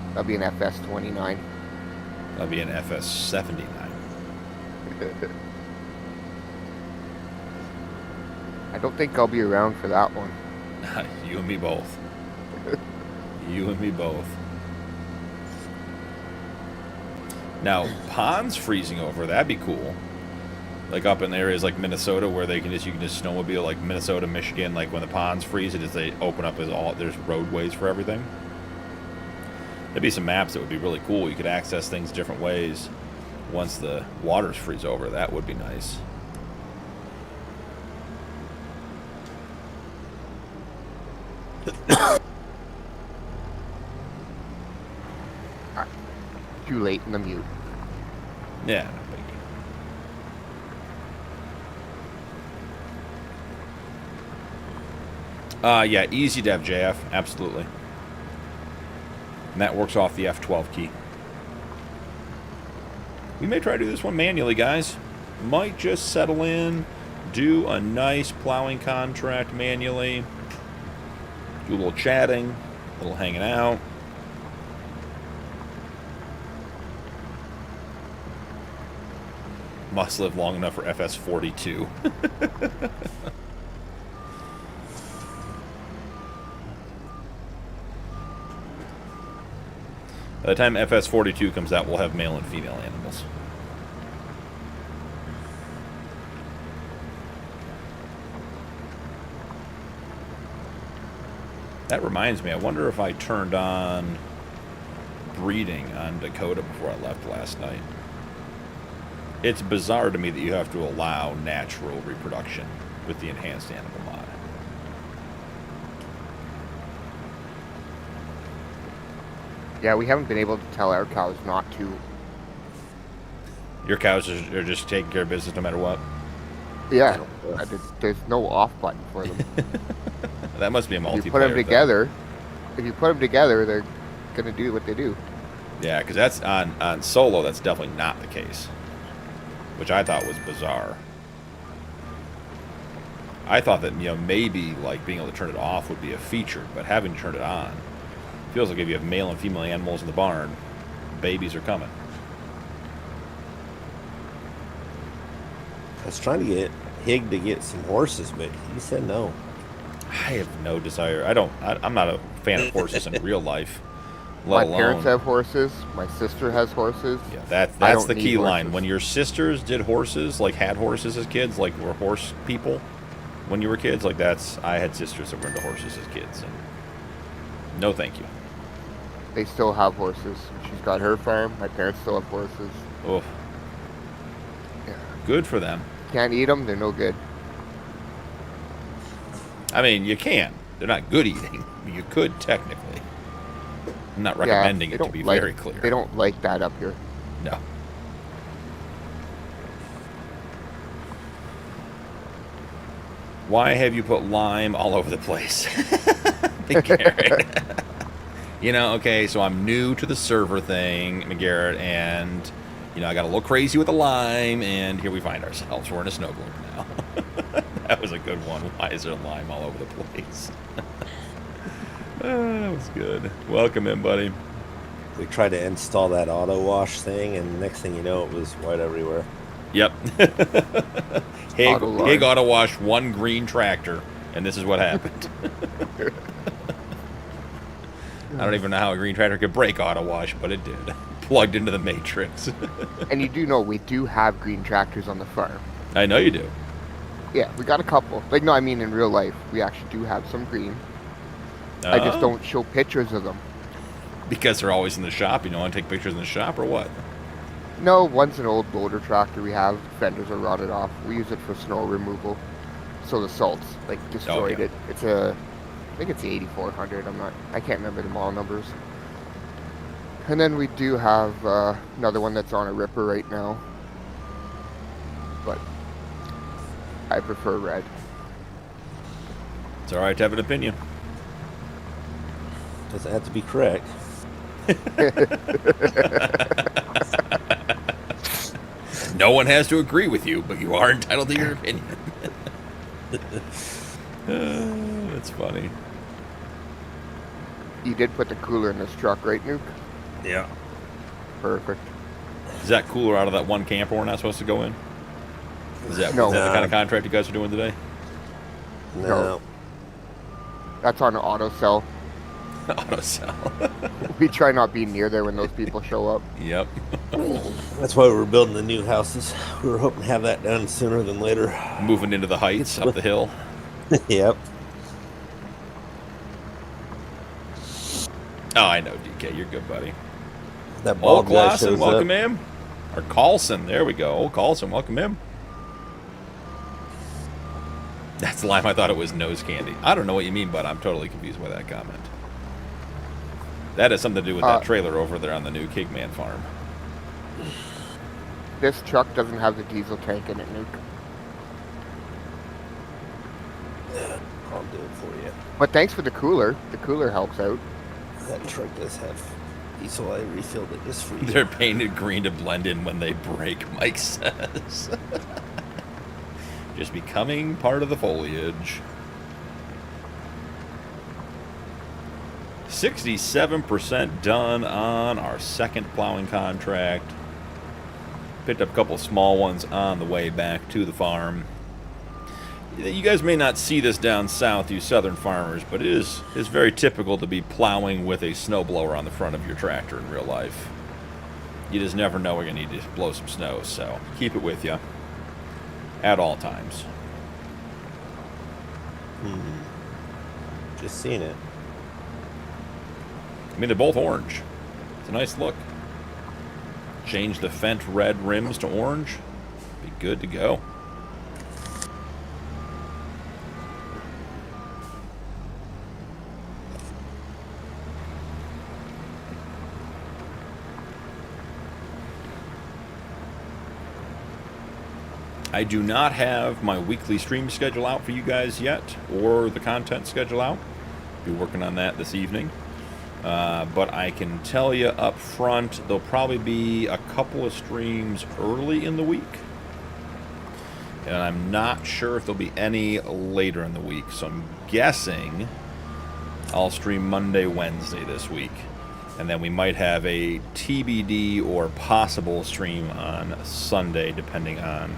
That'll be an FS29. That'll be an FS79. I don't think I'll be around for that one. You and me both. You and me both. Now, ponds freezing over, that'd be cool. Like up in areas like Minnesota where you can just snowmobile, like Minnesota, Michigan, like when the ponds freeze, they open up there's roadways for everything. There'd be some maps that would be really cool. You could access things different ways once the waters freeze over. That would be nice. Too late in the mute. Yeah, no biggie. Yeah, easy dev, JF, absolutely. And that works off the F12 key. We may try to do this one manually, guys. Might just settle in, do a nice plowing contract manually, do a little chatting, a little hanging out. Must live long enough for FS42. By the time FS42 comes out, we'll have male and female animals. That reminds me, I wonder if I turned on breeding on Dakota before I left last night. It's bizarre to me that you have to allow natural reproduction with the enhanced animal mod. Yeah, we haven't been able to tell our cows not to. Your cows are just taking care of business no matter what? Yeah, there's no off button for them. That must be a multiplayer If you put them together, they're going to do what they do. Yeah, because that's on solo, that's definitely not the case. Which I thought was bizarre. I thought that, maybe like being able to turn it off would be a feature, but having turned it on feels like if you have male and female animals in the barn, babies are coming. I was trying to get Hig to get some horses, but he said no. I have no desire. I'm not a fan of horses in real life. My parents have horses. My sister has horses. Yeah, that's the key line. When your sisters did horses, like had horses as kids, like were horse people when you were kids, like I had sisters that were into horses as kids. And no, thank you. They still have horses. She's got her farm. My parents still have horses. Oh, yeah. Good for them. Can't eat them. They're no good. I mean, you can. They're not good eating. You could technically. I'm not recommending it to be very clear. They don't like that up here. No. Why have you put lime all over the place? McGarrett. Okay, so I'm new to the server thing, McGarrett, and, I got a little crazy with the lime, and here we find ourselves. We're in a snow globe now. That was a good one. Why is there lime all over the place? That was good. Welcome in, buddy. We tried to install that auto wash thing, and next thing you know, it was white everywhere. Yep. Hig auto wash one green tractor, and this is what happened. I don't even know how a green tractor could break auto wash, but it did. Plugged into the matrix. And you do know we do have green tractors on the farm. I know you do. Yeah, we got a couple. Like, no, I mean in real life, we actually do have some green. I just don't show pictures of them. Because they're always in the shop. You don't want to take pictures in the shop or what? No, one's an old loader tractor we have. Fenders are rotted off. We use it for snow removal. So the salt's like destroyed it. It's I think it's the 8400. I can't remember the model numbers. And then we do have another one that's on a ripper right now. But I prefer red. It's alright to have an opinion. Doesn't have to be correct. No one has to agree with you, but you are entitled to your opinion. That's funny. You did put the cooler in this truck, right, Nuke? Yeah. Perfect. Is that cooler out of that one camper we're not supposed to go in? Is that the kind of contract you guys are doing today? No. That's on auto sell. Auto sell. We try not being near there when those people show up. Yep. That's why we were building the new houses. We were hoping to have that done sooner than later. Moving into the heights, up the hill. Yep. Oh, I know, DK. You're good, buddy. That Old bald guy Clausen, shows welcome up. in. Or Carlson, there we go. Old Carlson, welcome in. That's the line. I thought it was nose candy. I don't know what you mean, but I'm totally confused by that comment. That has something to do with that trailer over there on the new Kigman farm. This truck doesn't have the diesel tank in it, Nuke. I'll do it for you. But thanks for the cooler. The cooler helps out. That truck does have diesel. I refilled it just for you. They're painted green to blend in when they break, Mike says. Just becoming part of the foliage. 67% done on our second plowing contract. Picked up a couple small ones on the way back to the farm. You guys may not see this down south, you southern farmers, but it is very typical to be plowing with a snowblower on the front of your tractor in real life. You just never know when you're going to need to blow some snow, so keep it with you at all times. Just seen it. I mean, they're both orange. It's a nice look. Change the Fendt red rims to orange. Be good to go. I do not have my weekly stream schedule out for you guys yet, or the content schedule out. Be working on that this evening. But I can tell you up front, there'll probably be a couple of streams early in the week. And I'm not sure if there'll be any later in the week. So I'm guessing I'll stream Monday, Wednesday this week. And then we might have a TBD or possible stream on Sunday, depending on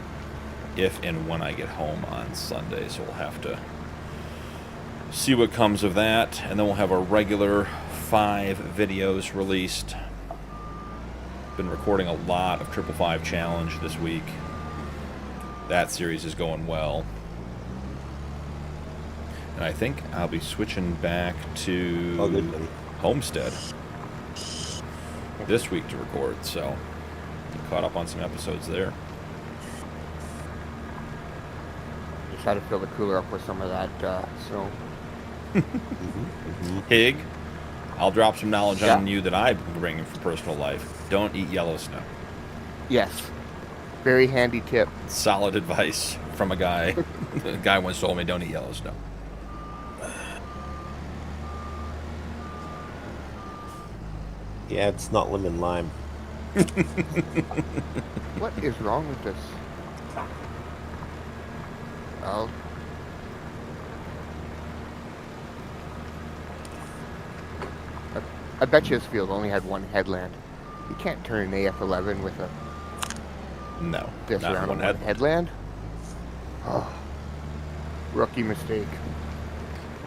if and when I get home on Sunday. So we'll have to see what comes of that. And then we'll have a regular 5 videos released. Been recording a lot of 555 Challenge this week. That series is going well. And I think I'll be switching back to Homestead this week to record, so caught up on some episodes there. Just had to fill the cooler up with some of that snow. Hig, I'll drop some knowledge on you that I've been bringing from personal life. Don't eat yellow snow. Yes. Very handy tip. Solid advice from a guy. A guy once told me, don't eat yellow snow. Yeah, it's not lemon lime. What is wrong with this? Oh. I bet you this field only had one headland. You can't turn an AF-11 with a No, this not around one one headland. Oh, rookie mistake.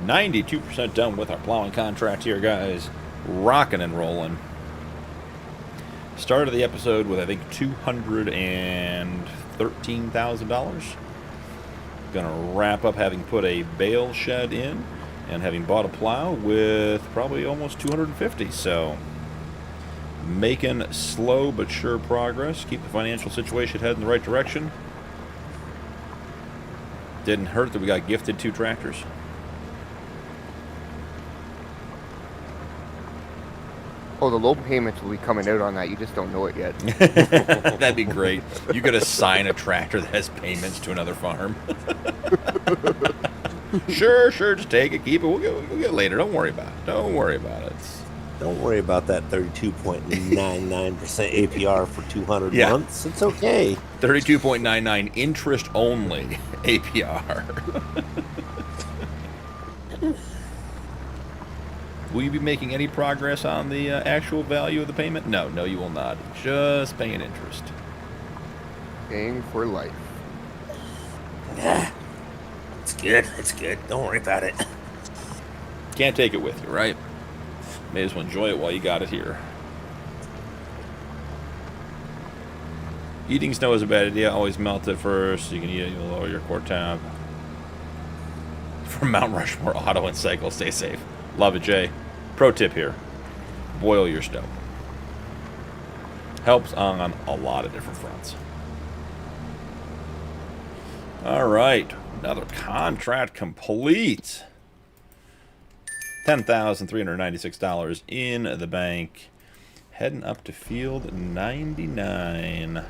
92% done with our plowing contract here, guys. rocking and rolling. Started the episode with, I think, $213,000. Gonna wrap up having put a bale shed in and having bought a plow with probably almost 250. So making slow but sure progress. Keep the financial situation heading in the right direction. Didn't hurt that we got gifted 2 tractors. Oh, the low payments will be coming out on that. You just don't know it yet. That'd be great. You could assign a tractor that has payments to another farm. Sure, just take it, keep it. We'll get it later. Don't worry about it. Don't worry about it. Don't worry about that 32.99% APR for 200 Yeah. months. It's okay. 32.99 interest only APR. Will you be making any progress on the actual value of the payment? No, you will not. Just paying interest. Paying for life. Yeah. It's good. It's good. Don't worry about it. Can't take it with you, right? May as well enjoy it while you got it here. Eating snow is a bad idea. Always melt it first. So you can eat it. You'll lower your core temp. From Mount Rushmore, auto and cycle. Stay safe. Love it, Jay. Pro tip here. Boil your stove. Helps on a lot of different fronts. All right. Another contract complete. $10,396 in the bank. Heading up to field 99.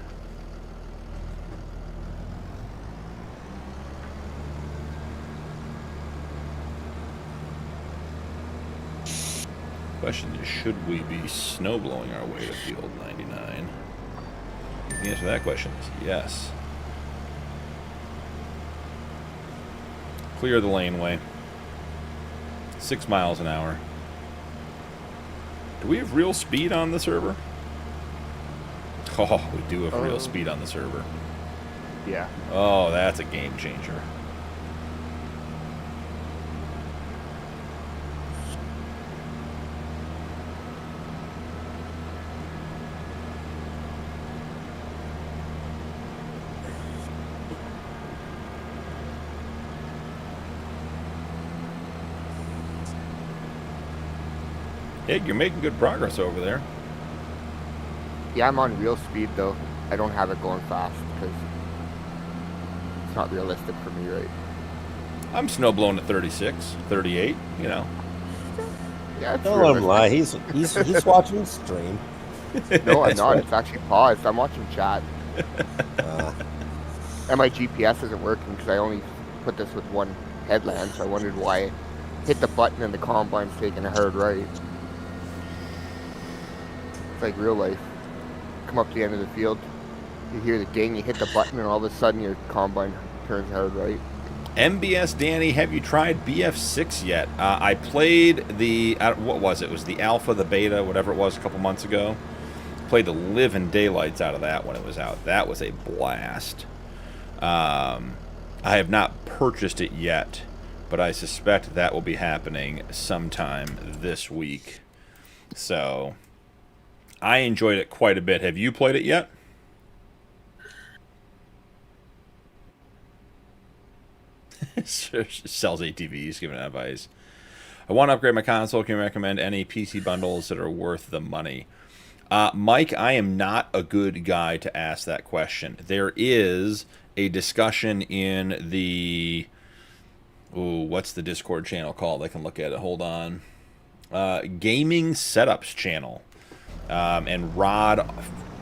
Question is, should we be snow blowing our way to field 99? The answer to that question is yes. Clear the laneway. 6 miles an hour. Do we have real speed on the server? Oh, we do have real speed on the server. Yeah. Oh, that's a game changer. Hey, you're making good progress over there. Yeah, I'm on real speed though. I don't have it going fast because it's not realistic for me, right? I'm snow blowing at 36, 38, you know. Yeah, it's Don't let him realistic. lie. He's watching the stream. No, I'm not. It's actually paused. I'm watching chat. Uh, And my GPS isn't working because I only put this with one headland, so I wondered why I hit the button and the combine's taking a hard right. It's like real life. Come up to the end of the field, you hear the ding, you hit the button, and all of a sudden your combine turns hard right. MBS Danny, have you tried BF6 yet? I played the, what was it? It was the alpha, the beta, whatever it was, a couple months ago. Played the living daylights out of that when it was out. That was a blast. I have not purchased it yet, but I suspect that will be happening sometime this week. So, I enjoyed it quite a bit. Have you played it yet? Sells ATVs, giving advice. I want to upgrade my console. Can you recommend any PC bundles that are worth the money? Mike, I am not a good guy to ask that question. There is a discussion in the... Ooh, what's the Discord channel called? I can look at it. Hold on. Gaming Setups channel. And Rod,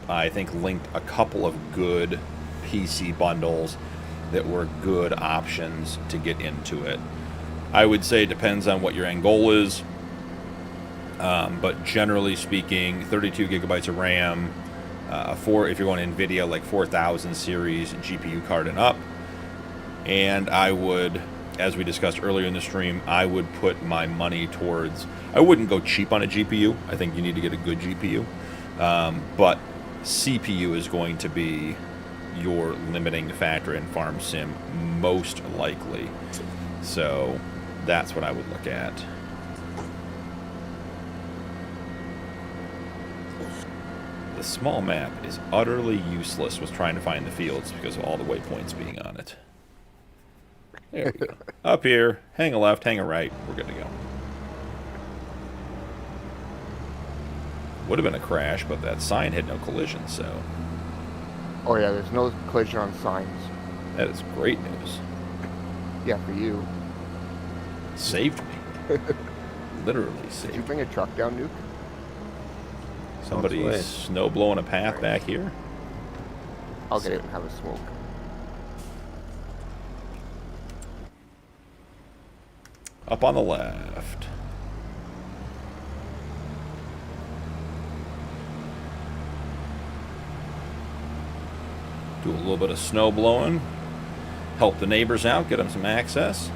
I think, linked a couple of good PC bundles that were good options to get into it. I would say it depends on what your end goal is. But generally speaking, 32 gigabytes of RAM, if you're going NVIDIA, like 4000 series GPU card and up. And I would, as we discussed earlier in the stream, I would put my money towards, I wouldn't go cheap on a GPU. I think you need to get a good GPU. But CPU is going to be your limiting factor in Farm Sim, most likely. So that's what I would look at. The small map is utterly useless with trying to find the fields because of all the waypoints being on it. There we go. Up here, hang a left, hang a right. We're good to go. Would have been a crash, but that sign had no collision, so... Oh yeah, there's no collision on signs. That is great news. Yeah, for you. Saved me. Literally Did saved you me. bring a truck down, Nuke? Somebody's snow blowing a path back here. I'll get it and have a smoke. Up on the left. Do a little bit of snow blowing. Help the neighbors out, get them some access.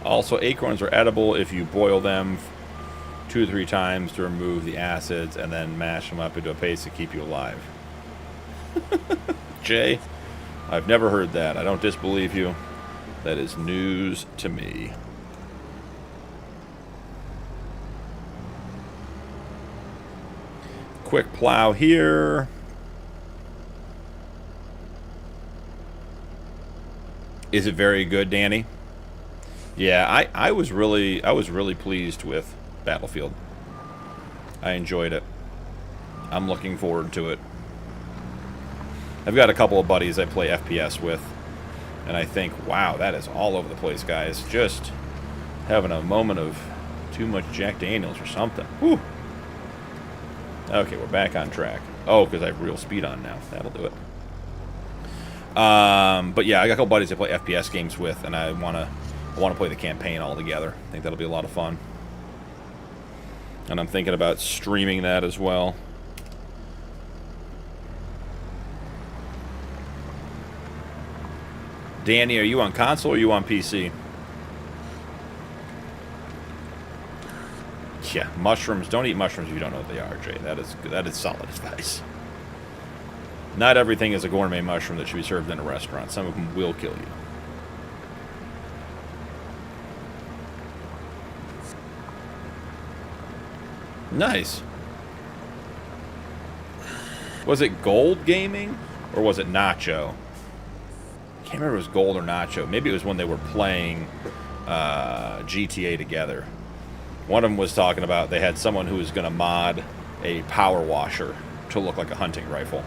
Also, acorns are edible if you boil them 2 or 3 times to remove the acids and then mash them up into a paste to keep you alive. Jay, I've never heard that. I don't disbelieve you. That is news to me. Quick plow here. Is it very good, Danny? Yeah, I was really pleased with Battlefield. I enjoyed it. I'm looking forward to it. I've got a couple of buddies I play FPS with, and I think, wow, that is all over the place, guys. Just having a moment of too much Jack Daniels or something. Whew. Okay, we're back on track. Oh, because I have real speed on now. That'll do it. But yeah, I got a couple buddies I play FPS games with, and I want to play the campaign all together. I think that'll be a lot of fun. And I'm thinking about streaming that as well. Danny, are you on console or are you on PC? Yeah, mushrooms. Don't eat mushrooms if you don't know what they are, Jay. That is solid advice. Not everything is a gourmet mushroom that should be served in a restaurant. Some of them will kill you. Nice. Was it Gold Gaming or was it Nacho? I can't remember if it was Gold or Nacho. Maybe it was when they were playing GTA together. One of them was talking about they had someone who was going to mod a power washer to look like a hunting rifle.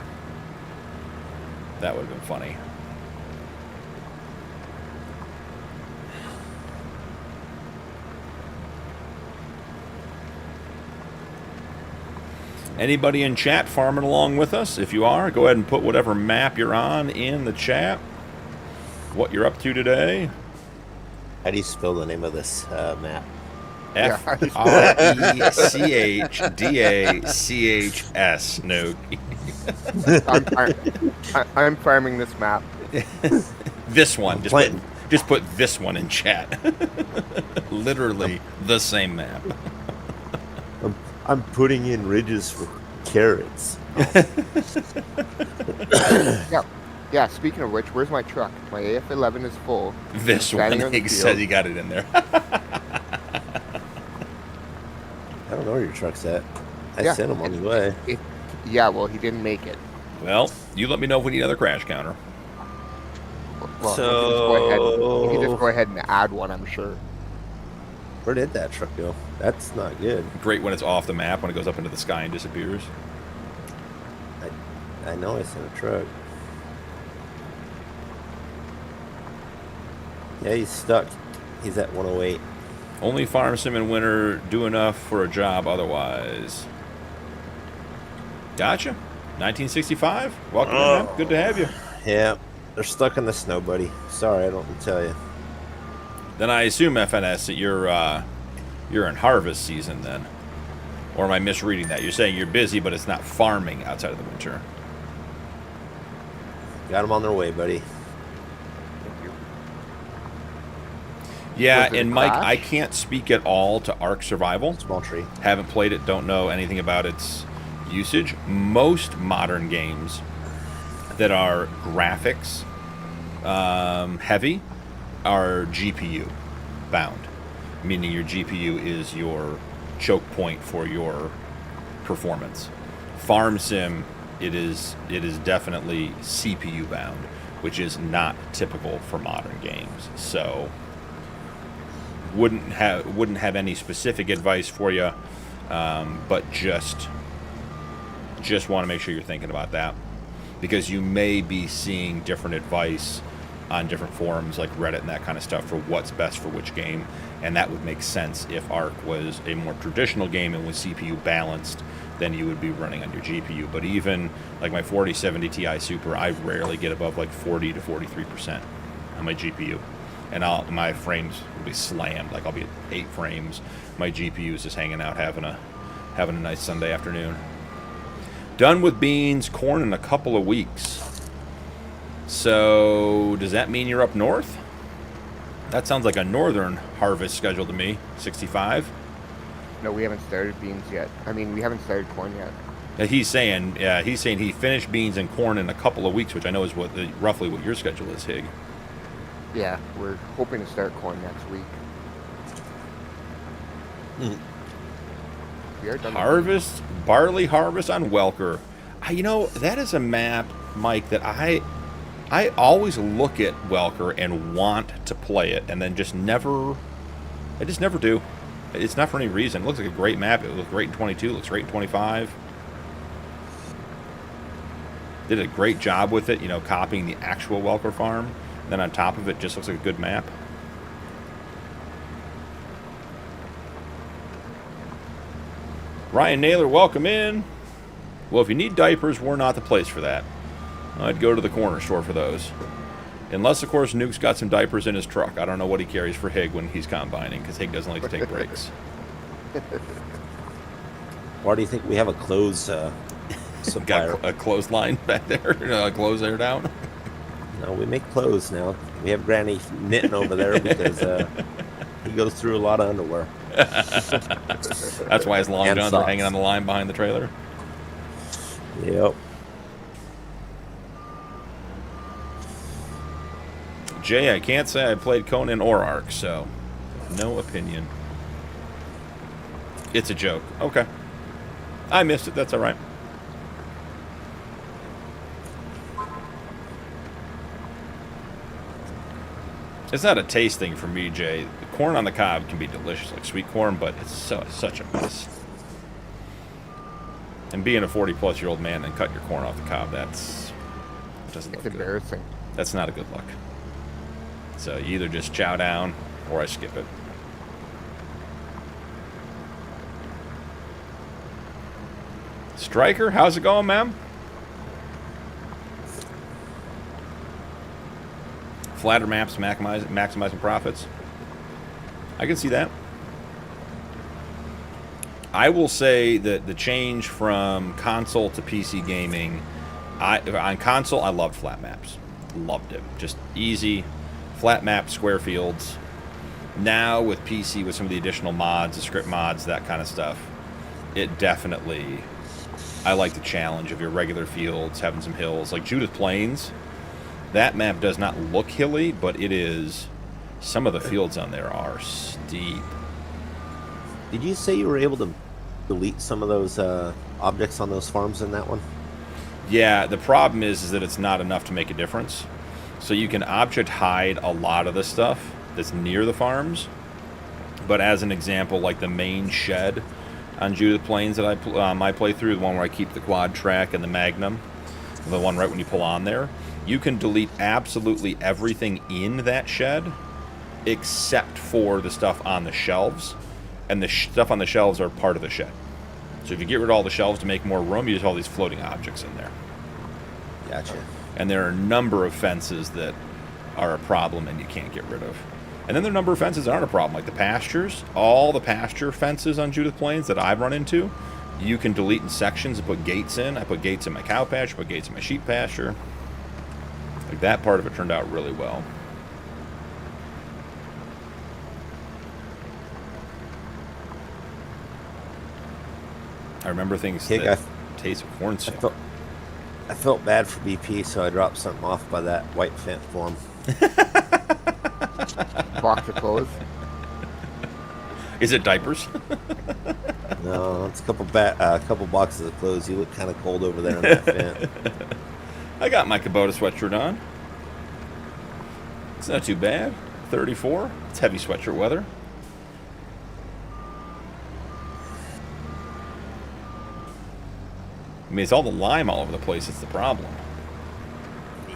That would have been funny. Anybody in chat farming along with us? If you are, go ahead and put whatever map you're on in the chat. What you're up to today. How do you spell the name of this map? F-R-E-C-H-D-A-C-H-S. No. I'm farming this map. This one. Just put this one in chat. Literally the same map. I'm putting in ridges for carrots. Yeah, speaking of which, where's my truck? My AF-11 is full. This one, he said he got it in there. I don't know where your truck's at. I sent him on his way. Yeah, well, he didn't make it. Well, you let me know if we need another crash counter. Well, so... you can just go ahead and add one, I'm sure. Where did that truck go? That's not good. Great when it's off the map, when it goes up into the sky and disappears. I know I sent a truck. Yeah, he's stuck. He's at 108. Only farm sim in winter do enough for a job otherwise. Gotcha. 1965. Welcome. Man. Good to have you. Yeah, they're stuck in the snow, buddy. Sorry, I don't know what to tell you. Then I assume, FNS, that you're in harvest season then. Or am I misreading that? You're saying you're busy, but it's not farming outside of the winter. Got them on their way, buddy. Yeah, and Mike, I can't speak at all to Ark Survival. Small tree. Haven't played it, don't know anything about its usage. Most modern games that are graphics heavy are GPU bound, meaning your GPU is your choke point for your performance. Farm sim, it is definitely CPU bound, which is not typical for modern games. So wouldn't have any specific advice for you, but just want to make sure you're thinking about that, because you may be seeing different advice on different forums like Reddit and that kind of stuff for what's best for which game, and that would make sense if Arc was a more traditional game and was CPU balanced. Then you would be running on your GPU. But even like my 4070 Ti Super, I rarely get above like 40 to 43% on my GPU, and my frames will be slammed. Like I'll be at 8 frames. My GPU is just hanging out, having a nice Sunday afternoon. Done with beans, corn in a couple of weeks. So does that mean you're up north? That sounds like a northern harvest schedule to me. 65. No, we haven't started beans yet. I mean, we haven't started corn yet. He's saying he finished beans and corn in a couple of weeks, which I know is roughly what your schedule is, Hig. Yeah, we're hoping to start corn next week. We are done. Harvest, barley harvest on Welker. You know, that is a map, Mike, that I always look at Welker and want to play it, and then I just never do. It's not for any reason. It looks like a great map. It looks great in 22. It looks great in 25. Did a great job with it, you know, copying the actual Welker farm. And then on top of it, just looks like a good map. Ryan Naylor, welcome in. Well, if you need diapers, we're not the place for that. I'd go to the corner store for those. Unless, of course, Nuke's got some diapers in his truck. I don't know what he carries for Hig when he's combining, because Hig doesn't like to take breaks. Why do you think we have a clothes supplier? Got a clothesline back there? Clothes aired out? No, we make clothes now. We have Granny knitting over there because he goes through a lot of underwear. That's why his long And johns socks. are hanging on the line behind the trailer. Yep. Jay, I can't say I played Conan or Ark, so no opinion. It's a joke. Okay. I missed it. That's all right. It's not a taste thing for me, Jay. The corn on the cob can be delicious, like sweet corn, but it's such a mess. And being a 40-plus-year-old man and cutting your corn off the cob, it doesn't look It's good. embarrassing. That's not a good look. So you either just chow down or I skip it. Striker, how's it going, ma'am? Flatter maps, maximizing profits. I can see that. I will say that the change from console to PC gaming, on console, I loved flat maps. Loved it. Just easy, flat map, square fields. Now with PC, with some of the additional mods, the script mods, that kind of stuff, it definitely, I like the challenge of your regular fields, having some hills. Like Judith Plains, that map does not look hilly, but it is, some of the fields on there are steep. Did you say you were able to delete some of those objects on those farms in that one? Yeah, the problem is that it's not enough to make a difference. So you can object hide a lot of the stuff that's near the farms. But as an example, like the main shed on Judith Plains that I play through, the one where I keep the quad track and the Magnum, the one right when you pull on there, you can delete absolutely everything in that shed except for the stuff on the shelves. And the stuff on the shelves are part of the shed. So if you get rid of all the shelves to make more room, you just have all these floating objects in there. Gotcha. And there are a number of fences that are a problem and you can't get rid of. And then there are a number of fences that aren't a problem, like the pastures. All the pasture fences on Judith Plains that I've run into, you can delete in sections and put gates in. I put gates in my cow pasture, put gates in my sheep pasture. Like that part of it turned out really well. I remember things that taste of corn syrup. I felt bad for BP, so I dropped something off by that white fence for him. Box of clothes. Is it diapers? No, it's a couple boxes of clothes. You look kind of cold over there in that vent. I got my Kubota sweatshirt on. It's not too bad. 34. It's heavy sweatshirt weather. I mean, it's all the lime all over the place. It's the problem.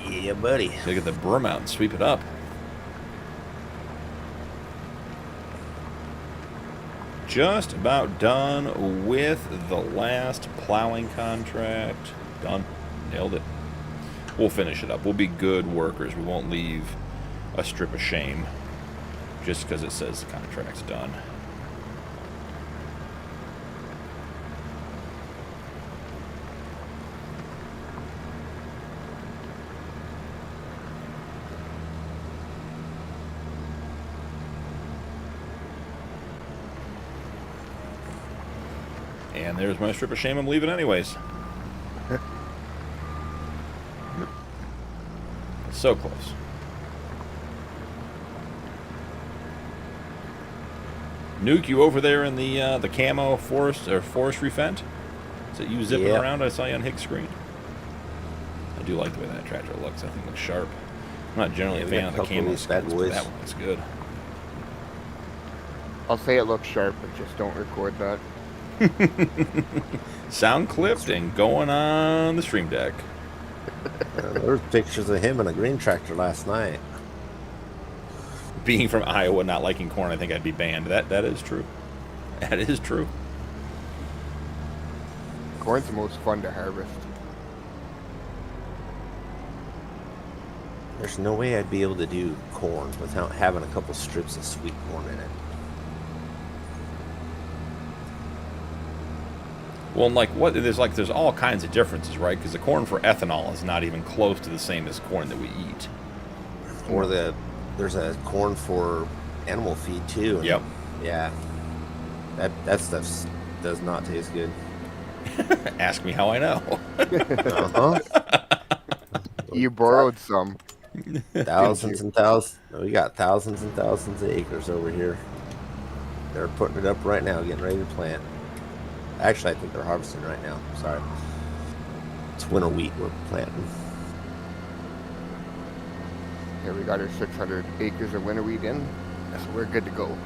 Yeah, buddy. So you get the broom out and sweep it up. Just about done with the last plowing contract. Done. Nailed it. We'll finish it up. We'll be good workers. We won't leave a strip of shame just because it says the contract's done. And there's my strip of shame. I'm leaving anyways. So close. Nuke, you over there in the camo forestry fent? Is it you zipping around? I saw you on Higgs screen. I do like the way that tractor looks. I think it looks sharp. I'm not generally a fan of the camo. That one looks good. I'll say it looks sharp, but just don't record that. Sound clipped and going on the stream deck. There were pictures of him in a green tractor last night. Being from Iowa, not liking corn, I think I'd be banned. That is true. That is true. Corn's the most fun to harvest. There's no way I'd be able to do corn without having a couple strips of sweet corn in it. Well, and there's all kinds of differences, right? Because the corn for ethanol is not even close to the same as corn that we eat. Or there's a corn for animal feed too. Yep. Yeah. That stuff does not taste good. Ask me how I know. Uh-huh. You borrowed some. Thousands and thousands. We got thousands and thousands of acres over here. They're putting it up right now, getting ready to plant. Actually, I think they're harvesting right now. Sorry. It's winter wheat we're planting. Here we got our 600 acres of winter wheat in, so we're good to go.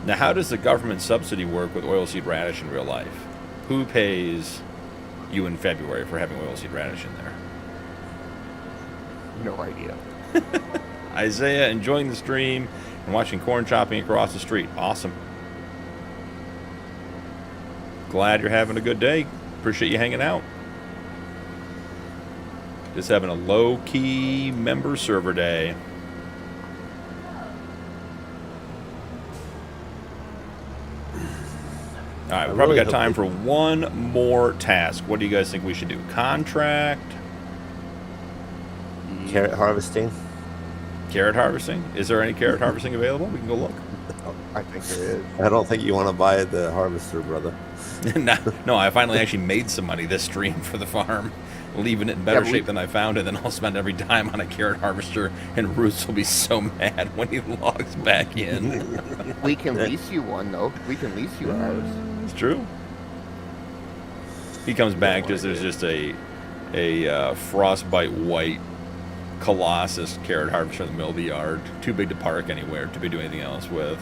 Now, how does the government subsidy work with oilseed radish in real life? Who pays you in February for having oilseed radish in there? No idea. Isaiah enjoying the stream and watching corn chopping across the street. Awesome. Glad you're having a good day. Appreciate you hanging out. Just having a low-key member server day. All right, we probably got time for one more task. What do you guys think we should do? Contract? Carrot harvesting? Carrot harvesting? Is there any carrot harvesting available? We can go look. I think there is. I don't think you want to buy the harvester, brother. No, I finally actually made some money this stream for the farm. Leaving it in better shape than I found it, then I'll spend every dime on a carrot harvester, and Ruth will be so mad when he logs back in. We can lease you one, though. We can lease you ours. It's true. He comes back, there's just a frostbite white Colossus carrot harvester in the middle of the yard. Too big to park anywhere, too big to do anything else with.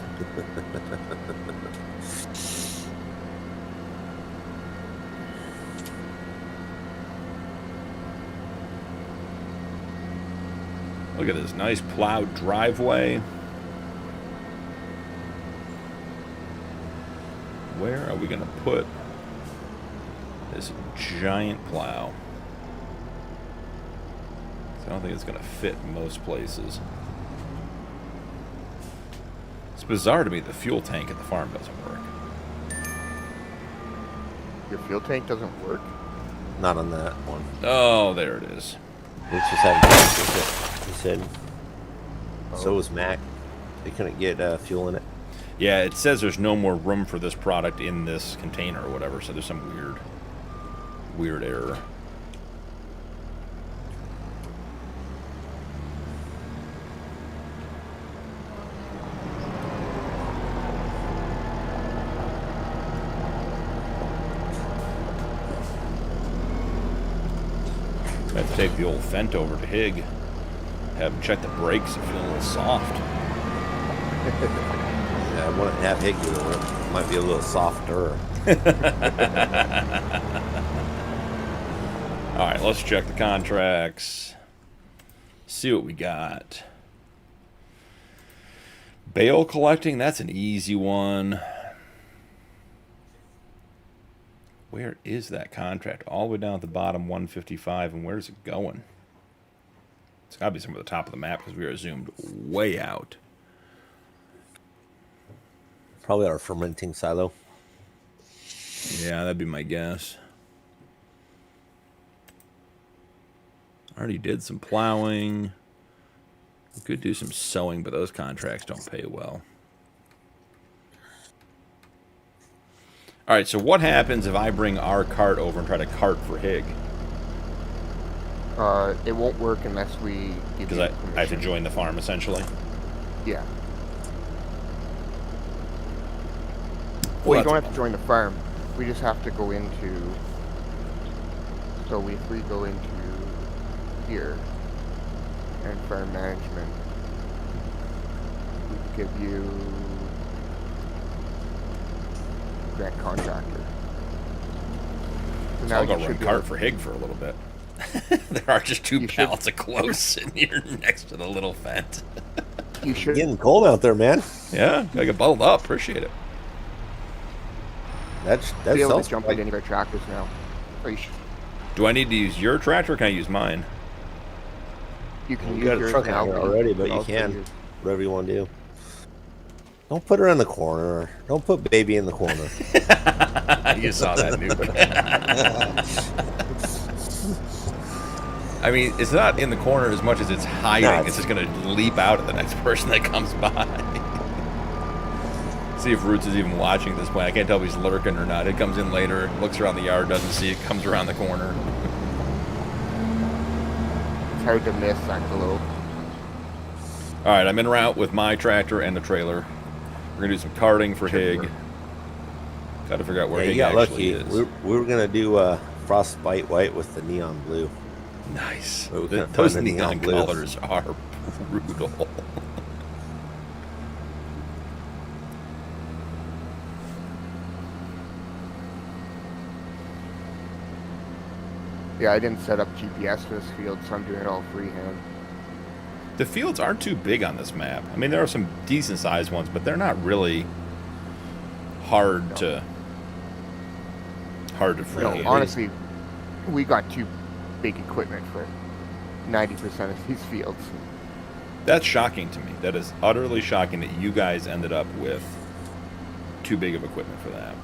Look at this nice plowed driveway. Where are we going to put this giant plow? I don't think it's going to fit most places. It's bizarre to me the fuel tank at the farm doesn't work. Your fuel tank doesn't work? Not on that one. Oh, there it is. It's just having problems with it, he said. So was Mac. They couldn't get fuel in it. Yeah, it says there's no more room for this product in this container or whatever, so there's some weird error. Have to take the old Fent over to Hig. Have him check the brakes and feel a little soft. Yeah, I want to have Hig do it. It might be a little softer. All right, let's check the contracts. See what we got. Bale collecting, that's an easy one. Where is that contract? All the way down at the bottom, 155, and where's it going? It's got to be somewhere at the top of the map because we are zoomed way out. Probably our fermenting silo. Yeah, that'd be my guess. Already did some plowing. We could do some sewing, but those contracts don't pay well. All right, so what happens if I bring our cart over and try to cart for Hig? It won't work unless we give Because I have to join the farm, essentially. Yeah. Well, You don't have to join the farm. We just have to go into... So if we go into here and farm management, we give you grant contractor. So I'll go run cart for Hig for a little bit. There are just two pallets of clothes sitting here next to the little Fent. You should Getting cold out there, man. Yeah, I get bundled up. Appreciate it. That's be able to jump on any of our tractors now. Or you should, Do I need to use your tractor or can I use mine? you can You use got a yours truck now, out here but already, but you also can. use- Whatever you want to do. Don't put her in the corner. Don't put baby in the corner. You saw that, Nuke. I mean, it's not in the corner as much as it's hiding. No, It's just going to leap out at the next person that comes by. See if Roots is even watching at this point. I can't tell if he's lurking or not. It comes in later, looks around the yard, doesn't see it, comes around the corner. It's hard to miss that glow. All right, I'm en route with my tractor and the trailer. We're going to do some carting for Hig. Got to figure out where Yeah, Hig you got actually lucky. is. We were going to do frostbite white with the neon blue. Nice. But we couldn't Those find the neon blue. colors are brutal. Yeah, I didn't set up GPS for this field, so I'm doing it all freehand. The fields aren't too big on this map. I mean, there are some decent sized ones, but they're not really hard to freehand. Honestly, we got too big equipment for 90% of these fields. That's shocking to me. That is utterly shocking that you guys ended up with too big of equipment for that.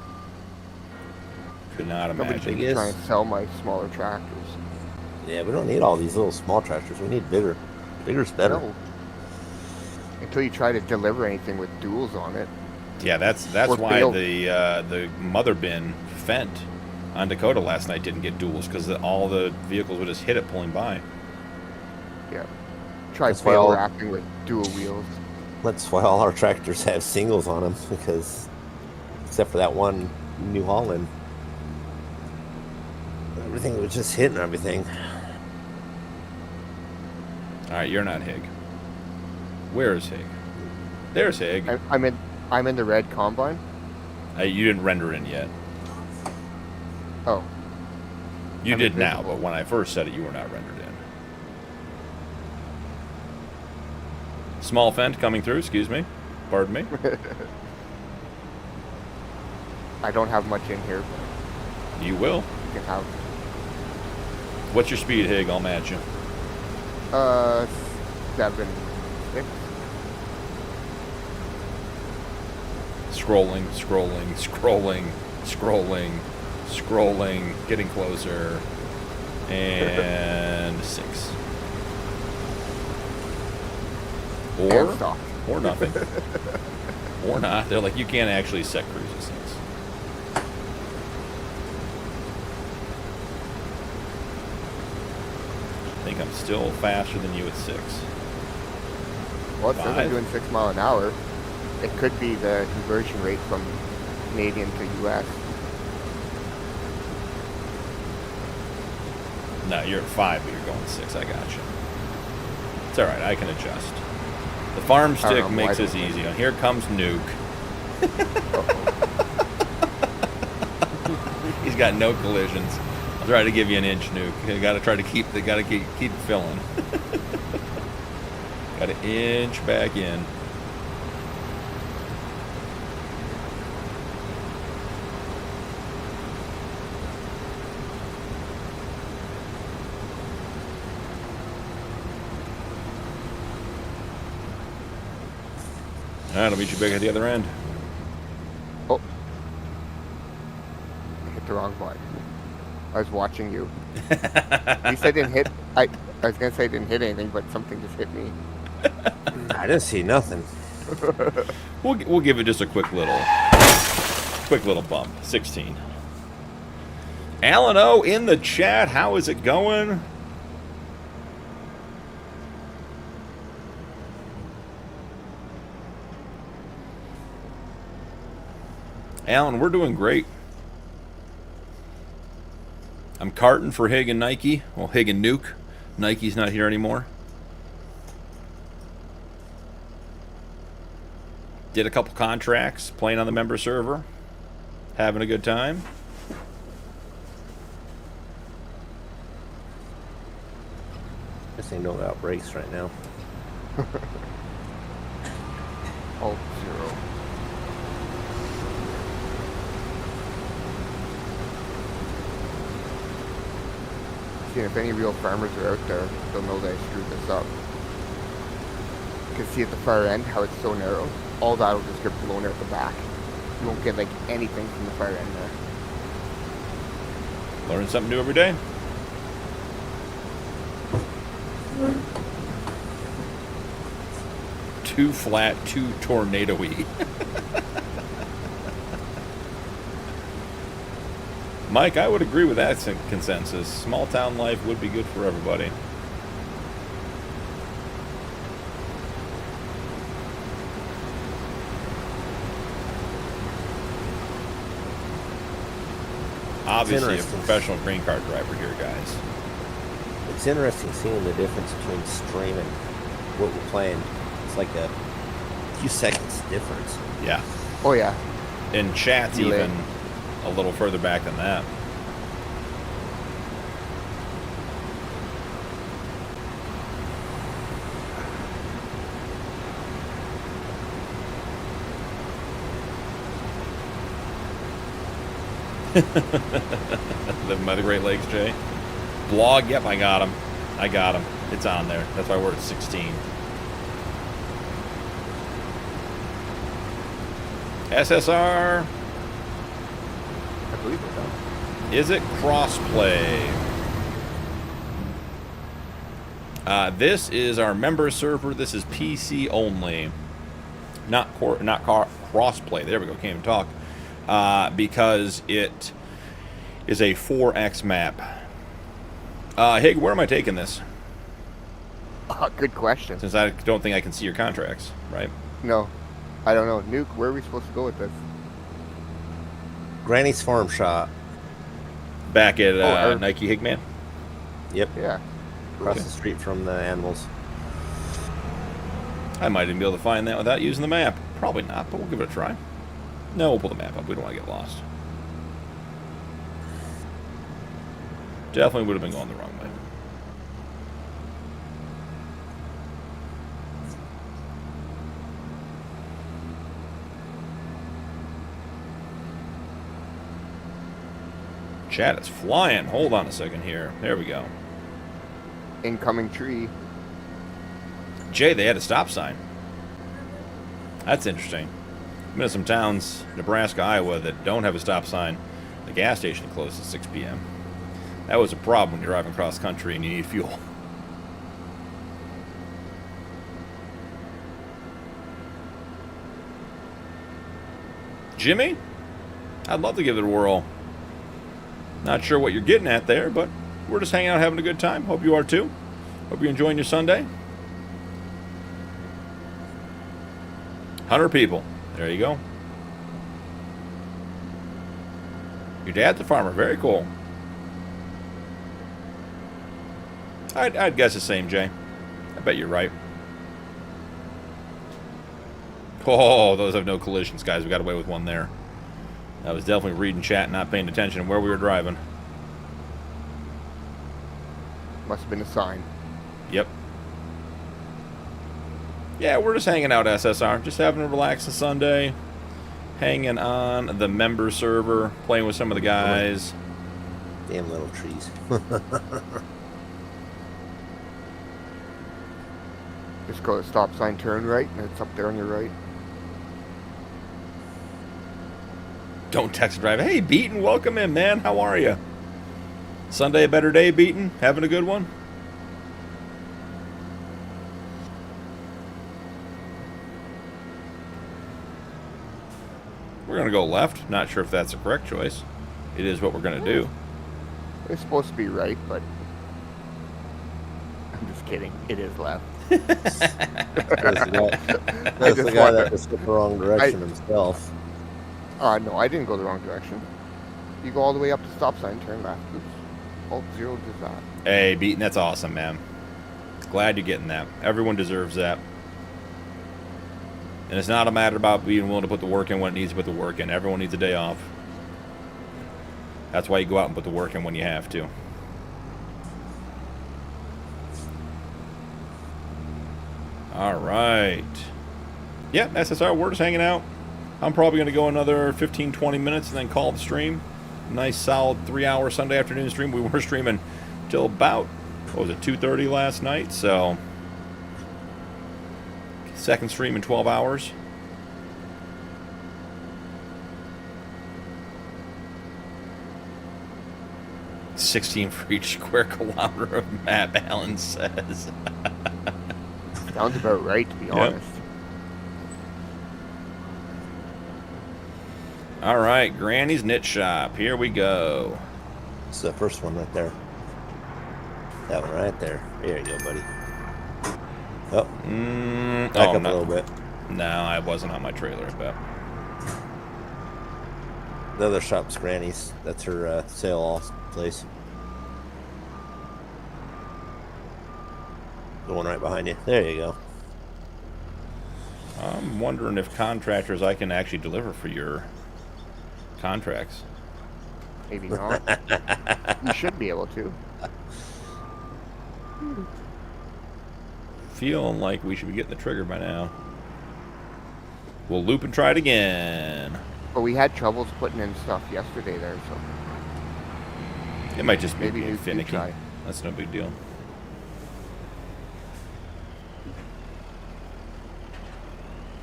Could not Nobody's imagine. Biggest- trying to sell my smaller tractors. Yeah, we don't need all these little small tractors. We need bigger. Bigger's better. No. Until you try to deliver anything with duals on it. Yeah, that's Or why failed. the mother bin Fent on Dakota last night didn't get duals because all the vehicles would just hit it pulling by. Yeah. Try That's why fail all- wrapping with dual wheels. That's why all our tractors have singles on them, because except for that one New Holland, everything was just hitting everything. All right, you're not Hig. Where is Hig? There's Hig. I'm in the red combine. You didn't render in yet. Oh, You I'm did now, invisible. but when I first said it, you were not rendered in. Small Fent coming through, excuse me. Pardon me. I don't have much in here. You will. You can have What's your speed, Hig? I'll match you. 7, 6. Scrolling, scrolling, scrolling, scrolling, scrolling, getting closer. And 6. And Or stop. or nothing. Or not. They're like, you can't actually set cruise distance. I think I'm still faster than you at 6. Well, it says 5. I'm doing 6 mile an hour. It could be the conversion rate from Canadian to US. No, you're at 5, but you're going 6. I got you. It's all right. I can adjust. The farm stick makes this easy. And here comes Nuke. He's got no collisions. I'll try to give you an inch, Nuke. You got to try to keep it filling. Got to inch back in. All right, I'll meet you back at the other end. Oh. I hit the wrong button. I was watching you. You said didn't hit. I was going to say I didn't hit anything, but something just hit me. I didn't see nothing. We'll give it just a quick little bump. 16. Alan O in the chat. How is it going? Alan, we're doing great. I'm carting for Hig and Nike. Well, Hig and Nuke. Nike's not here anymore. Did a couple contracts, playing on the member server. Having a good time. Guess they know about brakes right now. Alt 0. See, if any real farmers are out there, they'll know that I screwed this up. You can see at the far end how it's so narrow. All that will just get blown out the back. You won't get like anything from the far end there. Learning something new every day. Too flat, too tornado-y. Mike, I would agree with that consensus. Small town life would be good for everybody. Obviously a professional green card driver here, guys. It's interesting seeing the difference between stream and what we're playing. It's like a few seconds difference. Yeah. Oh yeah. And chat's even a little further back than that. Living by the Great Lakes, Jay. Blog, yep, I got him. I got him. It's on there. That's why we're at 16. SSR. I believe it's on. Is it crossplay? This is our member server. This is PC only. Not crossplay. There we go. Can't even talk. Because it is a 4X map. Hig, where am I taking this? Good question. Since I don't think I can see your contracts, right? No, I don't know. Nuke, where are we supposed to go with this? Granny's Farm Shop. Back at Nike Higman? Yep. Yeah. Across the street from the animals. I might even be able to find that without using the map. Probably not, but we'll give it a try. No, we'll pull the map up. We don't want to get lost. Definitely would have been going the wrong way. Chat is flying. Hold on a second here. There we go. Incoming tree. Jay, they had a stop sign. That's interesting. I've been to some towns, Nebraska, Iowa, that don't have a stop sign. The gas station closes at 6 p.m. That was a problem when you're driving cross country and you need fuel. Jimmy? I'd love to give it a whirl. Not sure what you're getting at there, but we're just hanging out having a good time. Hope you are too. Hope you're enjoying your Sunday. 100 people. There you go. Your dad's a farmer. Very cool. I'd guess the same, Jay. I bet you're right. Oh, those have no collisions, guys. We got away with one there. I was definitely reading chat, not paying attention to where we were driving. Must have been a sign. Yep. Yeah, we're just hanging out, SSR. Just having a relaxing Sunday. Hanging on the member server. Playing with some of the guys. Damn little trees. Just go to stop sign, turn right, and it's up there on your right. Don't text drive. Hey, Beaton, welcome in, man. How are you? Sunday a better day, Beaton? Having a good one? We're going to go left. Not sure if that's the correct choice. It is what we're going to do. It's supposed to be right, but I'm just kidding. It is left. That's the guy that just took the wrong direction himself. No, I didn't go the wrong direction. You go all the way up to stop sign, turn left. Oops. Alt 0 does that. Hey, Beaton, that's awesome, man. Glad you're getting that. Everyone deserves that. And it's not a matter about being willing to put the work in when it needs to put the work in. Everyone needs a day off. That's why you go out and put the work in when you have to. All right. Yeah, SSR, we're just hanging out. I'm probably going to go another 15-20 minutes and then call the stream. Nice, solid 3-hour Sunday afternoon stream. We were streaming till about, what was it, 2:30 last night. So, second stream in 12 hours. $16 for each square kilometer of map, Alan says. Sounds about right, to be honest. All right, Granny's Knit Shop. Here we go. It's the first one right there. That one right there. There you go, buddy. Oh, back up a little bit. No, I wasn't on my trailer, I bet. The other shop's Granny's. That's her sale off place. The one right behind you. There you go. I'm wondering if contractors I can actually deliver for your contracts. Maybe not. You should be able to. Feeling like we should be getting the trigger by now. We'll loop and try it again. But we had troubles putting in stuff yesterday there, so It might just be maybe being you finicky. try. That's no big deal.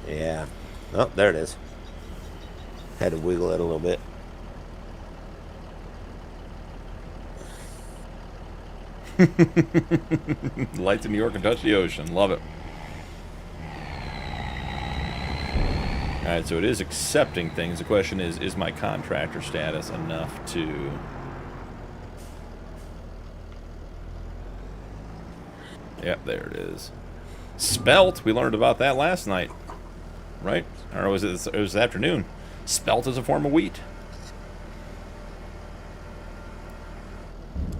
Yeah. Oh, there it is. Had to wiggle it a little bit. Lights in New York and touch the ocean. Love it. Alright, so it is accepting things. The question is my contractor status enough to... Yep, there it is. Spelt, we learned about that last night. Right? Or was it was this afternoon? Spelt is a form of wheat.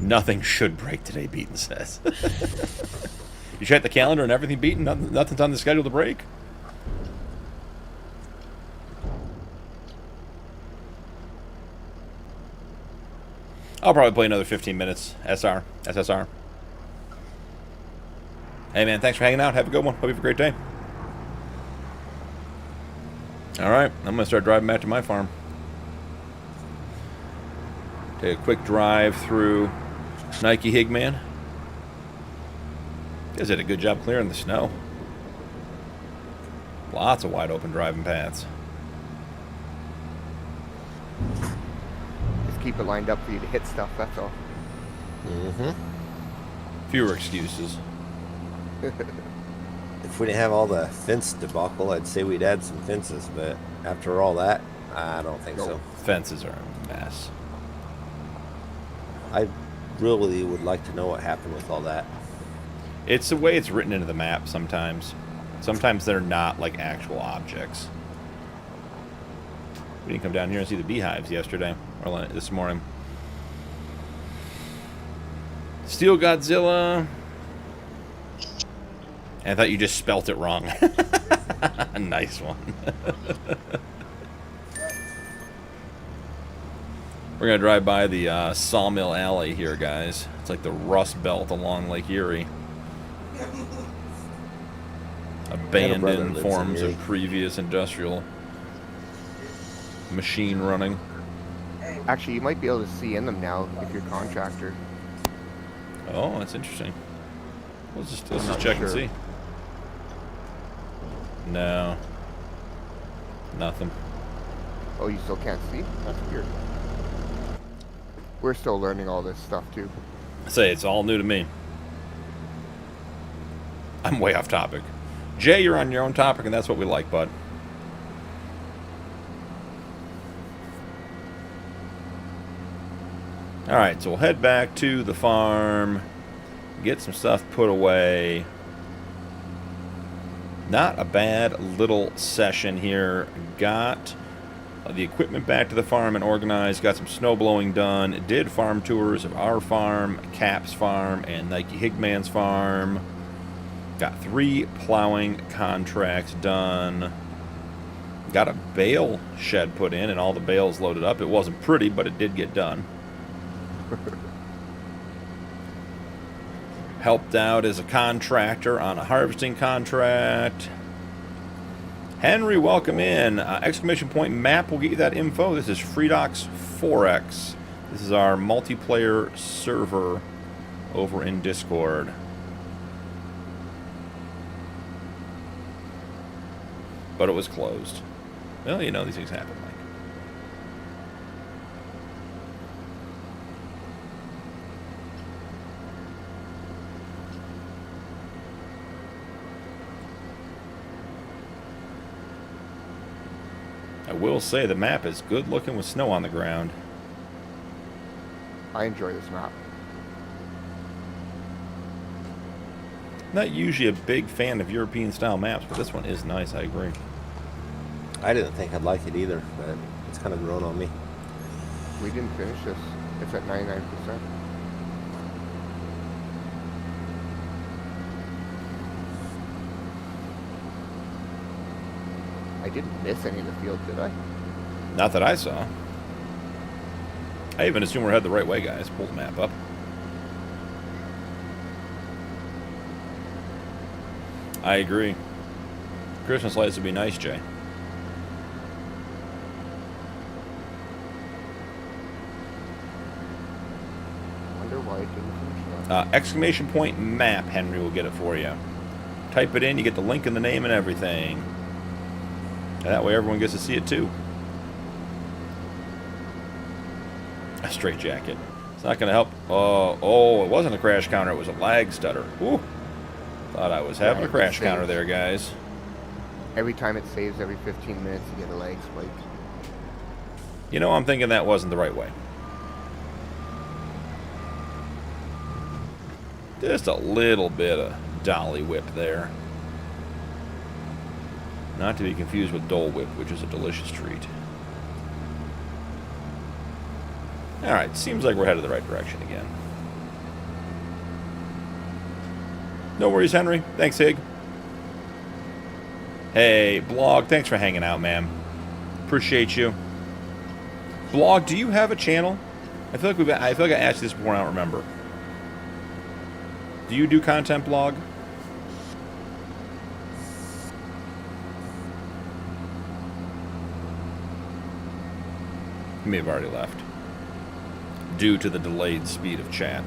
Nothing should break today, Beaton says. You check the calendar and everything, Beaton? Nothing's on the schedule to break? I'll probably play another 15 minutes. SSR. Hey, man, thanks for hanging out. Have a good one. Hope you have a great day. All right, I'm going to start driving back to my farm. Take a quick drive through Nike Higman. Guys did a good job clearing the snow. Lots of wide open driving paths. Just keep it lined up for you to hit stuff, that's all. Fewer excuses. If we didn't have all the fence debacle, I'd say we'd add some fences, but after all that, I don't think so. Fences are a mess. I really would like to know what happened with all that. It's the way it's written into the map sometimes. Sometimes they're not like actual objects. We didn't come down here and see the beehives yesterday, or this morning. Steel Godzilla. I thought you just spelt it wrong. Nice one. We're going to drive by the Sawmill Alley here, guys. It's like the Rust Belt along Lake Erie. Abandoned forms of previous industrial machine running. Actually, you might be able to see in them now if you're a contractor. Oh, that's interesting. Let's just check and see. No. Nothing. Oh, you still can't see? That's weird. We're still learning all this stuff, too. Say, it's all new to me. I'm way off topic. Jay, you're on your own topic, and that's what we like, bud. Alright, so we'll head back to the farm, get some stuff put away. Not a bad little session here. Got the equipment back to the farm and organized, got some snow blowing done, did farm tours of our farm, Cap's farm, and Nike Higman's farm. Got 3 plowing contracts done. Got a bale shed put in and all the bales loaded up. It wasn't pretty, but it did get done. Helped out as a contractor on a harvesting contract. Henry, welcome in. Exclamation point map will get you that info. This is Freedox 4X. This is our multiplayer server over in Discord. But it was closed. Well, you know, these things happen, Mike. I will say the map is good looking with snow on the ground. I enjoy this map. Not usually a big fan of European style maps, but this one is nice, I agree. I didn't think I'd like it either, but it's kind of grown on me. We didn't finish this. It's at 99%. I didn't miss any of the field, did I? Not that I saw. I even assume we're headed the right way, guys. Pull the map up. I agree. Christmas lights would be nice, Jay. Wonder why it didn't finish that. Exclamation point map, Henry will get it for you. Type it in, you get the link and the name and everything. And that way everyone gets to see it too. A straight jacket. It's not going to help. Oh, it wasn't a crash counter, it was a lag stutter. Ooh. Thought I was having a crash counter there, guys. Every time it saves every 15 minutes, you get a lag spike. You know, I'm thinking that wasn't the right way. Just a little bit of dolly whip there. Not to be confused with Dole Whip, which is a delicious treat. Alright, seems like we're headed the right direction again. No worries, Henry. Thanks, Hig. Hey, Blog, thanks for hanging out, man. Appreciate you. Blog, do you have a channel? I feel like I asked you this before and I don't remember. Do you do content, Blog? He may have already left. Due to the delayed speed of chat.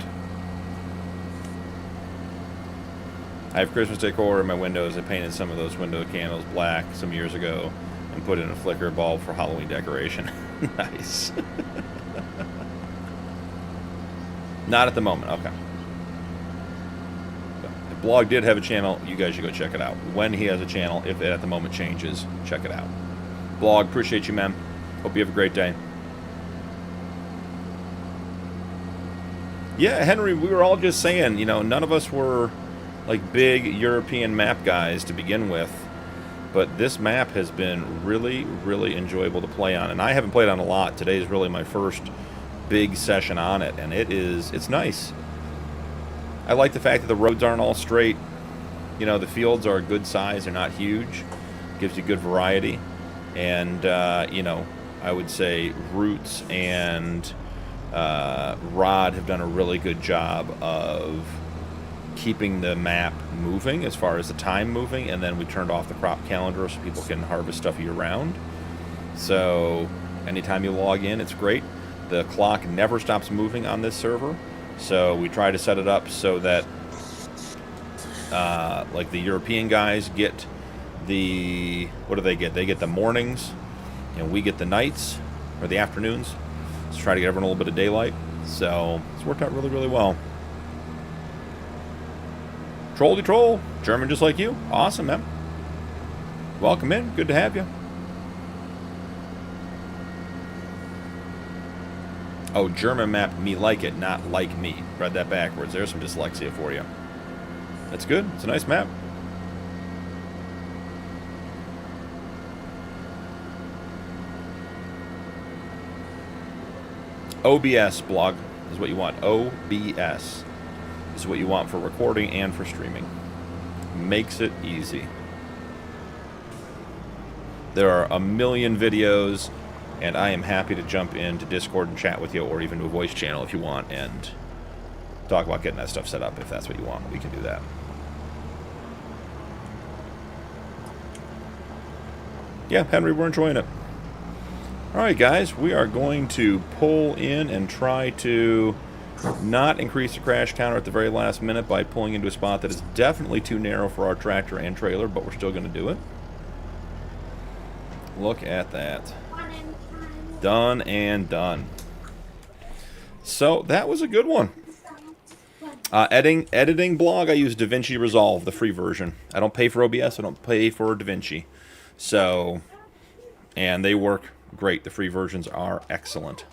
I have Christmas decor in my windows. I painted some of those window candles black some years ago and put in a flicker bulb for Halloween decoration. Nice. Not at the moment. Okay. The Blog did have a channel. You guys should go check it out. When he has a channel, if it at the moment changes, check it out. Blog, appreciate you, man. Hope you have a great day. Yeah, Henry, we were all just saying, you know, none of us were like big European map guys to begin with, but this map has been really, really enjoyable to play on, and I haven't played on a lot. Today is really my first big session on it, and it's nice. I like the fact that the roads aren't all straight. You know, the fields are a good size. They're not huge. Gives you good variety. And, you know, I would say Roots and Rod have done a really good job of keeping the map moving as far as the time moving, and then we turned off the crop calendar so people can harvest stuff year-round. So anytime you log in, it's great. The clock never stops moving on this server, so we try to set it up so that like the European guys get the, what do they get? They get the mornings, and we get the nights, or the afternoons. Let's try to get everyone a little bit of daylight. So it's worked out really, really well. Troll-de troll, German just like you. Awesome, man. Welcome in. Good to have you. Oh, German map, me like it, not like me. Read that backwards. There's some dyslexia for you. That's good. It's a nice map. OBS blog is what you want. OBS is what you want for recording and for streaming. Makes it easy. There are a million videos, and I am happy to jump into Discord and chat with you, or even to a voice channel if you want, and talk about getting that stuff set up if that's what you want. We can do that. Yeah, Henry, we're enjoying it. Alright guys, we are going to pull in and try to not increase the crash counter at the very last minute by pulling into a spot that is definitely too narrow for our tractor and trailer, but we're still going to do it. Look at that. Done and done. So that was a good one. Editing blog, I use DaVinci Resolve, the free version. I don't pay for OBS, I don't pay for DaVinci. So, and they work great. The free versions are excellent.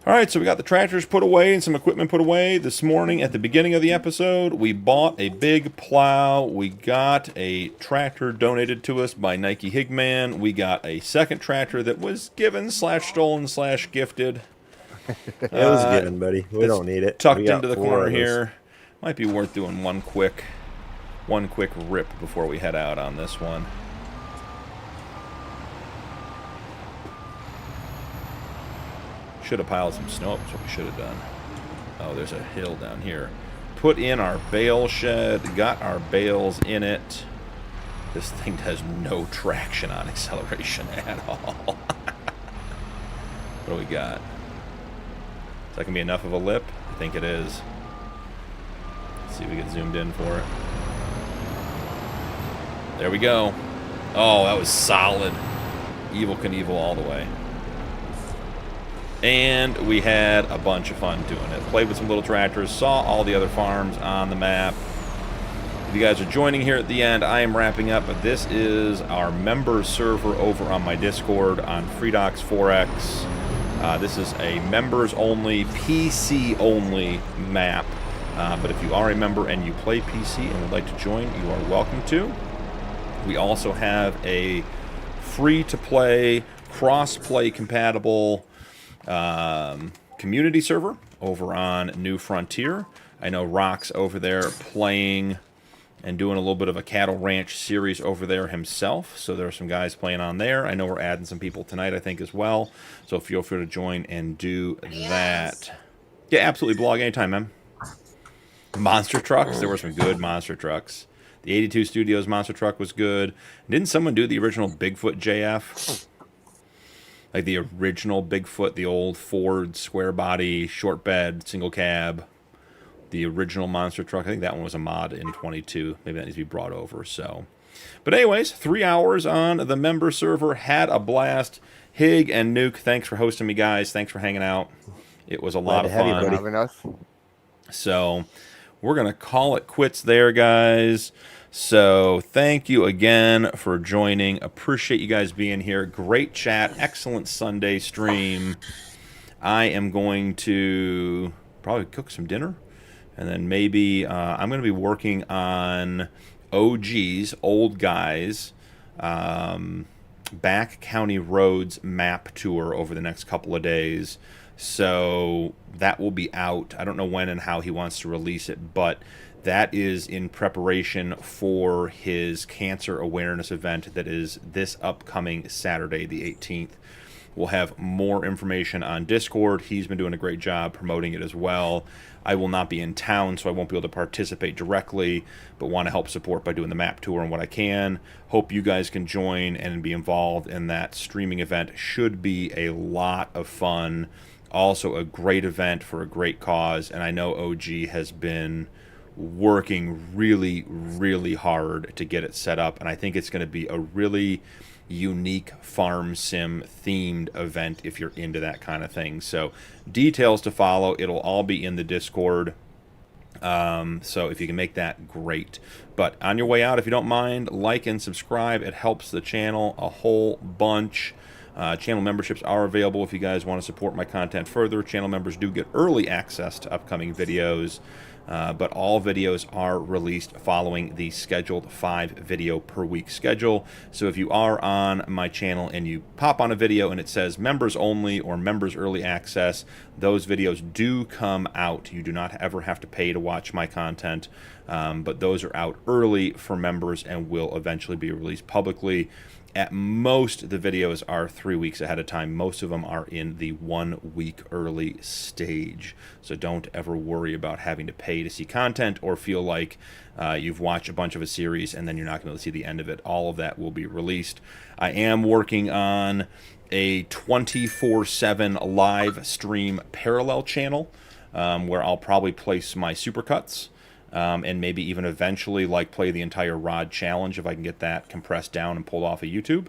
Alright, so we got the tractors put away and some equipment put away. This morning at the beginning of the episode, we bought a big plow. We got a tractor donated to us by Nike Higman. We got a second tractor that was given / stolen / gifted. It was given, buddy. We don't need it. Tucked into the corner here. Might be worth doing one quick rip before we head out on this one. Should have piled some snow up, is what we should have done. Oh, there's a hill down here. Put in our bale shed, got our bales in it. This thing has no traction on acceleration at all. What do we got? Is that going to be enough of a lip? I think it is. Let's see if we get zoomed in for it. There we go. Oh, that was solid. Evel Knievel all the way. And we had a bunch of fun doing it. Played with some little tractors, saw all the other farms on the map. If you guys are joining here at the end, I am wrapping up, but this is our members server over on my Discord on Freedox 4X. This is a members-only, PC-only map. But if you are a member and you play PC and would like to join, you are welcome to. We also have a free-to-play, cross-play compatible community server over on New Frontier. I know Rock's over there playing and doing a little bit of a cattle ranch series over there himself, so there are some guys playing on there. I know we're adding some people tonight, I think, as well, so feel free to join and do that. Yeah, absolutely, blog anytime, man. Monster trucks, there were some good monster trucks. The 82 Studios monster truck was good. Didn't someone do the original Bigfoot JF? Like the original Bigfoot, the old Ford square body, short bed, single cab, the original monster truck. I think that one was a mod in 22. Maybe that needs to be brought over. So, but anyways, 3 hours on the member server. Had a blast. Hig and Nuke, thanks for hosting me, guys. Thanks for hanging out. It was a lot of fun. So we're going to call it quits there, guys. So thank you again for joining. Appreciate you guys being here. Great chat. Excellent Sunday stream. I am going to probably cook some dinner. And then maybe I'm going to be working on OGs, Old Guys, Back County Roads map tour over the next couple of days. So that will be out. I don't know when and how he wants to release it, but That is in preparation for his cancer awareness event that is this upcoming Saturday, the 18th. We'll have more information on Discord. He's been doing a great job promoting it as well. I will not be in town, so I won't be able to participate directly, but want to help support by doing the map tour and what I can. Hope you guys can join and be involved in that streaming event. Should be a lot of fun. Also a great event for a great cause, and I know OG has been working really, really hard to get it set up, and I think it's going to be a really unique farm sim themed event if you're into that kind of thing. So details to follow. It'll all be in the Discord. So if you can make that, great. But on your way out, if you don't mind, like and subscribe. It helps the channel a whole bunch. Channel memberships are available if you guys want to support my content further. Channel members do get early access to upcoming videos. But all videos are released following the scheduled 5 video per week schedule. So if you are on my channel and you pop on a video and it says members only or members early access, those videos do come out. You do not ever have to pay to watch my content, but those are out early for members and will eventually be released publicly. At most, the videos are 3 weeks ahead of time. Most of them are in the 1 week early stage. So don't ever worry about having to pay to see content or feel like you've watched a bunch of a series and then you're not going to see the end of it. All of that will be released. I am working on a 24/7 live stream parallel channel where I'll probably place my supercuts. And maybe even eventually like play the entire rod challenge if I can get that compressed down and pulled off of YouTube.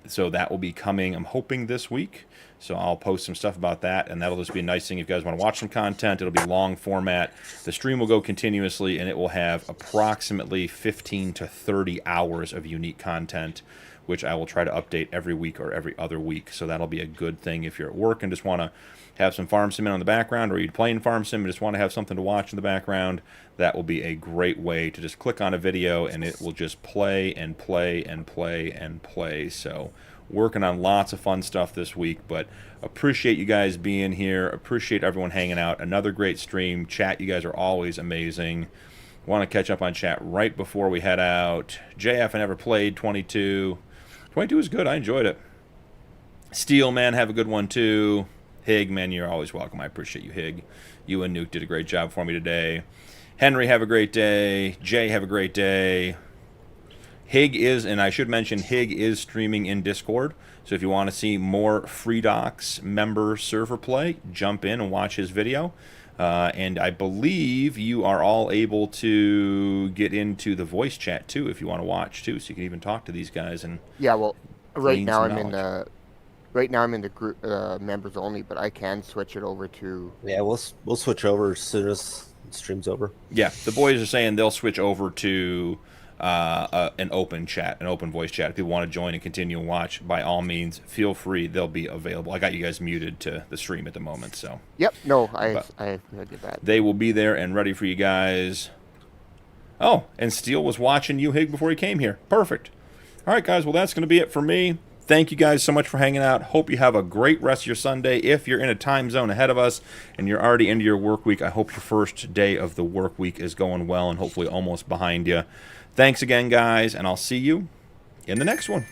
So that will be coming, I'm hoping, this week. So I'll post some stuff about that, and that'll just be a nice thing if you guys want to watch some content. It'll be long format. The stream will go continuously, and it will have approximately 15 to 30 hours of unique content, which I will try to update every week or every other week. So that'll be a good thing if you're at work and just want to have some farm sim in on the background, or you're playing farm sim and just want to have something to watch in the background. That will be a great way to just click on a video and it will just play and play and play and play. So working on lots of fun stuff this week, but appreciate you guys being here. Appreciate everyone hanging out. Another great stream. Chat, you guys are always amazing. Want to catch up on chat right before we head out. JF, I never played 22. 22 is good. I enjoyed it. Steel, man, have a good one too. Hig, man, you're always welcome. I appreciate you, Hig. You and Nuke did a great job for me today. Henry, have a great day. Jay, have a great day. Hig is, and I should mention, Hig is streaming in Discord. So if you want to see more Free Docs member server play, jump in and watch his video. And I believe you are all able to get into the voice chat too if you want to watch too, so you can even talk to these guys. And yeah, well, right now I'm in the group members only, but I can switch it over to. Yeah, we'll switch over as soon as the stream's over. Yeah, the boys are saying they'll switch over to an open chat, an open voice chat. If people want to join and continue and watch, by all means, feel free. They'll be available. I got you guys muted to the stream at the moment, so. Yep. No, I did that. They will be there and ready for you guys. Oh, and Steele was watching you, Hig, before he came here. Perfect. All right, guys. Well, that's going to be it for me. Thank you guys so much for hanging out. Hope you have a great rest of your Sunday. If you're in a time zone ahead of us and you're already into your work week, I hope your first day of the work week is going well and hopefully almost behind you. Thanks again, guys, and I'll see you in the next one.